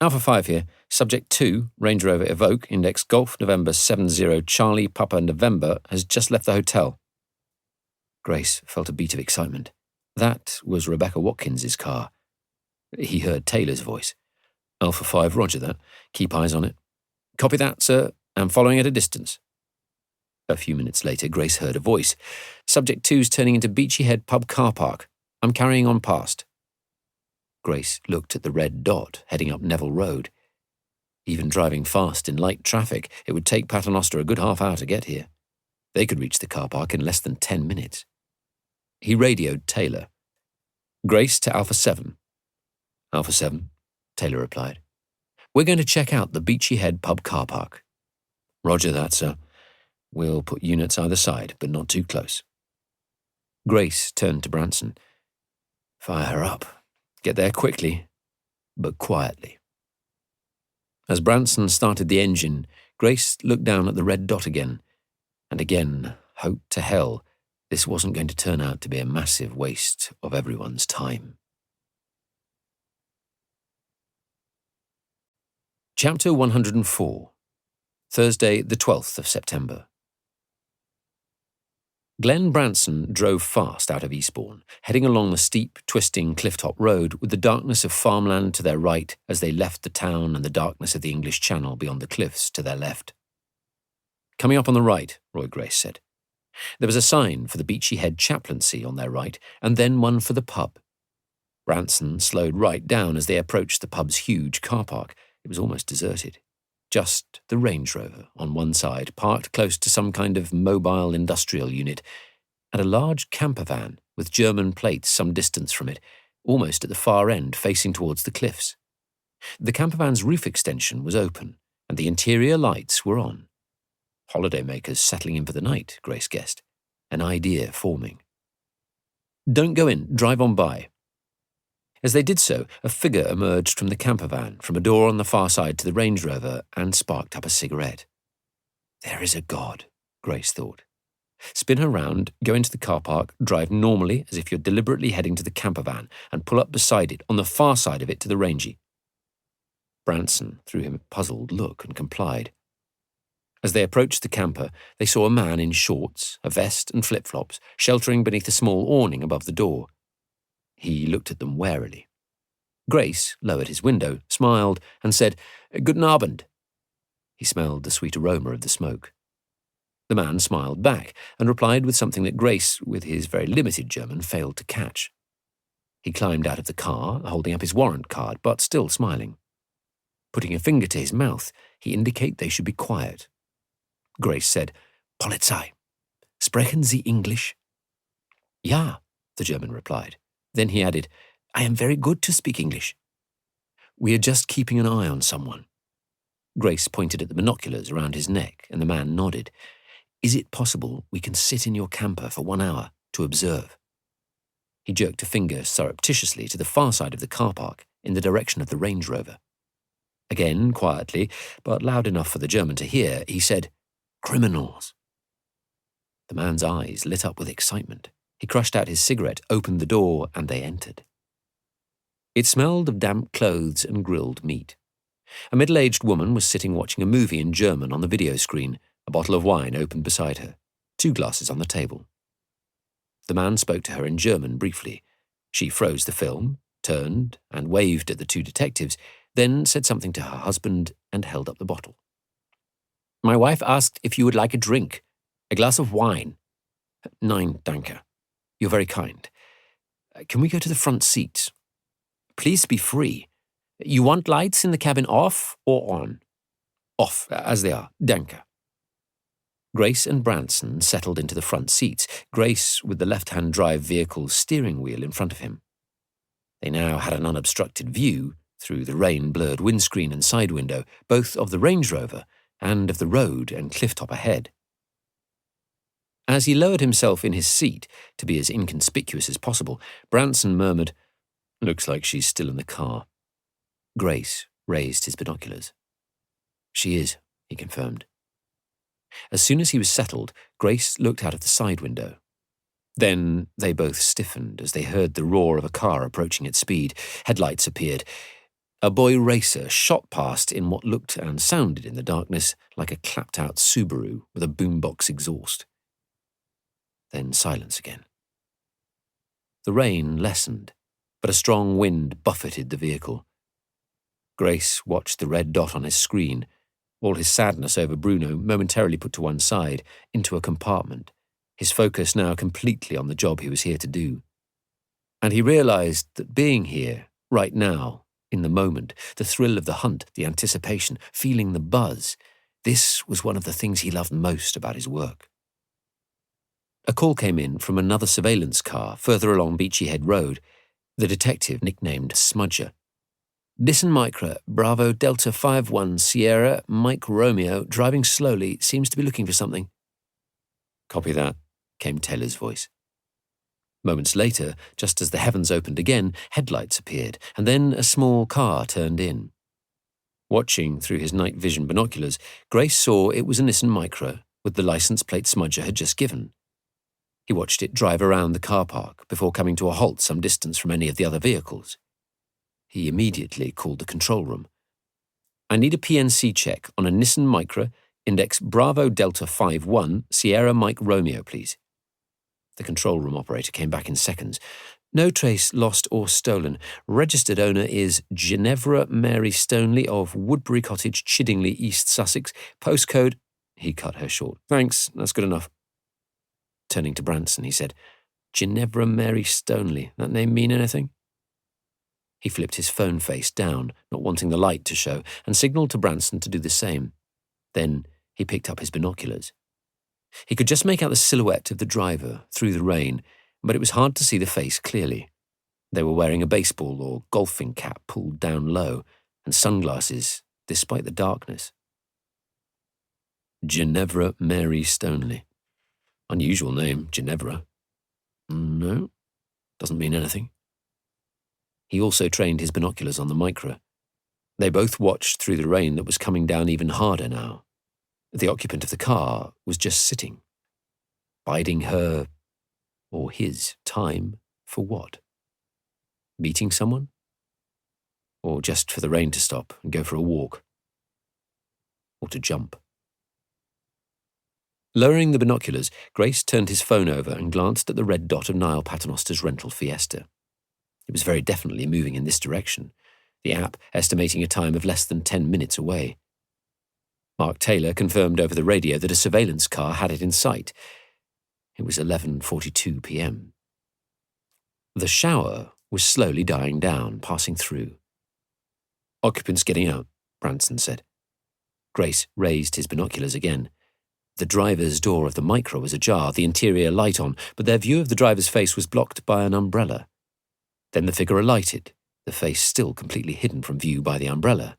"Alpha 5 here. Subject 2, Range Rover Evoque, Index Golf, November 70 Charlie Papa November, has just left the hotel." Grace felt a beat of excitement. That was Rebecca Watkins's car. He heard Taylor's voice. "Alpha 5, roger that. Keep eyes on it." "Copy that, sir. I'm following at a distance." A few minutes later, Grace heard a voice. "Subject 2's turning into Beachy Head Pub car park. I'm carrying on past." Grace looked at the red dot heading up Neville Road. Even driving fast in light traffic, it would take Paternoster a good half hour to get here. They could reach the car park in less than 10 minutes. He radioed Taylor. "Grace to Alpha 7. "Alpha 7, Taylor replied. "We're going to check out the Beachy Head Pub car park." "Roger that, sir. We'll put units either side, but not too close." Grace turned to Branson. "Fire her up. Get there quickly, but quietly." As Branson started the engine, Grace looked down at the red dot again, and again hoped to hell this wasn't going to turn out to be a massive waste of everyone's time. Chapter 104. Thursday, the 12th of September. Glenn Branson drove fast out of Eastbourne, heading along the steep, twisting clifftop road with the darkness of farmland to their right as they left the town and the darkness of the English Channel beyond the cliffs to their left. "Coming up on the right," Roy Grace said. There was a sign for the Beachy Head chaplaincy on their right, and then one for the pub. Branson slowed right down as they approached the pub's huge car park. It was almost deserted. Just the Range Rover on one side, parked close to some kind of mobile industrial unit, and a large camper van with German plates some distance from it, almost at the far end facing towards the cliffs. The camper van's roof extension was open, and the interior lights were on. Holidaymakers settling in for the night, Grace guessed, an idea forming. "Don't go in, drive on by." As they did so, a figure emerged from the camper van, from a door on the far side to the Range Rover, and sparked up a cigarette. There is a God, Grace thought. Spin her round, go into the car park, drive normally as if you're deliberately heading to the camper van, and pull up beside it, on the far side of it to the Rangy. Branson threw him a puzzled look and complied. As they approached the camper, they saw a man in shorts, a vest and flip-flops, sheltering beneath a small awning above the door. He looked at them warily. Grace lowered his window, smiled, and said, "Guten Abend." He smelled the sweet aroma of the smoke. The man smiled back and replied with something that Grace, with his very limited German, failed to catch. He climbed out of the car, holding up his warrant card, but still smiling. Putting a finger to his mouth, he indicated they should be quiet. Grace said, "Polizei. Sprechen Sie English?" "Ja," the German replied. Then he added, "I am very good to speak English." "We are just keeping an eye on someone." Grace pointed at the binoculars around his neck, and the man nodded. "Is it possible we can sit in your camper for 1 hour to observe?" He jerked a finger surreptitiously to the far side of the car park, in the direction of the Range Rover. Again, quietly, but loud enough for the German to hear, he said, "Criminals." The man's eyes lit up with excitement. He crushed out his cigarette, opened the door, and they entered. It smelled of damp clothes and grilled meat. A middle-aged woman was sitting watching a movie in German on the video screen, a bottle of wine opened beside her, 2 glasses on the table. The man spoke to her in German briefly. She froze the film, turned, and waved at the 2 detectives, then said something to her husband and held up the bottle. "My wife asked if you would like a drink. A glass of wine." "Nein, danke. You're very kind. Can we go to the front seats?" "Please be free. You want lights in the cabin off or on?" "Off, as they are. Danke." Grace and Branson settled into the front seats, Grace with the left-hand drive vehicle's steering wheel in front of him. They now had an unobstructed view, through the rain-blurred windscreen and side window, both of the Range Rover and of the road and clifftop ahead. As he lowered himself in his seat, to be as inconspicuous as possible, Branson murmured, "Looks like she's still in the car." Grace raised his binoculars. "She is," he confirmed. As soon as he was settled, Grace looked out of the side window. Then they both stiffened as they heard the roar of a car approaching at speed. Headlights appeared. A boy racer shot past in what looked and sounded in the darkness like a clapped-out Subaru with a boombox exhaust. Then silence again. The rain lessened, but a strong wind buffeted the vehicle. Grace watched the red dot on his screen, all his sadness over Bruno momentarily put to one side, into a compartment, his focus now completely on the job he was here to do. And he realized that being here, right now, in the moment, the thrill of the hunt, the anticipation, feeling the buzz, this was one of the things he loved most about his work. A call came in from another surveillance car further along Beachy Head Road, the detective nicknamed Smudger. "Nissan Micra, Bravo Delta 51 Sierra, Mike Romeo, driving slowly, seems to be looking for something." "Copy that," came Taylor's voice. Moments later, just as the heavens opened again, headlights appeared, and then a small car turned in. Watching through his night vision binoculars, Grace saw it was a Nissan Micra with the license plate Smudger had just given. He watched it drive around the car park before coming to a halt some distance from any of the other vehicles. He immediately called the control room. "I need a PNC check on a Nissan Micra, index Bravo Delta 51, Sierra Mike Romeo, please." The control room operator came back in seconds. "No trace lost or stolen. Registered owner is Ginevra Mary Stoneley of Woodbury Cottage, Chiddingly, East Sussex. Postcode—" He cut her short. "Thanks, that's good enough." Turning to Branson, he said, "Ginevra Mary Stoneley, that name mean anything?" He flipped his phone face down, not wanting the light to show, and signalled to Branson to do the same. Then he picked up his binoculars. He could just make out the silhouette of the driver through the rain, but it was hard to see the face clearly. They were wearing a baseball or golfing cap pulled down low, and sunglasses, despite the darkness. Ginevra Mary Stoneley. Unusual name, Ginevra. No, doesn't mean anything. He also trained his binoculars on the Micra. They both watched through the rain that was coming down even harder now. The occupant of the car was just sitting, biding her, or his, time for what? Meeting someone? Or just for the rain to stop and go for a walk? Or to jump? Lowering the binoculars, Grace turned his phone over and glanced at the red dot of Niall Paternoster's rental Fiesta. It was very definitely moving in this direction, the app estimating a time of less than 10 minutes away. Mark Taylor confirmed over the radio that a surveillance car had it in sight. It was 11:42 p.m. The shower was slowly dying down, passing through. "Occupants getting out," Branson said. Grace raised his binoculars again. The driver's door of the Micra was ajar, the interior light on, but their view of the driver's face was blocked by an umbrella. Then the figure alighted, the face still completely hidden from view by the umbrella.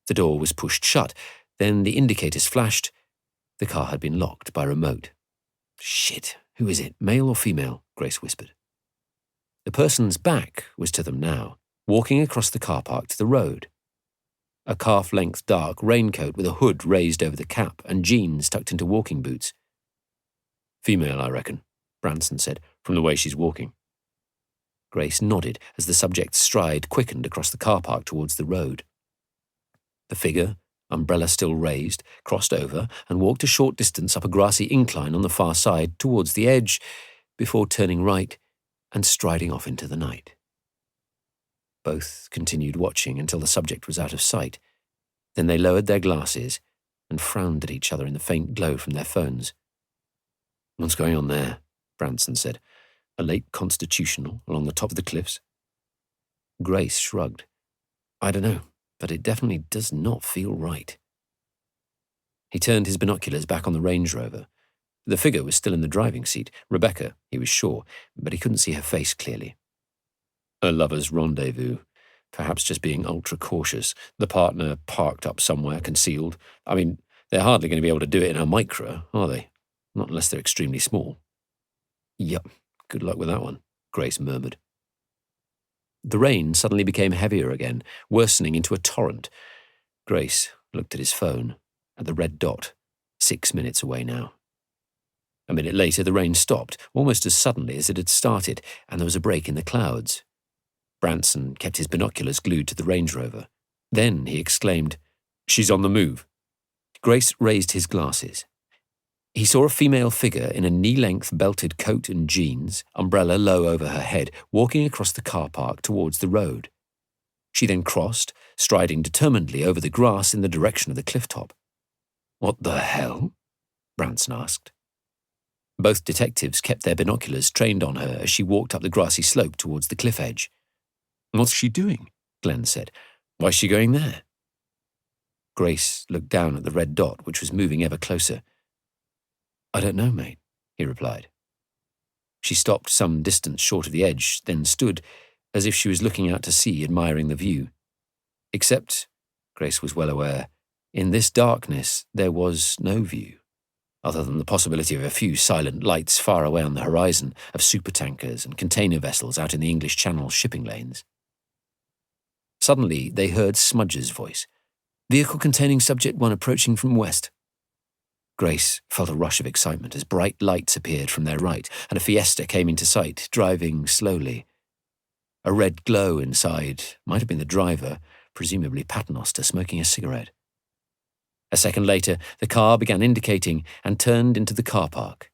The door was pushed shut. Then the indicators flashed. The car had been locked by remote. "Shit, who is it, male or female?" Grace whispered. The person's back was to them now, walking across the car park to the road. A calf-length dark raincoat with a hood raised over the cap and jeans tucked into walking boots. "Female, I reckon," Branson said, "from the way she's walking." Grace nodded as the subject's stride quickened across the car park towards the road. The figure, umbrella still raised, crossed over and walked a short distance up a grassy incline on the far side towards the edge, before turning right and striding off into the night. Both continued watching until the subject was out of sight. Then they lowered their glasses and frowned at each other in the faint glow from their phones. "What's going on there?" Branson said. "A late constitutional along the top of the cliffs?" Grace shrugged. "I don't know, but it definitely does not feel right." He turned his binoculars back on the Range Rover. The figure was still in the driving seat, Rebecca, he was sure, but he couldn't see her face clearly. A lover's rendezvous, perhaps just being ultra-cautious, the partner parked up somewhere, concealed. I mean, they're hardly going to be able to do it in a Micra, are they? Not unless they're extremely small. "Yup, good luck with that one," Grace murmured. The rain suddenly became heavier again, worsening into a torrent. Grace looked at his phone, at the red dot, 6 minutes away now. A minute later, the rain stopped, almost as suddenly as it had started, and there was a break in the clouds. Branson kept his binoculars glued to the Range Rover. Then he exclaimed, "She's on the move." Grace raised his glasses. He saw a female figure in a knee-length belted coat and jeans, umbrella low over her head, walking across the car park towards the road. She then crossed, striding determinedly over the grass in the direction of the cliff top. "What the hell?" Branson asked. Both detectives kept their binoculars trained on her as she walked up the grassy slope towards the cliff edge. "What's she doing?" Glenn said. "Why's she going there?" Grace looked down at the red dot, which was moving ever closer. "I don't know, mate," he replied. She stopped some distance short of the edge, then stood, as if she was looking out to sea, admiring the view. Except, Grace was well aware, in this darkness there was no view, other than the possibility of a few silent lights far away on the horizon, of supertankers and container vessels out in the English Channel shipping lanes. Suddenly they heard Smudge's voice. "Vehicle containing subject 1 approaching from west." Grace felt a rush of excitement as bright lights appeared from their right, and a Fiesta came into sight, driving slowly. A red glow inside might have been the driver, presumably Paternoster, smoking a cigarette. A second later, the car began indicating and turned into the car park.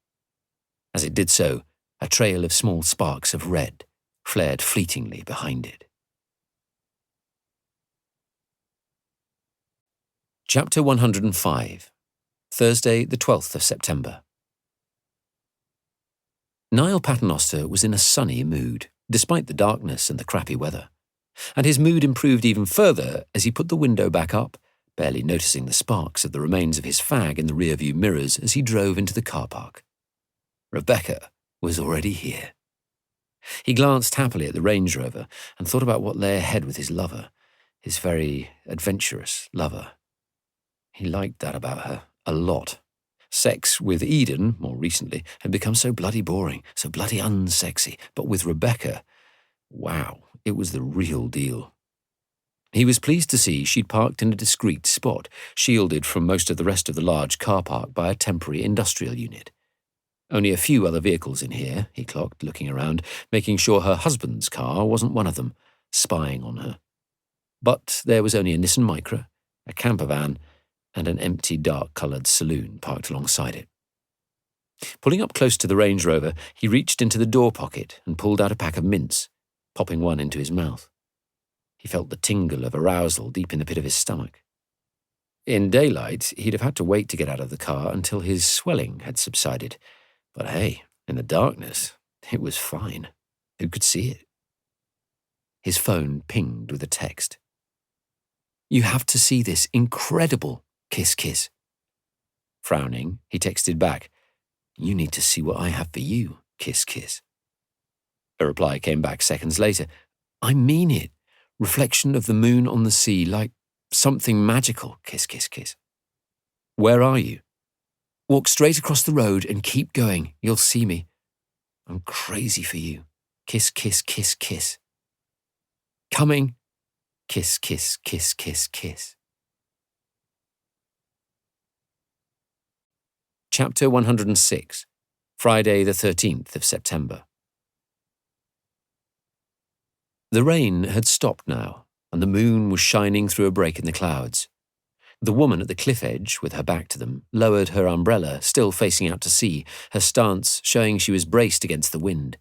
As it did so, a trail of small sparks of red flared fleetingly behind it. Chapter 105. Thursday, the 12th of September. Niall Paternoster was in a sunny mood, despite the darkness and the crappy weather. And his mood improved even further as he put the window back up, barely noticing the sparks of the remains of his fag in the rearview mirrors as he drove into the car park. Rebecca was already here. He glanced happily at the Range Rover and thought about what lay ahead with his lover, his very adventurous lover. He liked that about her a lot. Sex with Eden, more recently, had become so bloody boring, so bloody unsexy, but with Rebecca, wow, it was the real deal. He was pleased to see she'd parked in a discreet spot, shielded from most of the rest of the large car park by a temporary industrial unit. Only a few other vehicles in here, he clocked, looking around, making sure her husband's car wasn't one of them, spying on her. But there was only a Nissan Micra, a camper van, and an empty dark-coloured saloon parked alongside it. Pulling up close to the Range Rover, he reached into the door pocket and pulled out a pack of mints, popping one into his mouth. He felt the tingle of arousal deep in the pit of his stomach. In daylight, he'd have had to wait to get out of the car until his swelling had subsided. But hey, in the darkness, it was fine. Who could see it? His phone pinged with a text. "You have to see this. Incredible. Kiss, kiss." Frowning, he texted back, "You need to see what I have for you. Kiss, kiss." A reply came back seconds later. "I mean it. Reflection of the moon on the sea, like something magical. Kiss, kiss, kiss." "Where are you?" "Walk straight across the road and keep going. You'll see me. I'm crazy for you. Kiss, kiss, kiss, kiss." "Coming." Kiss, kiss, kiss, kiss, kiss. Chapter 106, Friday the 13th of September. The rain had stopped now, and the moon was shining through a break in the clouds. The woman at the cliff edge, with her back to them, lowered her umbrella, still facing out to sea, her stance showing she was braced against the wind.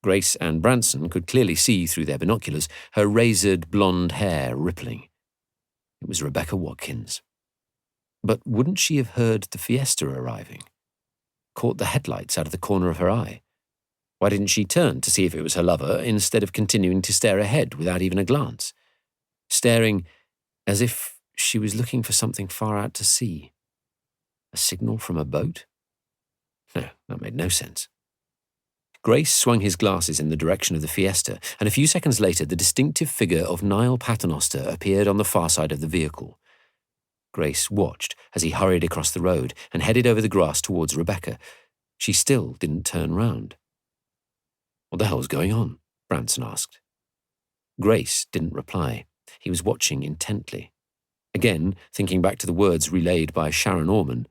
Grace Ann Branson could clearly see through their binoculars, her razored blonde hair rippling. It was Rebecca Watkins. But wouldn't she have heard the Fiesta arriving? Caught the headlights out of the corner of her eye? Why didn't she turn to see if it was her lover instead of continuing to stare ahead without even a glance? Staring as if she was looking for something far out to sea. A signal from a boat? No, that made no sense. Grace swung his glasses in the direction of the Fiesta, and a few seconds later the distinctive figure of Niall Paternoster appeared on the far side of the vehicle. Grace watched as he hurried across the road and headed over the grass towards Rebecca. She still didn't turn round. "What the hell's going on?" Branson asked. Grace didn't reply. He was watching intently. Again, thinking back to the words relayed by Sharon Orman.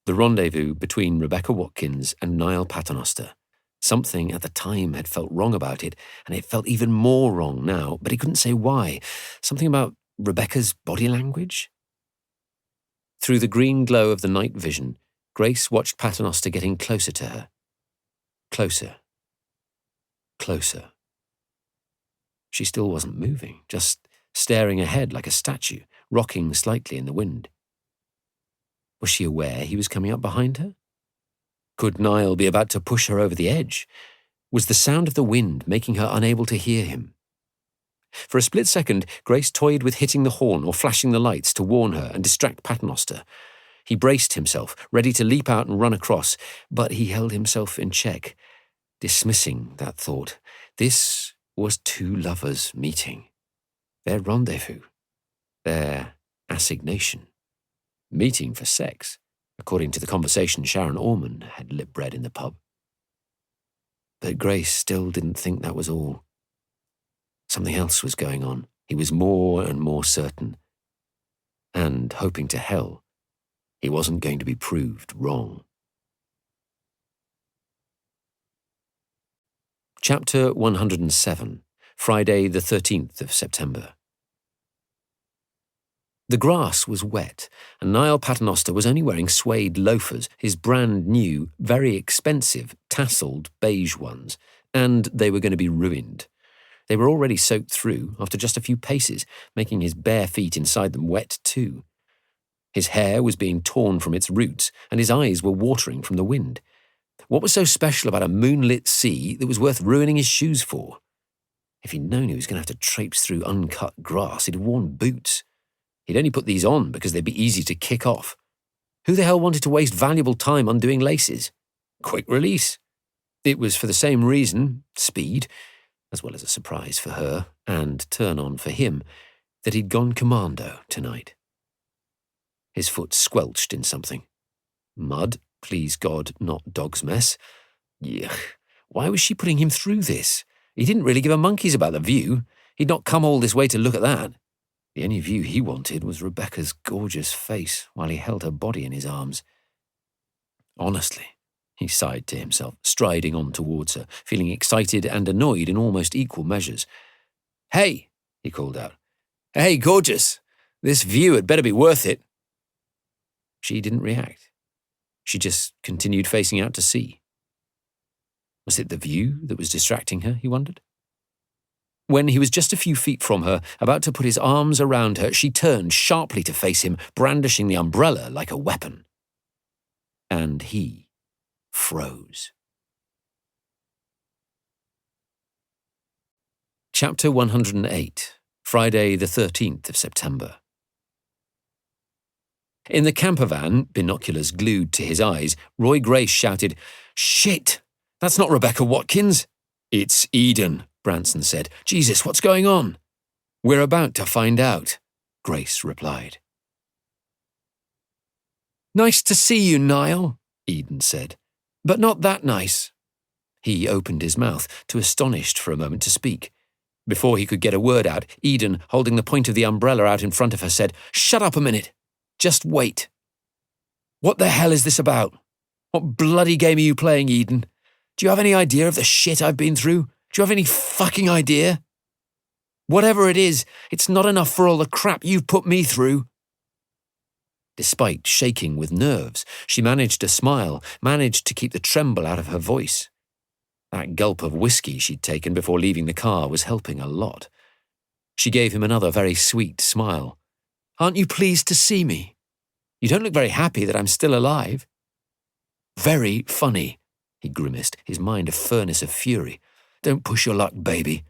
The rendezvous between Rebecca Watkins and Niall Paternoster. Something at the time had felt wrong about it, and it felt even more wrong now, but he couldn't say why. Something about Rebecca's body language? Through the green glow of the night vision, Grace watched Paternoster getting closer to her. Closer. Closer. She still wasn't moving, just staring ahead like a statue, rocking slightly in the wind. Was she aware he was coming up behind her? Could Niall be about to push her over the edge? Was the sound of the wind making her unable to hear him? For a split second, Grace toyed with hitting the horn or flashing the lights to warn her and distract Paternoster. He braced himself, ready to leap out and run across, but he held himself in check, dismissing that thought. This was two lovers meeting. Their rendezvous. Their assignation. Meeting for sex, according to the conversation Sharon Orman had lip-read in the pub. But Grace still didn't think that was all. Something else was going on. He was more and more certain. And, hoping to hell, he wasn't going to be proved wrong. Chapter 107, Friday the 13th of September. The grass was wet, and Niall Paternoster was only wearing suede loafers, his brand new, very expensive, tasselled beige ones, and they were going to be ruined. They were already soaked through after just a few paces, making his bare feet inside them wet too. His hair was being torn from its roots, and his eyes were watering from the wind. What was so special about a moonlit sea that was worth ruining his shoes for? If he'd known he was going to have to traipse through uncut grass, he'd have worn boots. He'd only put these on because they'd be easy to kick off. Who the hell wanted to waste valuable time undoing laces? Quick release. It was for the same reason, speed, as well as a surprise for her, and turn on for him, that he'd gone commando tonight. His foot squelched in something. Mud, please God, not dog's mess. Yuck. Why was she putting him through this? He didn't really give a monkey's about the view. He'd not come all this way to look at that. The only view he wanted was Rebecca's gorgeous face while he held her body in his arms. Honestly, he sighed to himself, striding on towards her, feeling excited and annoyed in almost equal measures. "Hey," he called out. "Hey, gorgeous. This view had better be worth it." She didn't react. She just continued facing out to sea. Was it the view that was distracting her, he wondered? When he was just a few feet from her, about to put his arms around her, she turned sharply to face him, brandishing the umbrella like a weapon. And he froze. Chapter 108, Friday the 13th of September. In the camper van, binoculars glued to his eyes, Roy Grace shouted, "Shit! That's not Rebecca Watkins!" "It's Eden," Branson said. "Jesus, what's going on?" "We're about to find out," Grace replied. "Nice to see you, Niall," Eden said. "But not that nice." He opened his mouth, too astonished for a moment to speak. Before he could get a word out, Eden, holding the point of the umbrella out in front of her, said, "Shut up a minute. Just wait." "What the hell is this about? What bloody game are you playing, Eden? Do you have any idea of the shit I've been through? Do you have any fucking idea? Whatever it is, it's not enough for all the crap you've put me through." Despite shaking with nerves, she managed to smile, managed to keep the tremble out of her voice. That gulp of whiskey she'd taken before leaving the car was helping a lot. She gave him another very sweet smile. "Aren't you pleased to see me? You don't look very happy that I'm still alive." "Very funny," he grimaced, his mind a furnace of fury. "Don't push your luck, baby.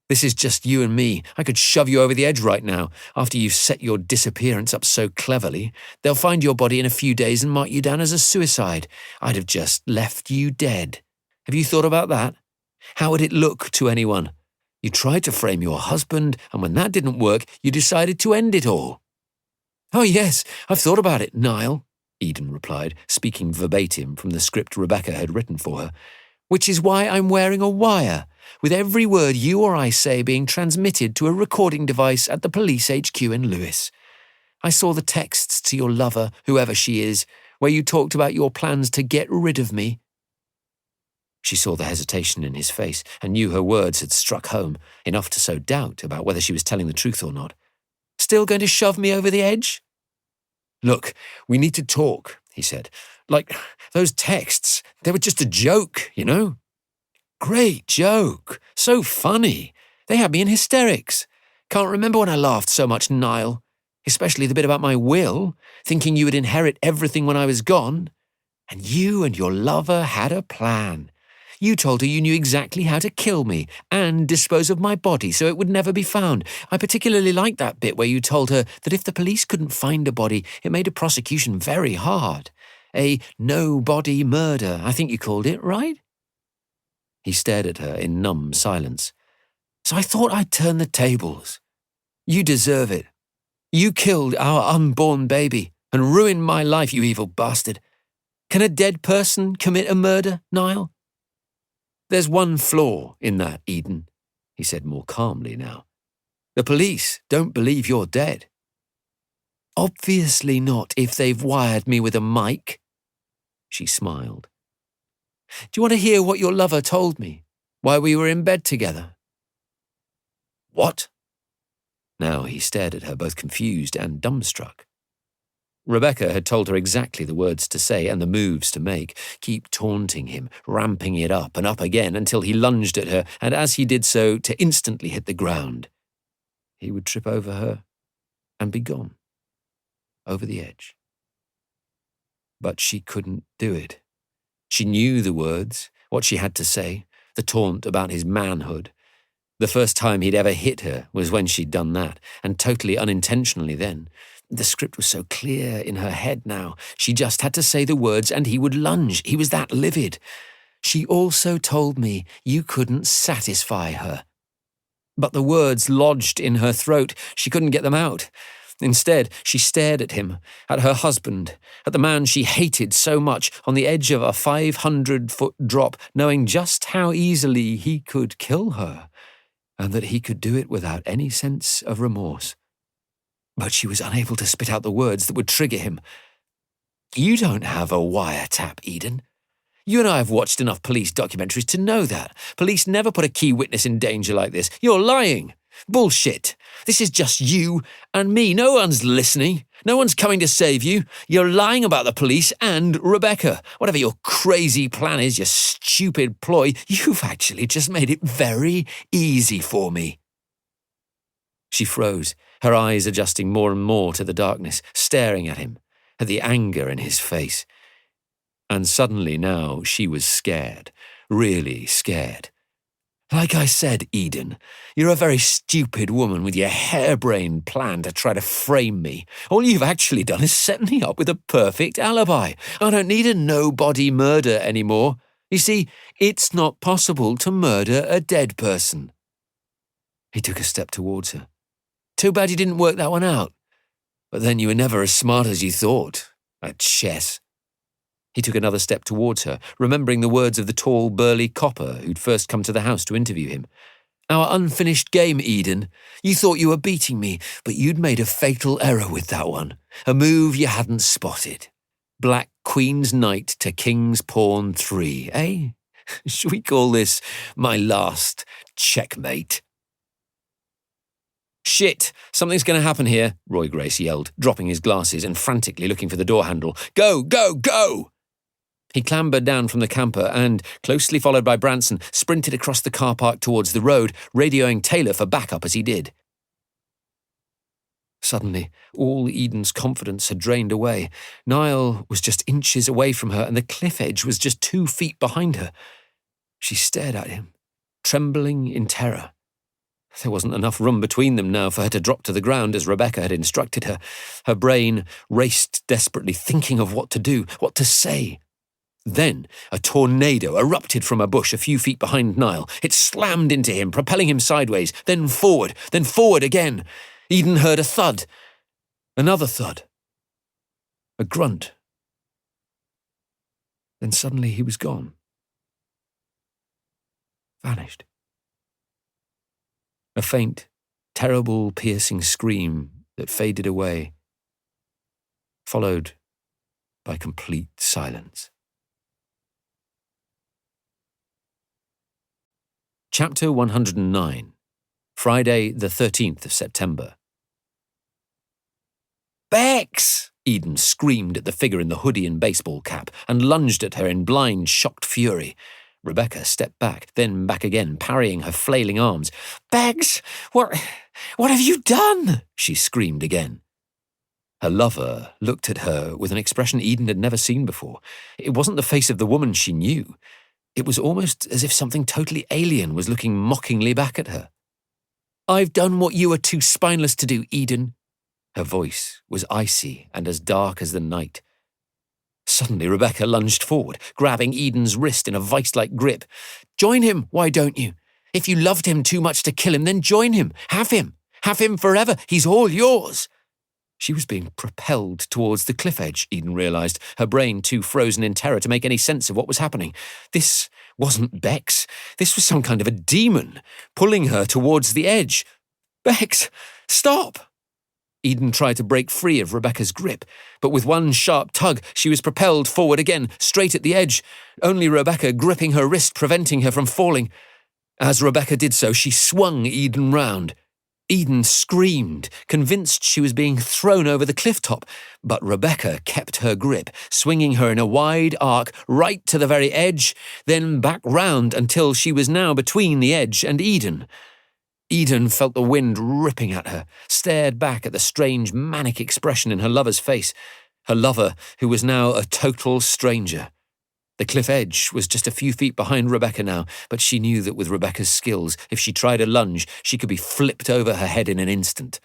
This is just you and me. I could shove you over the edge right now, after you've set your disappearance up so cleverly. They'll find your body in a few days and mark you down as a suicide. I'd have just left you dead. Have you thought about that? How would it look to anyone? You tried to frame your husband, and when that didn't work, you decided to end it all." "Oh yes, I've thought about it, Niall," Eden replied, speaking verbatim from the script Rebecca had written for her. "Which is why I'm wearing a wire, with every word you or I say being transmitted to a recording device at the police HQ in Lewis. I saw the texts to your lover, whoever she is, where you talked about your plans to get rid of me." She saw the hesitation in his face and knew her words had struck home, enough to sow doubt about whether she was telling the truth or not. "Still going to shove me over the edge?" "Look, we need to talk," he said. "Like, those texts, they were just a joke, you know?" "Great joke. So funny. They had me in hysterics. Can't remember when I laughed so much, Niall. Especially the bit about my will, thinking you would inherit everything when I was gone. And you and your lover had a plan. You told her you knew exactly how to kill me and dispose of my body so it would never be found. I particularly liked that bit where you told her that if the police couldn't find a body, it made a prosecution very hard. A no-body murder, I think you called it, right?" He stared at her in numb silence. "So I thought I'd turn the tables. You deserve it. You killed our unborn baby and ruined my life, you evil bastard. Can a dead person commit a murder, Niall?" "There's one flaw in that, Eden," he said more calmly now. "The police don't believe you're dead." "Obviously not if they've wired me with a mic." She smiled. "Do you want to hear what your lover told me, while we were in bed together?" "What?" Now he stared at her, both confused and dumbstruck. Rebecca had told her exactly the words to say and the moves to make, keep taunting him, ramping it up and up again until he lunged at her, and as he did so, to instantly hit the ground. He would trip over her and be gone, over the edge. But she couldn't do it. She knew the words, what she had to say, the taunt about his manhood. The first time he'd ever hit her was when she'd done that, and totally unintentionally then. The script was so clear in her head now. She just had to say the words and he would lunge. He was that livid. She also told me you couldn't satisfy her. But the words lodged in her throat. She couldn't get them out. Instead, she stared at him, at her husband, at the man she hated so much, on the edge of a 500-foot drop, knowing just how easily he could kill her, and that he could do it without any sense of remorse. But she was unable to spit out the words that would trigger him. "You don't have a wiretap, Eden. You and I have watched enough police documentaries to know that. Police never put a key witness in danger like this. You're lying. Bullshit. This is just you and me. No one's listening. No one's coming to save you. You're lying about the police and Rebecca. Whatever your crazy plan is, your stupid ploy, you've actually just made it very easy for me." She froze, her eyes adjusting more and more to the darkness, staring at him, at the anger in his face. And suddenly now she was scared, really scared. "Like I said, Eden, you're a very stupid woman with your harebrained plan to try to frame me. All you've actually done is set me up with a perfect alibi. I don't need a nobody murder anymore. You see, it's not possible to murder a dead person." He took a step towards her. "Too bad you didn't work that one out. But then you were never as smart as you thought, at chess." He took another step towards her, remembering the words of the tall, burly copper who'd first come to the house to interview him. "Our unfinished game, Eden. You thought you were beating me, but you'd made a fatal error with that one. A move you hadn't spotted. Black Queen's Knight to King's Pawn 3, eh? Should we call this my last checkmate?" "Shit! Something's going to happen here," Roy Grace yelled, dropping his glasses and frantically looking for the door handle. "Go, go, go!" He clambered down from the camper and, closely followed by Branson, sprinted across the car park towards the road, radioing Taylor for backup as he did. Suddenly, all Eden's confidence had drained away. Niall was just inches away from her and the cliff edge was just 2 feet behind her. She stared at him, trembling in terror. There wasn't enough room between them now for her to drop to the ground as Rebecca had instructed her. Her brain raced desperately, thinking of what to do, what to say. Then a tornado erupted from a bush a few feet behind Niall. It slammed into him, propelling him sideways, then forward again. Eden heard a thud. Another thud. A grunt. Then suddenly he was gone. Vanished. A faint, terrible, piercing scream that faded away, followed by complete silence. Chapter 109, Friday the 13th of September. "Bex!" Eden screamed at the figure in the hoodie and baseball cap and lunged at her in blind, shocked fury. Rebecca stepped back, then back again, parrying her flailing arms. "Bex, what have you done?" she screamed again. Her lover looked at her with an expression Eden had never seen before. It wasn't the face of the woman she knew. It was almost as if something totally alien was looking mockingly back at her. "I've done what you are too spineless to do, Eden." Her voice was icy and as dark as the night. Suddenly Rebecca lunged forward, grabbing Eden's wrist in a vice-like grip. "Join him, why don't you? If you loved him too much to kill him, then join him. Have him. Have him forever. He's all yours." She was being propelled towards the cliff edge, Eden realized, her brain too frozen in terror to make any sense of what was happening. This wasn't Bex. This was some kind of a demon, pulling her towards the edge. "Bex, stop!" Eden tried to break free of Rebecca's grip, but with one sharp tug, she was propelled forward again, straight at the edge, only Rebecca gripping her wrist, preventing her from falling. As Rebecca did so, she swung Eden round. Eden screamed, convinced she was being thrown over the cliff top, but Rebecca kept her grip, swinging her in a wide arc right to the very edge, then back round until she was now between the edge and Eden. Eden felt the wind ripping at her, stared back at the strange manic expression in her lover's face, her lover who was now a total stranger. The cliff edge was just a few feet behind Rebecca now, but she knew that with Rebecca's skills, if she tried a lunge, she could be flipped over her head in an instant.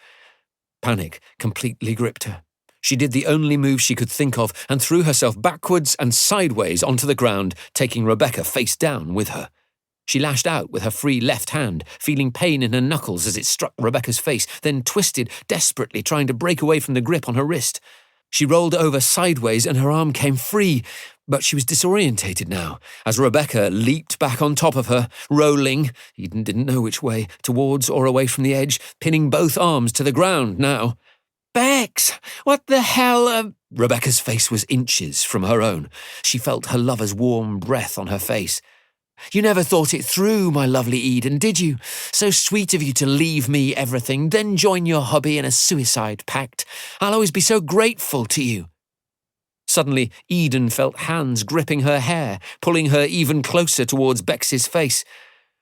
Panic completely gripped her. She did the only move she could think of and threw herself backwards and sideways onto the ground, taking Rebecca face down with her. She lashed out with her free left hand, feeling pain in her knuckles as it struck Rebecca's face, then twisted, desperately trying to break away from the grip on her wrist. She rolled over sideways and her arm came free, but she was disorientated now, as Rebecca leaped back on top of her, rolling, Eden didn't know which way, towards or away from the edge, pinning both arms to the ground now. "Bex, what the hell?" Rebecca's face was inches from her own. She felt her lover's warm breath on her face. You never thought it through, my lovely Eden, did you? So sweet of you to leave me everything, then join your hubby in a suicide pact. I'll always be so grateful to you. Suddenly, Eden felt hands gripping her hair, pulling her even closer towards Bex's face.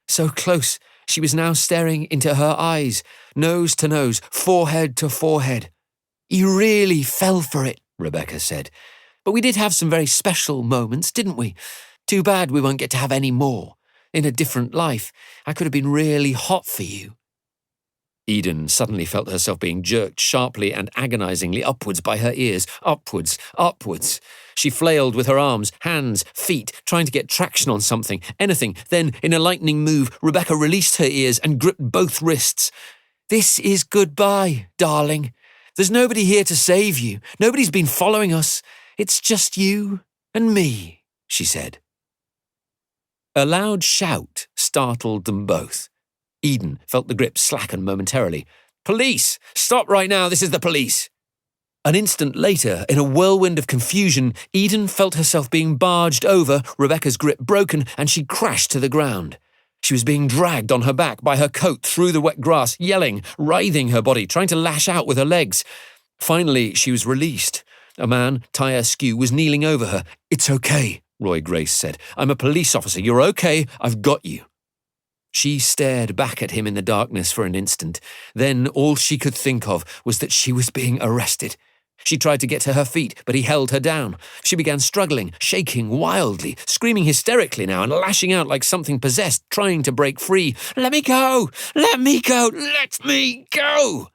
So close, she was now staring into her eyes, nose to nose, forehead to forehead. You really fell for it, Rebecca said. But we did have some very special moments, didn't we? Too bad we won't get to have any more. In a different life, I could have been really hot for you. Eden suddenly felt herself being jerked sharply and agonizingly upwards by her ears. Upwards, upwards. She flailed with her arms, hands, feet, trying to get traction on something, anything. Then, in a lightning move, Rebecca released her ears and gripped both wrists. This is goodbye, darling. There's nobody here to save you. Nobody's been following us. It's just you and me, she said. A loud shout startled them both. Eden felt the grip slacken momentarily. Police! Stop right now, this is the police! An instant later, in a whirlwind of confusion, Eden felt herself being barged over, Rebecca's grip broken, and she crashed to the ground. She was being dragged on her back by her coat through the wet grass, yelling, writhing her body, trying to lash out with her legs. Finally, she was released. A man, tie askew, was kneeling over her. It's okay, Roy Grace said. I'm a police officer. You're okay. I've got you. She stared back at him in the darkness for an instant. Then all she could think of was that she was being arrested. She tried to get to her feet, but he held her down. She began struggling, shaking wildly, screaming hysterically now and lashing out like something possessed, trying to break free. Let me go! Let me go! Let me go!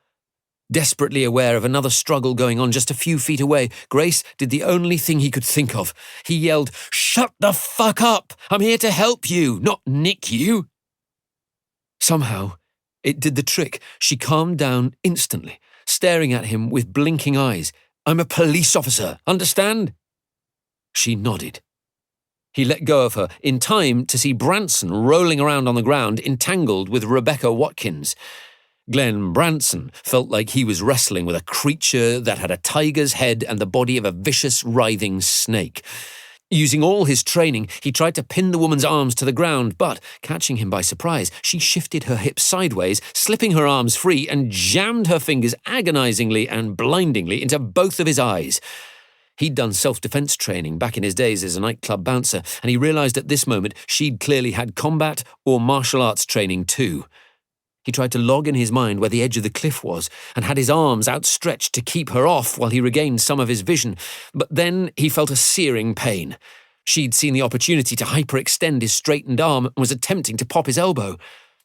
Desperately aware of another struggle going on just a few feet away, Grace did the only thing he could think of. He yelled, Shut the fuck up! I'm here to help you, not nick you! Somehow, it did the trick. She calmed down instantly, staring at him with blinking eyes. I'm a police officer, understand? She nodded. He let go of her in time to see Branson rolling around on the ground, entangled with Rebecca Watkins. Glenn Branson felt like he was wrestling with a creature that had a tiger's head and the body of a vicious, writhing snake. Using all his training, he tried to pin the woman's arms to the ground, but, catching him by surprise, she shifted her hips sideways, slipping her arms free, and jammed her fingers agonizingly and blindingly into both of his eyes. He'd done self-defense training back in his days as a nightclub bouncer, and he realized at this moment she'd clearly had combat or martial arts training too. He tried to log in his mind where the edge of the cliff was and had his arms outstretched to keep her off while he regained some of his vision. But then he felt a searing pain. She'd seen the opportunity to hyperextend his straightened arm and was attempting to pop his elbow.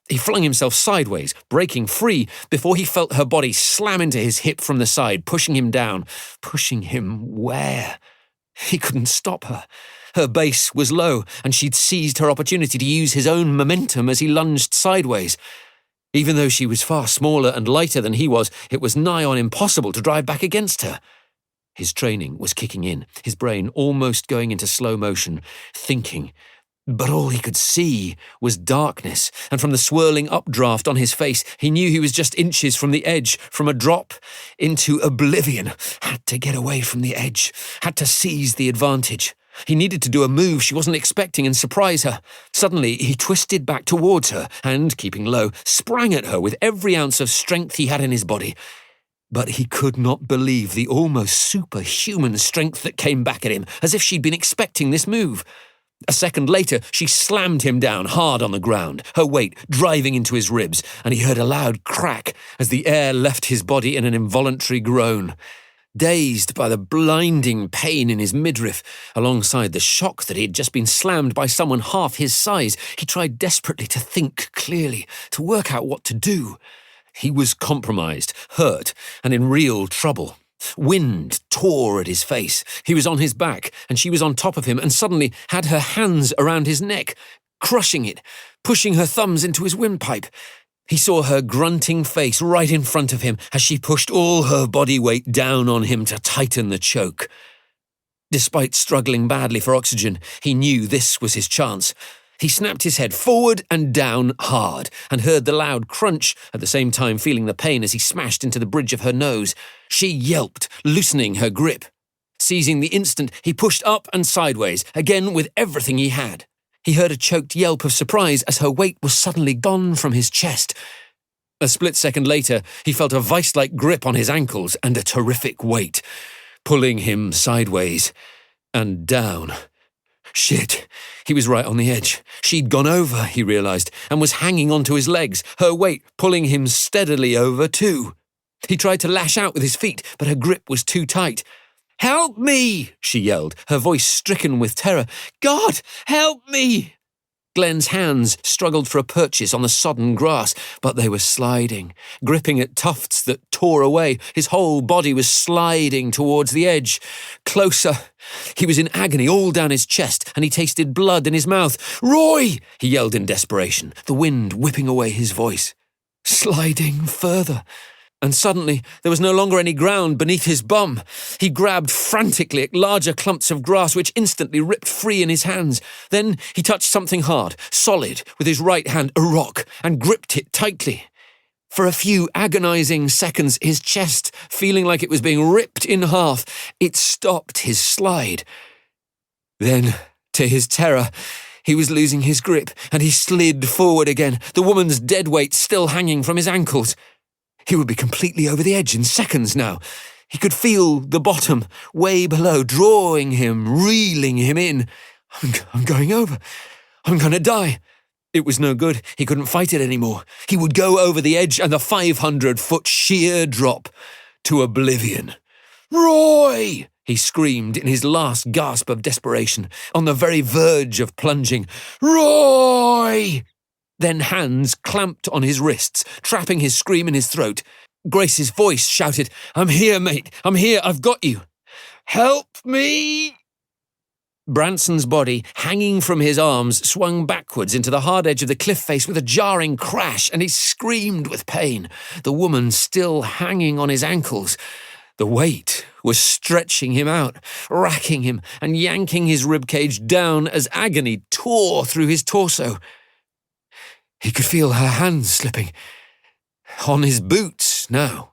He flung himself sideways, breaking free, before he felt her body slam into his hip from the side, pushing him down. Pushing him where? He couldn't stop her. Her base was low, and she'd seized her opportunity to use his own momentum as he lunged sideways. Even though she was far smaller and lighter than he was, it was nigh on impossible to drive back against her. His training was kicking in, his brain almost going into slow motion, thinking. But all he could see was darkness, and from the swirling updraft on his face, he knew he was just inches from the edge, from a drop into oblivion. Had to get away from the edge, had to seize the advantage. He needed to do a move she wasn't expecting and surprise her. Suddenly, he twisted back towards her and, keeping low, sprang at her with every ounce of strength he had in his body. But he could not believe the almost superhuman strength that came back at him, as if she'd been expecting this move. A second later, she slammed him down hard on the ground, her weight driving into his ribs, and he heard a loud crack as the air left his body in an involuntary groan. Dazed by the blinding pain in his midriff, alongside the shock that he had just been slammed by someone half his size, he tried desperately to think clearly, to work out what to do. He was compromised, hurt, and in real trouble. Wind tore at his face. He was on his back, and she was on top of him, and suddenly had her hands around his neck, crushing it, pushing her thumbs into his windpipe. He saw her grunting face right in front of him as she pushed all her body weight down on him to tighten the choke. Despite struggling badly for oxygen, he knew this was his chance. He snapped his head forward and down hard and heard the loud crunch, at the same time feeling the pain as he smashed into the bridge of her nose. She yelped, loosening her grip. Seizing the instant, he pushed up and sideways, again with everything he had. He heard a choked yelp of surprise as her weight was suddenly gone from his chest. A split second later, he felt a vice-like grip on his ankles and a terrific weight, pulling him sideways and down. Shit, he was right on the edge. She'd gone over, he realized, and was hanging onto his legs, her weight pulling him steadily over too. He tried to lash out with his feet, but her grip was too tight. "Help me!" she yelled, her voice stricken with terror. "God, help me!" Glenn's hands struggled for a purchase on the sodden grass, but they were sliding, gripping at tufts that tore away. His whole body was sliding towards the edge. Closer. He was in agony all down his chest, and he tasted blood in his mouth. "Roy!" he yelled in desperation, the wind whipping away his voice. Sliding further. And suddenly, there was no longer any ground beneath his bum. He grabbed frantically at larger clumps of grass which instantly ripped free in his hands. Then he touched something hard, solid, with his right hand, a rock, and gripped it tightly. For a few agonizing seconds, his chest, feeling like it was being ripped in half, it stopped his slide. Then, to his terror, he was losing his grip, and he slid forward again, the woman's dead weight still hanging from his ankles. He would be completely over the edge in seconds now. He could feel the bottom, way below, drawing him, reeling him in. I'm going over. I'm going to die. It was no good. He couldn't fight it anymore. He would go over the edge and the 500-foot sheer drop to oblivion. "Roy!" he screamed in his last gasp of desperation, on the very verge of plunging. "Roy!" Then hands clamped on his wrists, trapping his scream in his throat. Grace's voice shouted, "I'm here, mate. I'm here. I've got you. Help me!" Branson's body, hanging from his arms, swung backwards into the hard edge of the cliff face with a jarring crash, and he screamed with pain, the woman still hanging on his ankles. The weight was stretching him out, racking him and yanking his ribcage down as agony tore through his torso. He could feel her hands slipping. On his boots now.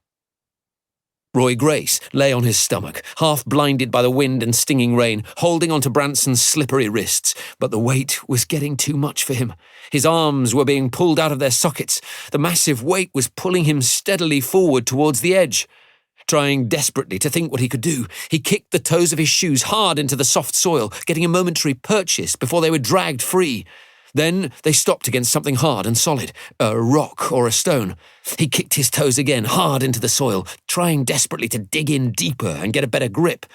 Roy Grace lay on his stomach, half blinded by the wind and stinging rain, holding onto Branson's slippery wrists, but the weight was getting too much for him. His arms were being pulled out of their sockets. The massive weight was pulling him steadily forward towards the edge. Trying desperately to think what he could do, he kicked the toes of his shoes hard into the soft soil, getting a momentary purchase before they were dragged free. Then they stopped against something hard and solid, a rock or a stone. He kicked his toes again hard into the soil, trying desperately to dig in deeper and get a better grip.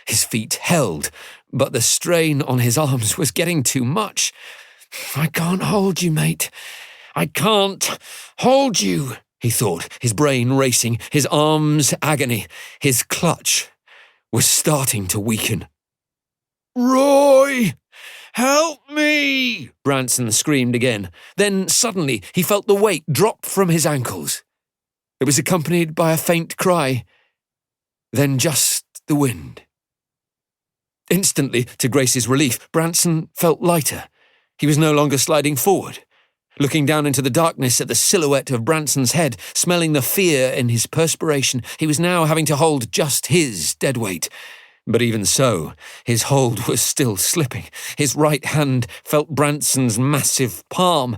His feet held, but the strain on his arms was getting too much. "I can't hold you, mate. I can't hold you," he thought, his brain racing, his arms agony. His clutch was starting to weaken. "Roy! Help me!" Branson screamed again. Then suddenly he felt the weight drop from his ankles. It was accompanied by a faint cry, then just the wind. Instantly, to Grace's relief, Branson felt lighter. He was no longer sliding forward. Looking down into the darkness at the silhouette of Branson's head, smelling the fear in his perspiration, he was now having to hold just his dead weight. But even so, his hold was still slipping. His right hand felt Branson's massive palm.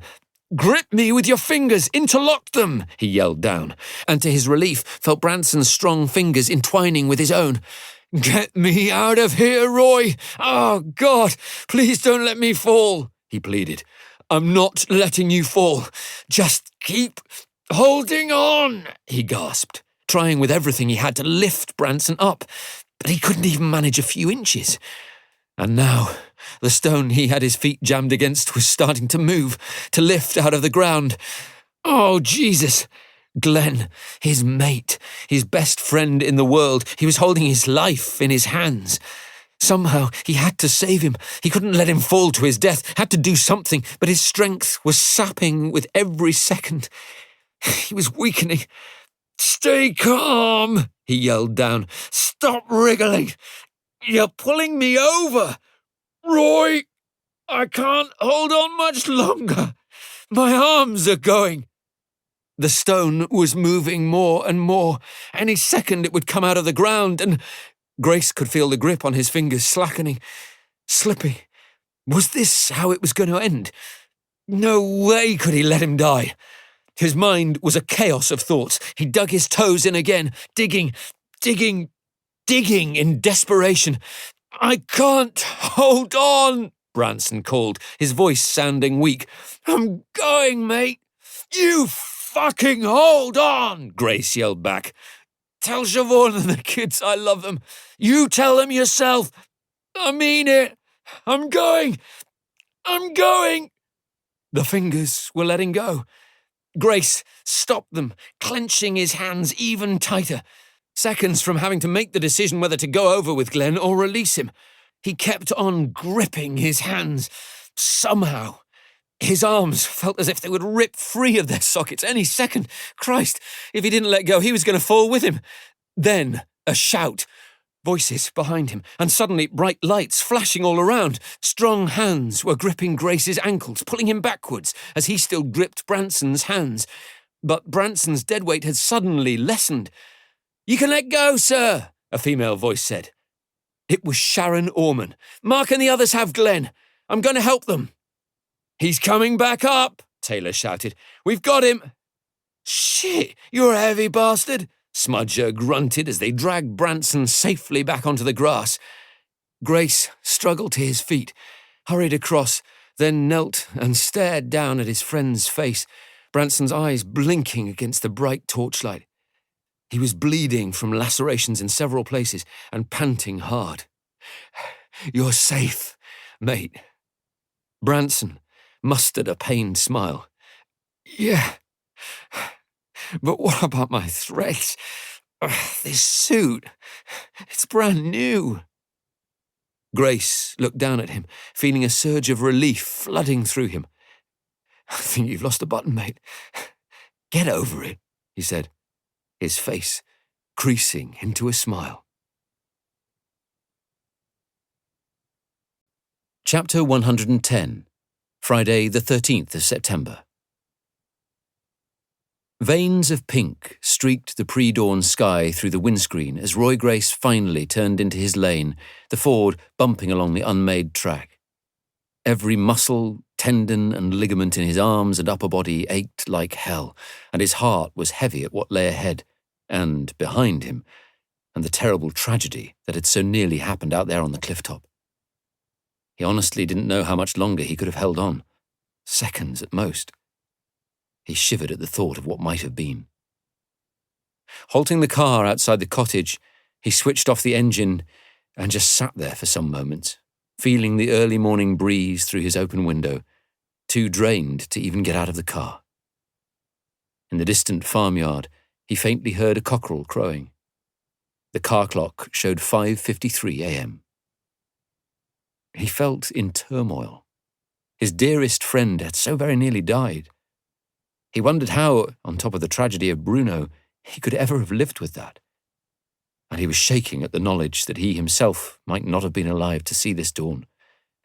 "Grip me with your fingers, interlock them," he yelled down, and to his relief felt Branson's strong fingers entwining with his own. "Get me out of here, Roy! Oh, God, please don't let me fall," he pleaded. "I'm not letting you fall. Just keep holding on," he gasped, trying with everything he had to lift Branson up. But he couldn't even manage a few inches. And now, the stone he had his feet jammed against was starting to move, to lift out of the ground. Oh, Jesus! Glenn, his mate, his best friend in the world, he was holding his life in his hands. Somehow, he had to save him. He couldn't let him fall to his death, had to do something, but his strength was sapping with every second. He was weakening. "Stay calm," he yelled down. "Stop wriggling. You're pulling me over. Roy, I can't hold on much longer. My arms are going." The stone was moving more and more. Any second it would come out of the ground, and Grace could feel the grip on his fingers slackening, slipping. Was this how it was going to end? No way could he let him die. His mind was a chaos of thoughts. He dug his toes in again, digging in desperation. "I can't hold on," Branson called, his voice sounding weak. "I'm going, mate." "You fucking hold on," Grace yelled back. "Tell Siobhan and the kids I love them. You tell them yourself. I mean it. I'm going. The fingers were letting go. Grace stopped them, clenching his hands even tighter, seconds from having to make the decision whether to go over with Glenn or release him. He kept on gripping his hands. Somehow, his arms felt as if they would rip free of their sockets any second. Christ, if he didn't let go, he was going to fall with him. Then, a shout. Voices behind him, and suddenly bright lights flashing all around. Strong hands were gripping Grace's ankles, pulling him backwards as he still gripped Branson's hands. But Branson's deadweight had suddenly lessened. "You can let go, sir," a female voice said. It was Sharon Orman. "Mark and the others have Glenn. I'm going to help them." "He's coming back up," Taylor shouted. "We've got him." "Shit, you're a heavy bastard," Smudger grunted as they dragged Branson safely back onto the grass. Grace struggled to his feet, hurried across, then knelt and stared down at his friend's face, Branson's eyes blinking against the bright torchlight. He was bleeding from lacerations in several places and panting hard. "You're safe, mate." Branson mustered a pained smile. "Yeah. But what about my threats? This suit, it's brand new." Grace looked down at him, feeling a surge of relief flooding through him. "I think you've lost a button, mate. Get over it," he said, his face creasing into a smile. Chapter 110, Friday the 13th of September. Veins of pink streaked the pre-dawn sky through the windscreen as Roy Grace finally turned into his lane, the Ford bumping along the unmade track. Every muscle, tendon and ligament in his arms and upper body ached like hell, and his heart was heavy at what lay ahead, and behind him, and the terrible tragedy that had so nearly happened out there on the clifftop. He honestly didn't know how much longer he could have held on. Seconds at most. He shivered at the thought of what might have been. Halting the car outside the cottage, he switched off the engine and just sat there for some moments, feeling the early morning breeze through his open window, too drained to even get out of the car. In the distant farmyard, he faintly heard a cockerel crowing. The car clock showed 5:53 a.m. He felt in turmoil. His dearest friend had so very nearly died. He wondered how, on top of the tragedy of Bruno, he could ever have lived with that. And he was shaking at the knowledge that he himself might not have been alive to see this dawn,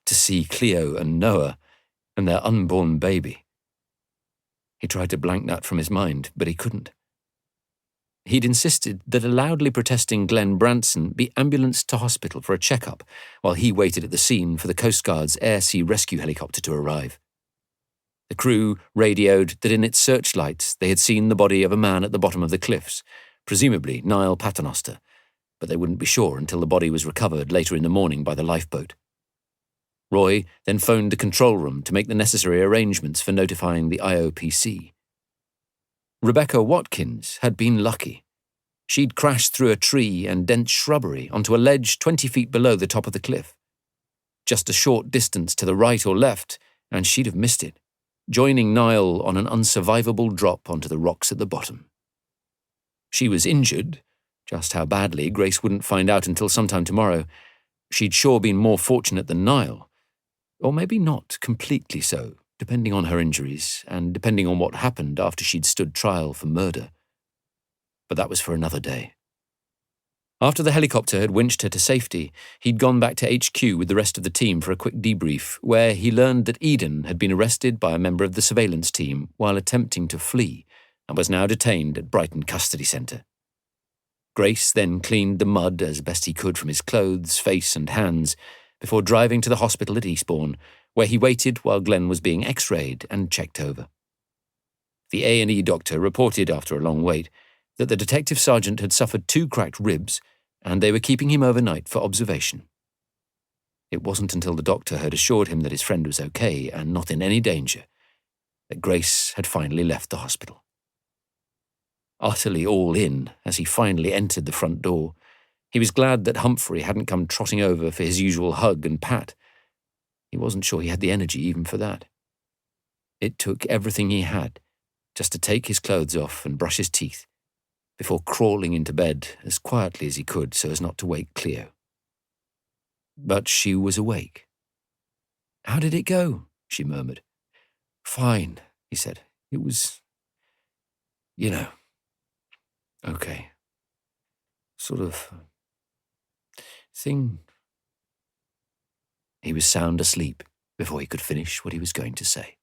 to see Cleo and Noah and their unborn baby. He tried to blank that from his mind, but he couldn't. He'd insisted that a loudly protesting Glenn Branson be ambulanced to hospital for a checkup while he waited at the scene for the Coast Guard's air-sea rescue helicopter to arrive. The crew radioed that in its searchlights they had seen the body of a man at the bottom of the cliffs, presumably Niall Paternoster, but they wouldn't be sure until the body was recovered later in the morning by the lifeboat. Roy then phoned the control room to make the necessary arrangements for notifying the IOPC. Rebecca Watkins had been lucky. She'd crashed through a tree and dense shrubbery onto a ledge 20 feet below the top of the cliff. Just a short distance to the right or left, and she'd have missed it, joining Niall on an unsurvivable drop onto the rocks at the bottom. She was injured. Just how badly, Grace wouldn't find out until sometime tomorrow. She'd sure been more fortunate than Niall. Or maybe not completely so, depending on her injuries, and depending on what happened after she'd stood trial for murder. But that was for another day. After the helicopter had winched her to safety, he'd gone back to HQ with the rest of the team for a quick debrief, where he learned that Eden had been arrested by a member of the surveillance team while attempting to flee, and was now detained at Brighton Custody Centre. Grace then cleaned the mud as best he could from his clothes, face and hands, before driving to the hospital at Eastbourne, where he waited while Glenn was being x-rayed and checked over. The A&E doctor reported after a long wait that the detective sergeant had suffered 2 cracked ribs and they were keeping him overnight for observation. It wasn't until the doctor had assured him that his friend was okay and not in any danger that Grace had finally left the hospital. Utterly all in as he finally entered the front door, he was glad that Humphrey hadn't come trotting over for his usual hug and pat. He wasn't sure he had the energy even for that. It took everything he had just to take his clothes off and brush his teeth before crawling into bed as quietly as he could so as not to wake Cleo. But she was awake. "How did it go?" she murmured. "Fine," he said. "It was, okay. Sort of thing." He was sound asleep before he could finish what he was going to say.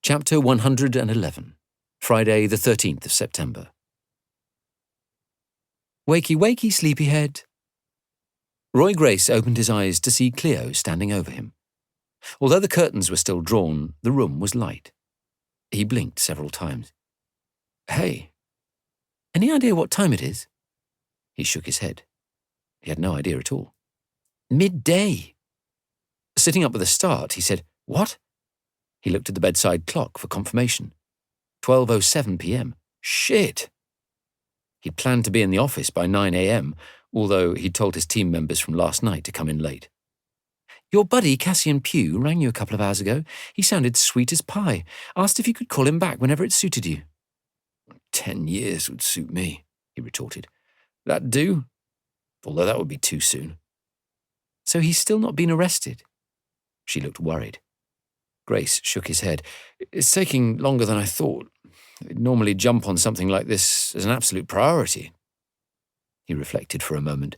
Chapter 111, Friday the 13th of September. "Wakey, wakey, sleepyhead." Roy Grace opened his eyes to see Cleo standing over him. Although the curtains were still drawn, the room was light. He blinked several times. "Hey, any idea what time it is?" He shook his head. He had no idea at all. "Midday." Sitting up with a start, he said, "What?" He looked at the bedside clock for confirmation. 12:07 p.m. Shit! He'd planned to be in the office by 9 a.m., although he'd told his team members from last night to come in late. "Your buddy Cassian Pugh rang you a couple of hours ago. He sounded sweet as pie. Asked if you could call him back whenever it suited you." 10 years would suit me," he retorted. "That do? Although that would be too soon." "So he's still not been arrested?" She looked worried. Grace shook his head. "It's taking longer than I thought. I'd normally jump on something like this as an absolute priority." He reflected for a moment.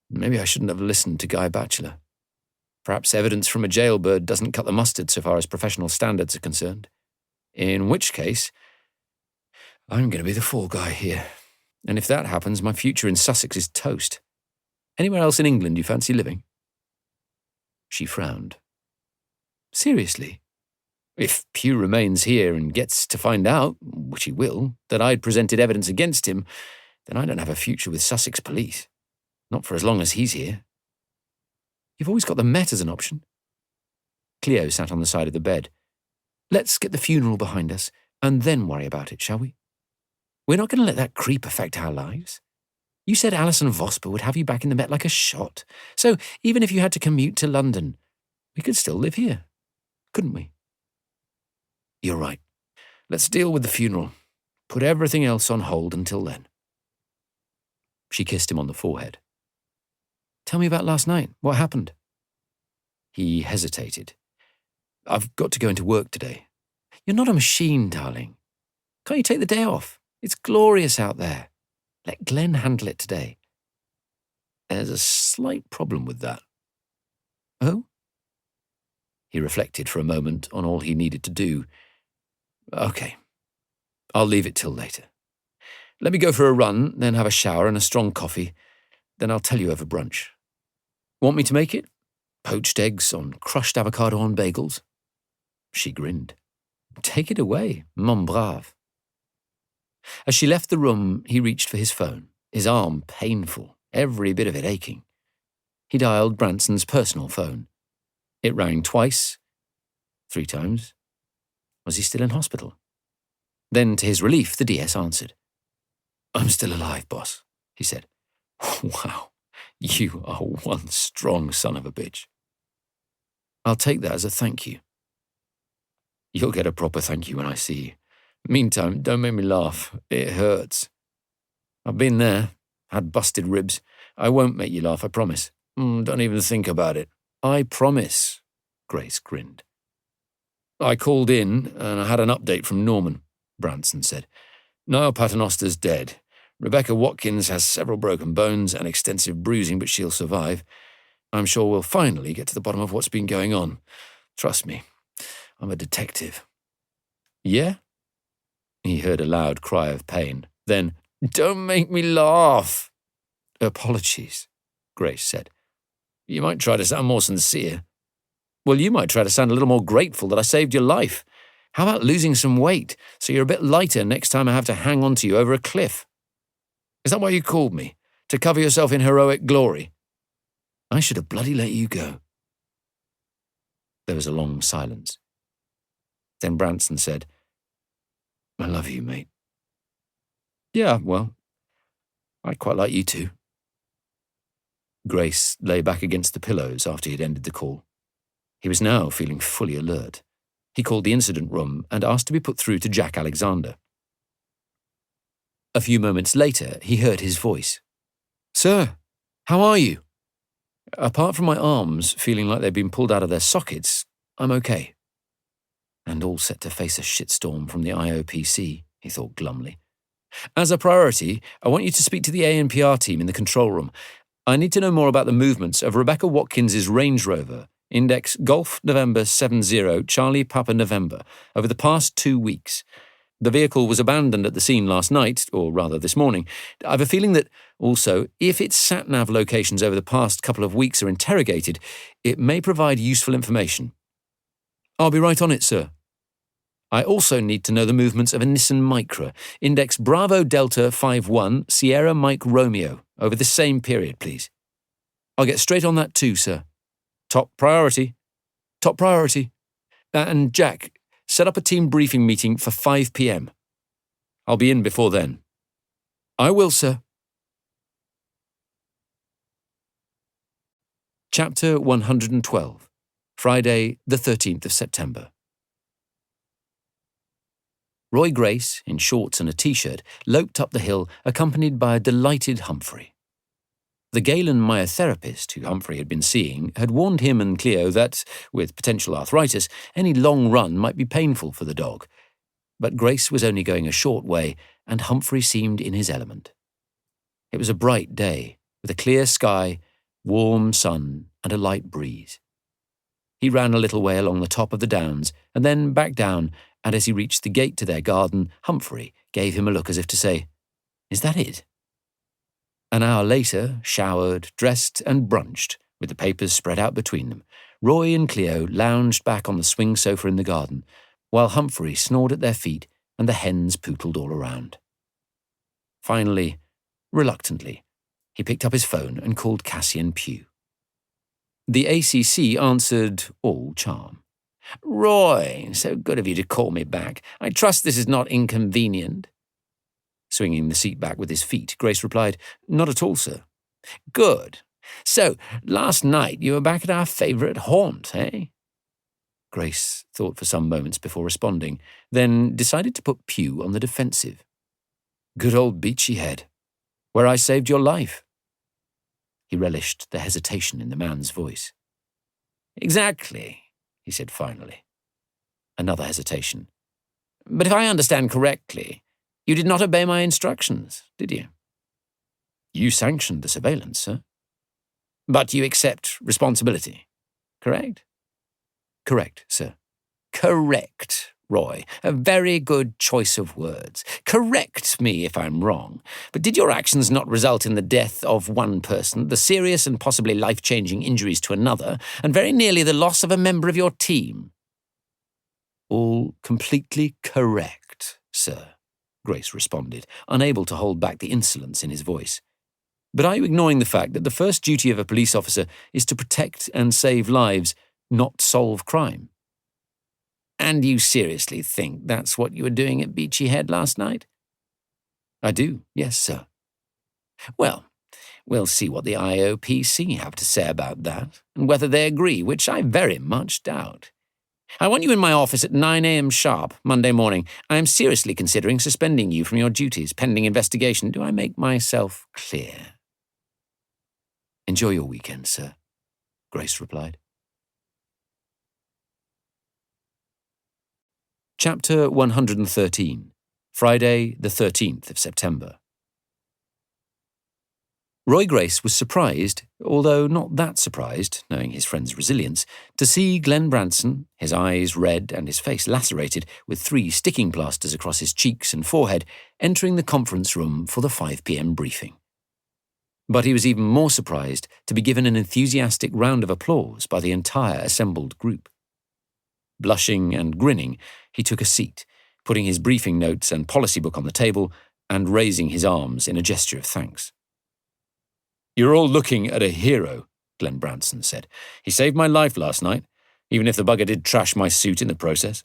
Maybe I shouldn't have listened to Guy Batchelor. Perhaps evidence from a jailbird doesn't cut the mustard so far as professional standards are concerned. In which case, I'm going to be the fall guy here. And if that happens, my future in Sussex is toast. Anywhere else in England you fancy living? She frowned. "Seriously? If Pugh remains here and gets to find out, which he will, that I'd presented evidence against him, then I don't have a future with Sussex police. Not for as long as he's here." "You've always got the Met as an option." Cleo sat on the side of the bed. "Let's get the funeral behind us and then worry about it, shall we? We're not going to let that creep affect our lives. You said Alison Vosper would have you back in the Met like a shot. So even if you had to commute to London, we could still live here, couldn't we?" "You're right. Let's deal with the funeral. Put everything else on hold until then." She kissed him on the forehead. "Tell me about last night. What happened?" He hesitated. "I've got to go into work today." "You're not a machine, darling. Can't you take the day off? It's glorious out there. Let Glenn handle it today." "There's a slight problem with that." "Oh?" He reflected for a moment on all he needed to do. "Okay, I'll leave it till later. Let me go for a run, then have a shower and a strong coffee. Then I'll tell you over brunch. Want me to make it? Poached eggs on crushed avocado on bagels?" She grinned. "Take it away, mon brave." As she left the room, he reached for his phone, his arm painful, every bit of it aching. He dialed Branson's personal phone. It rang twice, 3 times. Was he still in hospital? Then, to his relief, the DS answered. "I'm still alive, boss," he said. "Wow, you are one strong son of a bitch." "I'll take that as a thank you." "You'll get a proper thank you when I see you. Meantime, don't make me laugh. It hurts. I've been there, had busted ribs. I won't make you laugh, I promise. Don't even think about it." "I promise," Grace grinned. "I called in and I had an update from Norman," Branson said. "Niall Paternoster's dead. Rebecca Watkins has several broken bones and extensive bruising, but she'll survive. I'm sure we'll finally get to the bottom of what's been going on. Trust me, I'm a detective." "Yeah?" He heard a loud cry of pain. Then, "Don't make me laugh." Apologies, Grace said. You might try to sound more sincere. Well, you might try to sound a little more grateful that I saved your life. How about losing some weight so you're a bit lighter next time I have to hang on to you over a cliff? Is that why you called me? To cover yourself in heroic glory? I should have bloody let you go. There was a long silence. Then Branson said, I love you, mate. Yeah, well, I'd quite like you to. Grace lay back against the pillows after he had ended the call. He was now feeling fully alert. He called the incident room and asked to be put through to Jack Alexander. A few moments later, he heard his voice. Sir, how are you? Apart from my arms feeling like they'd been pulled out of their sockets, I'm okay. And all set to face a shitstorm from the IOPC, he thought glumly. As a priority, I want you to speak to the ANPR team in the control room. I need to know more about the movements of Rebecca Watkins's Range Rover, index Golf November 70 Charlie Papa November, over the past 2 weeks. The vehicle was abandoned at the scene last night, or rather this morning. I have a feeling that, also, if its sat-nav locations over the past couple of weeks are interrogated, it may provide useful information. I'll be right on it, sir. I also need to know the movements of a Nissan Micra, index Bravo Delta 51 Sierra Mike Romeo, over the same period, please. I'll get straight on that too, sir. Top priority. Top priority. And Jack, set up a team briefing meeting for 5 p.m. I'll be in before then. I will, sir. Chapter 112, Friday, the 13th of September. Roy Grace, in shorts and a t-shirt, loped up the hill accompanied by a delighted Humphrey. The Galen myotherapist who Humphrey had been seeing had warned him and Cleo that, with potential arthritis, any long run might be painful for the dog. But Grace was only going a short way, and Humphrey seemed in his element. It was a bright day, with a clear sky, warm sun, and a light breeze. He ran a little way along the top of the downs, and then back down, and as he reached the gate to their garden, Humphrey gave him a look as if to say, Is that it? An hour later, showered, dressed, and brunched, with the papers spread out between them, Roy and Cleo lounged back on the swing sofa in the garden, while Humphrey snored at their feet and the hens pootled all around. Finally, reluctantly, he picked up his phone and called Cassian Pugh. The ACC answered all charm. Roy, so good of you to call me back. I trust this is not inconvenient. Swinging the seat back with his feet, Grace replied, Not at all, sir. Good. So, last night you were back at our favourite haunt, eh? Grace thought for some moments before responding, then decided to put Pugh on the defensive. Good old Beachy Head, where I saved your life. He relished the hesitation in the man's voice. Exactly, he said finally. Another hesitation. But if I understand correctly, you did not obey my instructions, did you? You sanctioned the surveillance, sir. But you accept responsibility, correct? Correct, sir. Correct, Roy. A very good choice of words. Correct me if I'm wrong, but did your actions not result in the death of one person, the serious and possibly life-changing injuries to another, and very nearly the loss of a member of your team? All completely correct, sir, Grace responded, unable to hold back the insolence in his voice. But are you ignoring the fact that the first duty of a police officer is to protect and save lives, not solve crime? And you seriously think that's what you were doing at Beachy Head last night? I do, yes, sir. Well, we'll see what the IOPC have to say about that, and whether they agree, which I very much doubt. I want you in my office at 9 a.m. sharp, Monday morning. I am seriously considering suspending you from your duties, pending investigation. Do I make myself clear? Enjoy your weekend, sir, Grace replied. Chapter 113, Friday, the 13th of September. Roy Grace was surprised, although not that surprised, knowing his friend's resilience, to see Glenn Branson, his eyes red and his face lacerated, with 3 sticking plasters across his cheeks and forehead, entering the conference room for the 5 p.m. briefing. But he was even more surprised to be given an enthusiastic round of applause by the entire assembled group. Blushing and grinning, he took a seat, putting his briefing notes and policy book on the table and raising his arms in a gesture of thanks. "You're all looking at a hero," Glenn Branson said. "He saved my life last night, even if the bugger did trash my suit in the process."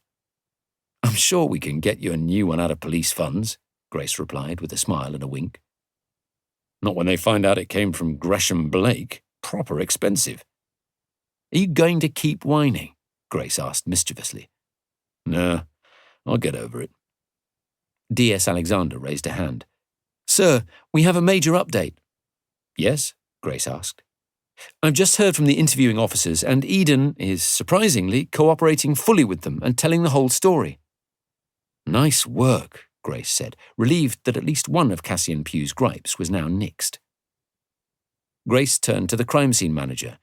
"I'm sure we can get you a new one out of police funds," Grace replied with a smile and a wink. "Not when they find out it came from Gresham Blake. Proper expensive." "Are you going to keep whining?" Grace asked mischievously. "Nah, I'll get over it." D.S. Alexander raised a hand. "Sir, we have a major update." "Yes?" Grace asked. "I've just heard from the interviewing officers, and Eden is, surprisingly, cooperating fully with them and telling the whole story." "Nice work," Grace said, relieved that at least one of Cassian Pugh's gripes was now nixed. Grace turned to the crime scene manager.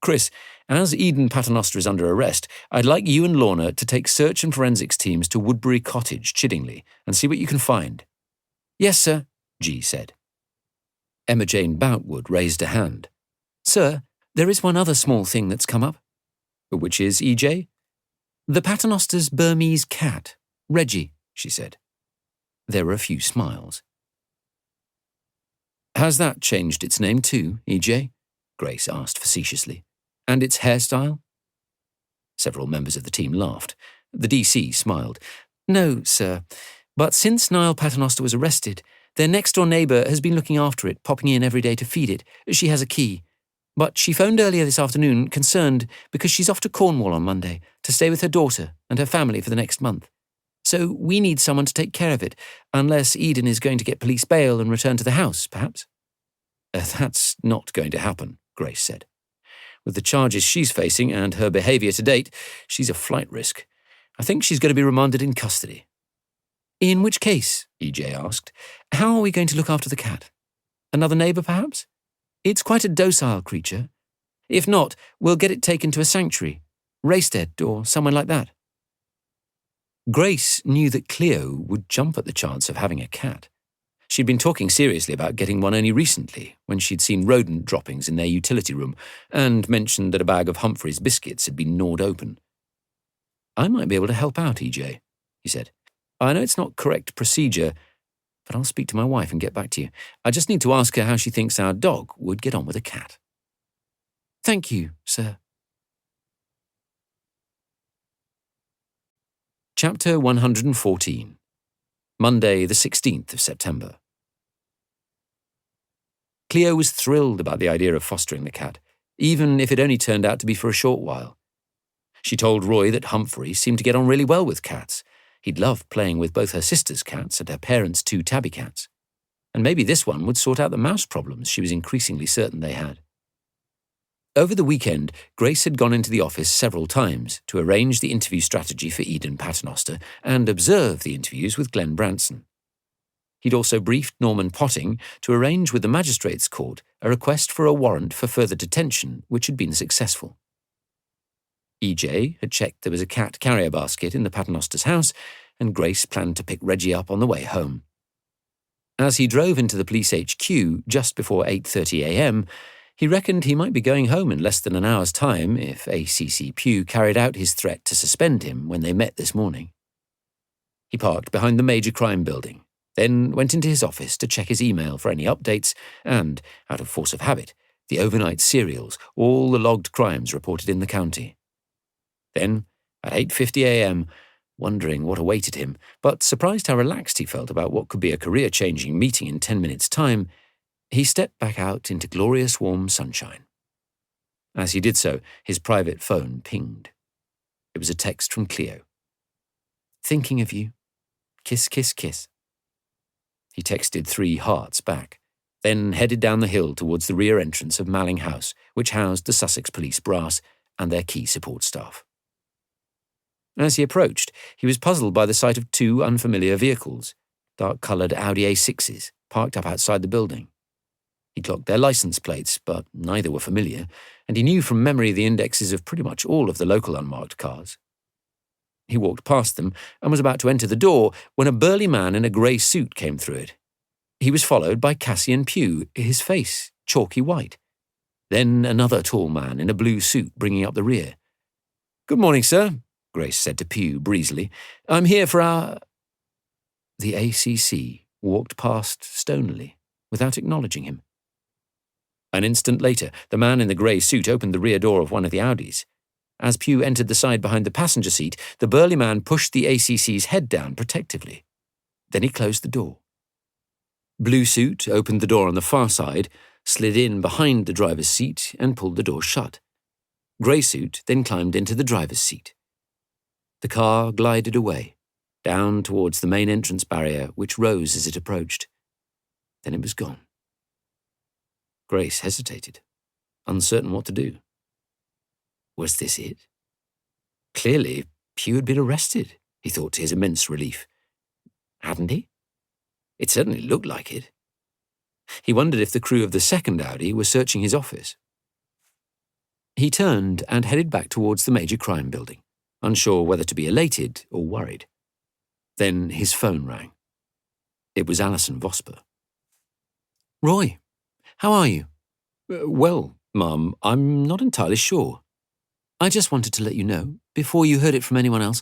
"Chris, as Eden Paternoster is under arrest, I'd like you and Lorna to take search and forensics teams to Woodbury Cottage, Chiddingly, and see what you can find." "Yes, sir," G said. Emma Jane Boutwood raised a hand. "Sir, there is one other small thing that's come up." "Which is, E.J.?" "The Paternoster's Burmese cat, Reggie," she said. There were a few smiles. "Has that changed its name too, E.J.?" Grace asked facetiously. "And its hairstyle?" Several members of the team laughed. The DC smiled. "No, sir. But since Niall Paternoster was arrested, their next-door neighbour has been looking after it, popping in every day to feed it. She has a key. But she phoned earlier this afternoon, concerned, because she's off to Cornwall on Monday to stay with her daughter and her family for the next month. So we need someone to take care of it, unless Eden is going to get police bail and return to the house, perhaps." "That's not going to happen," Grace said. "With the charges she's facing and her behaviour to date, she's a flight risk. I think she's going to be remanded in custody." "In which case," E.J. asked, "how are we going to look after the cat? Another neighbour, perhaps? It's quite a docile creature. If not, we'll get it taken to a sanctuary, Rastead or somewhere like that." Grace knew that Cleo would jump at the chance of having a cat. She'd been talking seriously about getting one only recently, when she'd seen rodent droppings in their utility room, and mentioned that a bag of Humphrey's biscuits had been gnawed open. "I might be able to help out, E.J., he said. "I know it's not correct procedure, but I'll speak to my wife and get back to you. I just need to ask her how she thinks our dog would get on with a cat." "Thank you, sir." Chapter 114. Monday, the 16th of September. Cleo was thrilled about the idea of fostering the cat, even if it only turned out to be for a short while. She told Roy that Humphrey seemed to get on really well with cats. He'd loved playing with both her sister's cats and her parents' 2 tabby cats. And maybe this one would sort out the mouse problems she was increasingly certain they had. Over the weekend, Grace had gone into the office several times to arrange the interview strategy for Eden Paternoster and observe the interviews with Glenn Branson. He'd also briefed Norman Potting to arrange with the magistrates' court a request for a warrant for further detention, which had been successful. E.J. had checked there was a cat carrier basket in the Paternoster's house, and Grace planned to pick Reggie up on the way home. As he drove into the police HQ just before 8:30 a.m., he reckoned he might be going home in less than an hour's time if A.C.C. Pugh carried out his threat to suspend him when they met this morning. He parked behind the major crime building, then went into his office to check his email for any updates and, out of force of habit, the overnight serials, all the logged crimes reported in the county. Then, at 8:50 a.m., wondering what awaited him, but surprised how relaxed he felt about what could be a career-changing meeting in 10 minutes' time, he stepped back out into glorious warm sunshine. As he did so, his private phone pinged. It was a text from Cleo. "Thinking of you. Kiss, kiss, kiss." He texted 3 hearts back, then headed down the hill towards the rear entrance of Malling House, which housed the Sussex Police Brass and their key support staff. As he approached, he was puzzled by the sight of 2 unfamiliar vehicles, dark-coloured Audi A6s, parked up outside the building. He clocked their licence plates, but neither were familiar, and he knew from memory the indexes of pretty much all of the local unmarked cars. He walked past them and was about to enter the door when a burly man in a grey suit came through it. He was followed by Cassian Pugh, his face chalky white. Then another tall man in a blue suit bringing up the rear. "Good morning, sir," Grace said to Pugh breezily. "I'm here for our—" The ACC walked past stonily, without acknowledging him. An instant later, the man in the grey suit opened the rear door of one of the Audis. As Pugh entered the side behind the passenger seat, the burly man pushed the ACC's head down protectively. Then he closed the door. Blue suit opened the door on the far side, slid in behind the driver's seat, and pulled the door shut. Grey suit then climbed into the driver's seat. The car glided away, down towards the main entrance barrier, which rose as it approached. Then it was gone. Grace hesitated, uncertain what to do. Was this it? Clearly, Pugh had been arrested, he thought to his immense relief. Hadn't he? It certainly looked like it. He wondered if the crew of the second Audi were searching his office. He turned and headed back towards the major crime building, unsure whether to be elated or worried. Then his phone rang. It was Alison Vosper. "Roy, how are you?" "Well, Mum, I'm not entirely sure." "I just wanted to let you know, before you heard it from anyone else,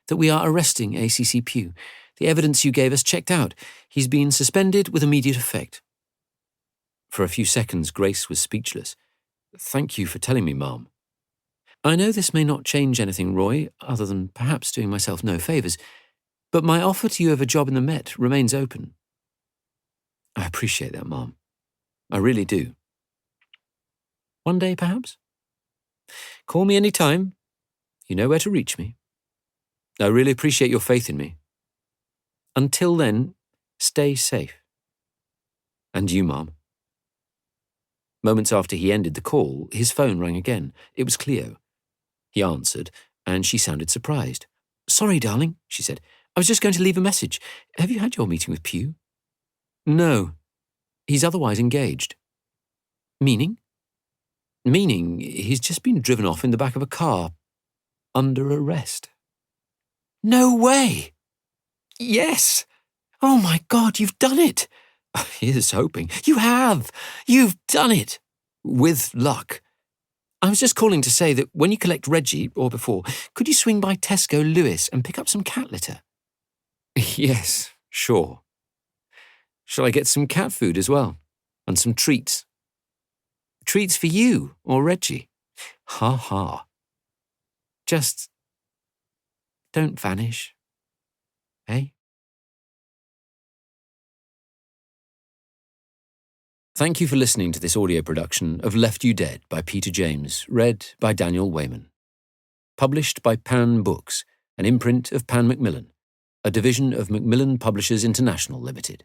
that we are arresting ACC Pugh. The evidence you gave us checked out. He's been suspended with immediate effect." For a few seconds, Grace was speechless. "Thank you for telling me, Mum." "I know this may not change anything, Roy, other than perhaps doing myself no favours, but my offer to you of a job in the Met remains open." "I appreciate that, Mum. I really do." "One day, perhaps?" "Call me any time. You know where to reach me." "I really appreciate your faith in me." "Until then, stay safe." "And you, Mum." Moments after he ended the call, his phone rang again. It was Cleo. He answered, and she sounded surprised. "Sorry, darling," she said. "I was just going to leave a message. Have you had your meeting with Pugh?" "No. He's otherwise engaged." "Meaning?" "Meaning he's just been driven off in the back of a car, under arrest." "No way!" "Yes!" "Oh my God, you've done it!" "Here's hoping." "You have! You've done it!" "With luck." "I was just calling to say that when you collect Reggie, or before, could you swing by Tesco Lewis and pick up some cat litter?" "Yes, sure. Shall I get some cat food as well? And some treats?" "Treats for you or Reggie?" "Ha ha. Just don't vanish, eh?" Thank you for listening to this audio production of Left You Dead by Peter James, read by Daniel Wayman. Published by Pan Books, an imprint of Pan Macmillan, a division of Macmillan Publishers International Limited.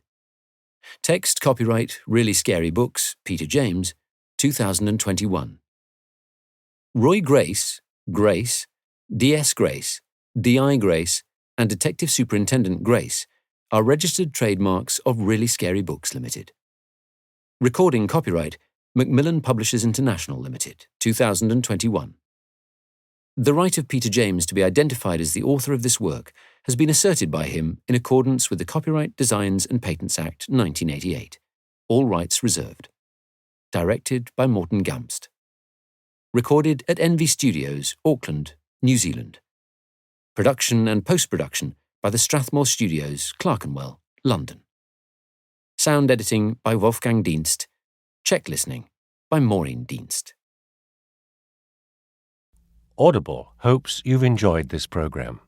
Text copyright Really Scary Books, Peter James, 2021. Roy Grace, Grace, DS Grace, DI Grace, and Detective Superintendent Grace are registered trademarks of Really Scary Books Limited. Recording copyright Macmillan Publishers International Limited, 2021. The right of Peter James to be identified as the author of this work has been asserted by him in accordance with the Copyright Designs and Patents Act 1988. All rights reserved. Directed by Morton Gamst. Recorded at Envy Studios, Auckland, New Zealand. Production and post-production by the Strathmore Studios, Clerkenwell, London. Sound editing by Wolfgang Dienst. Check listening by Maureen Dienst. Audible hopes you've enjoyed this program.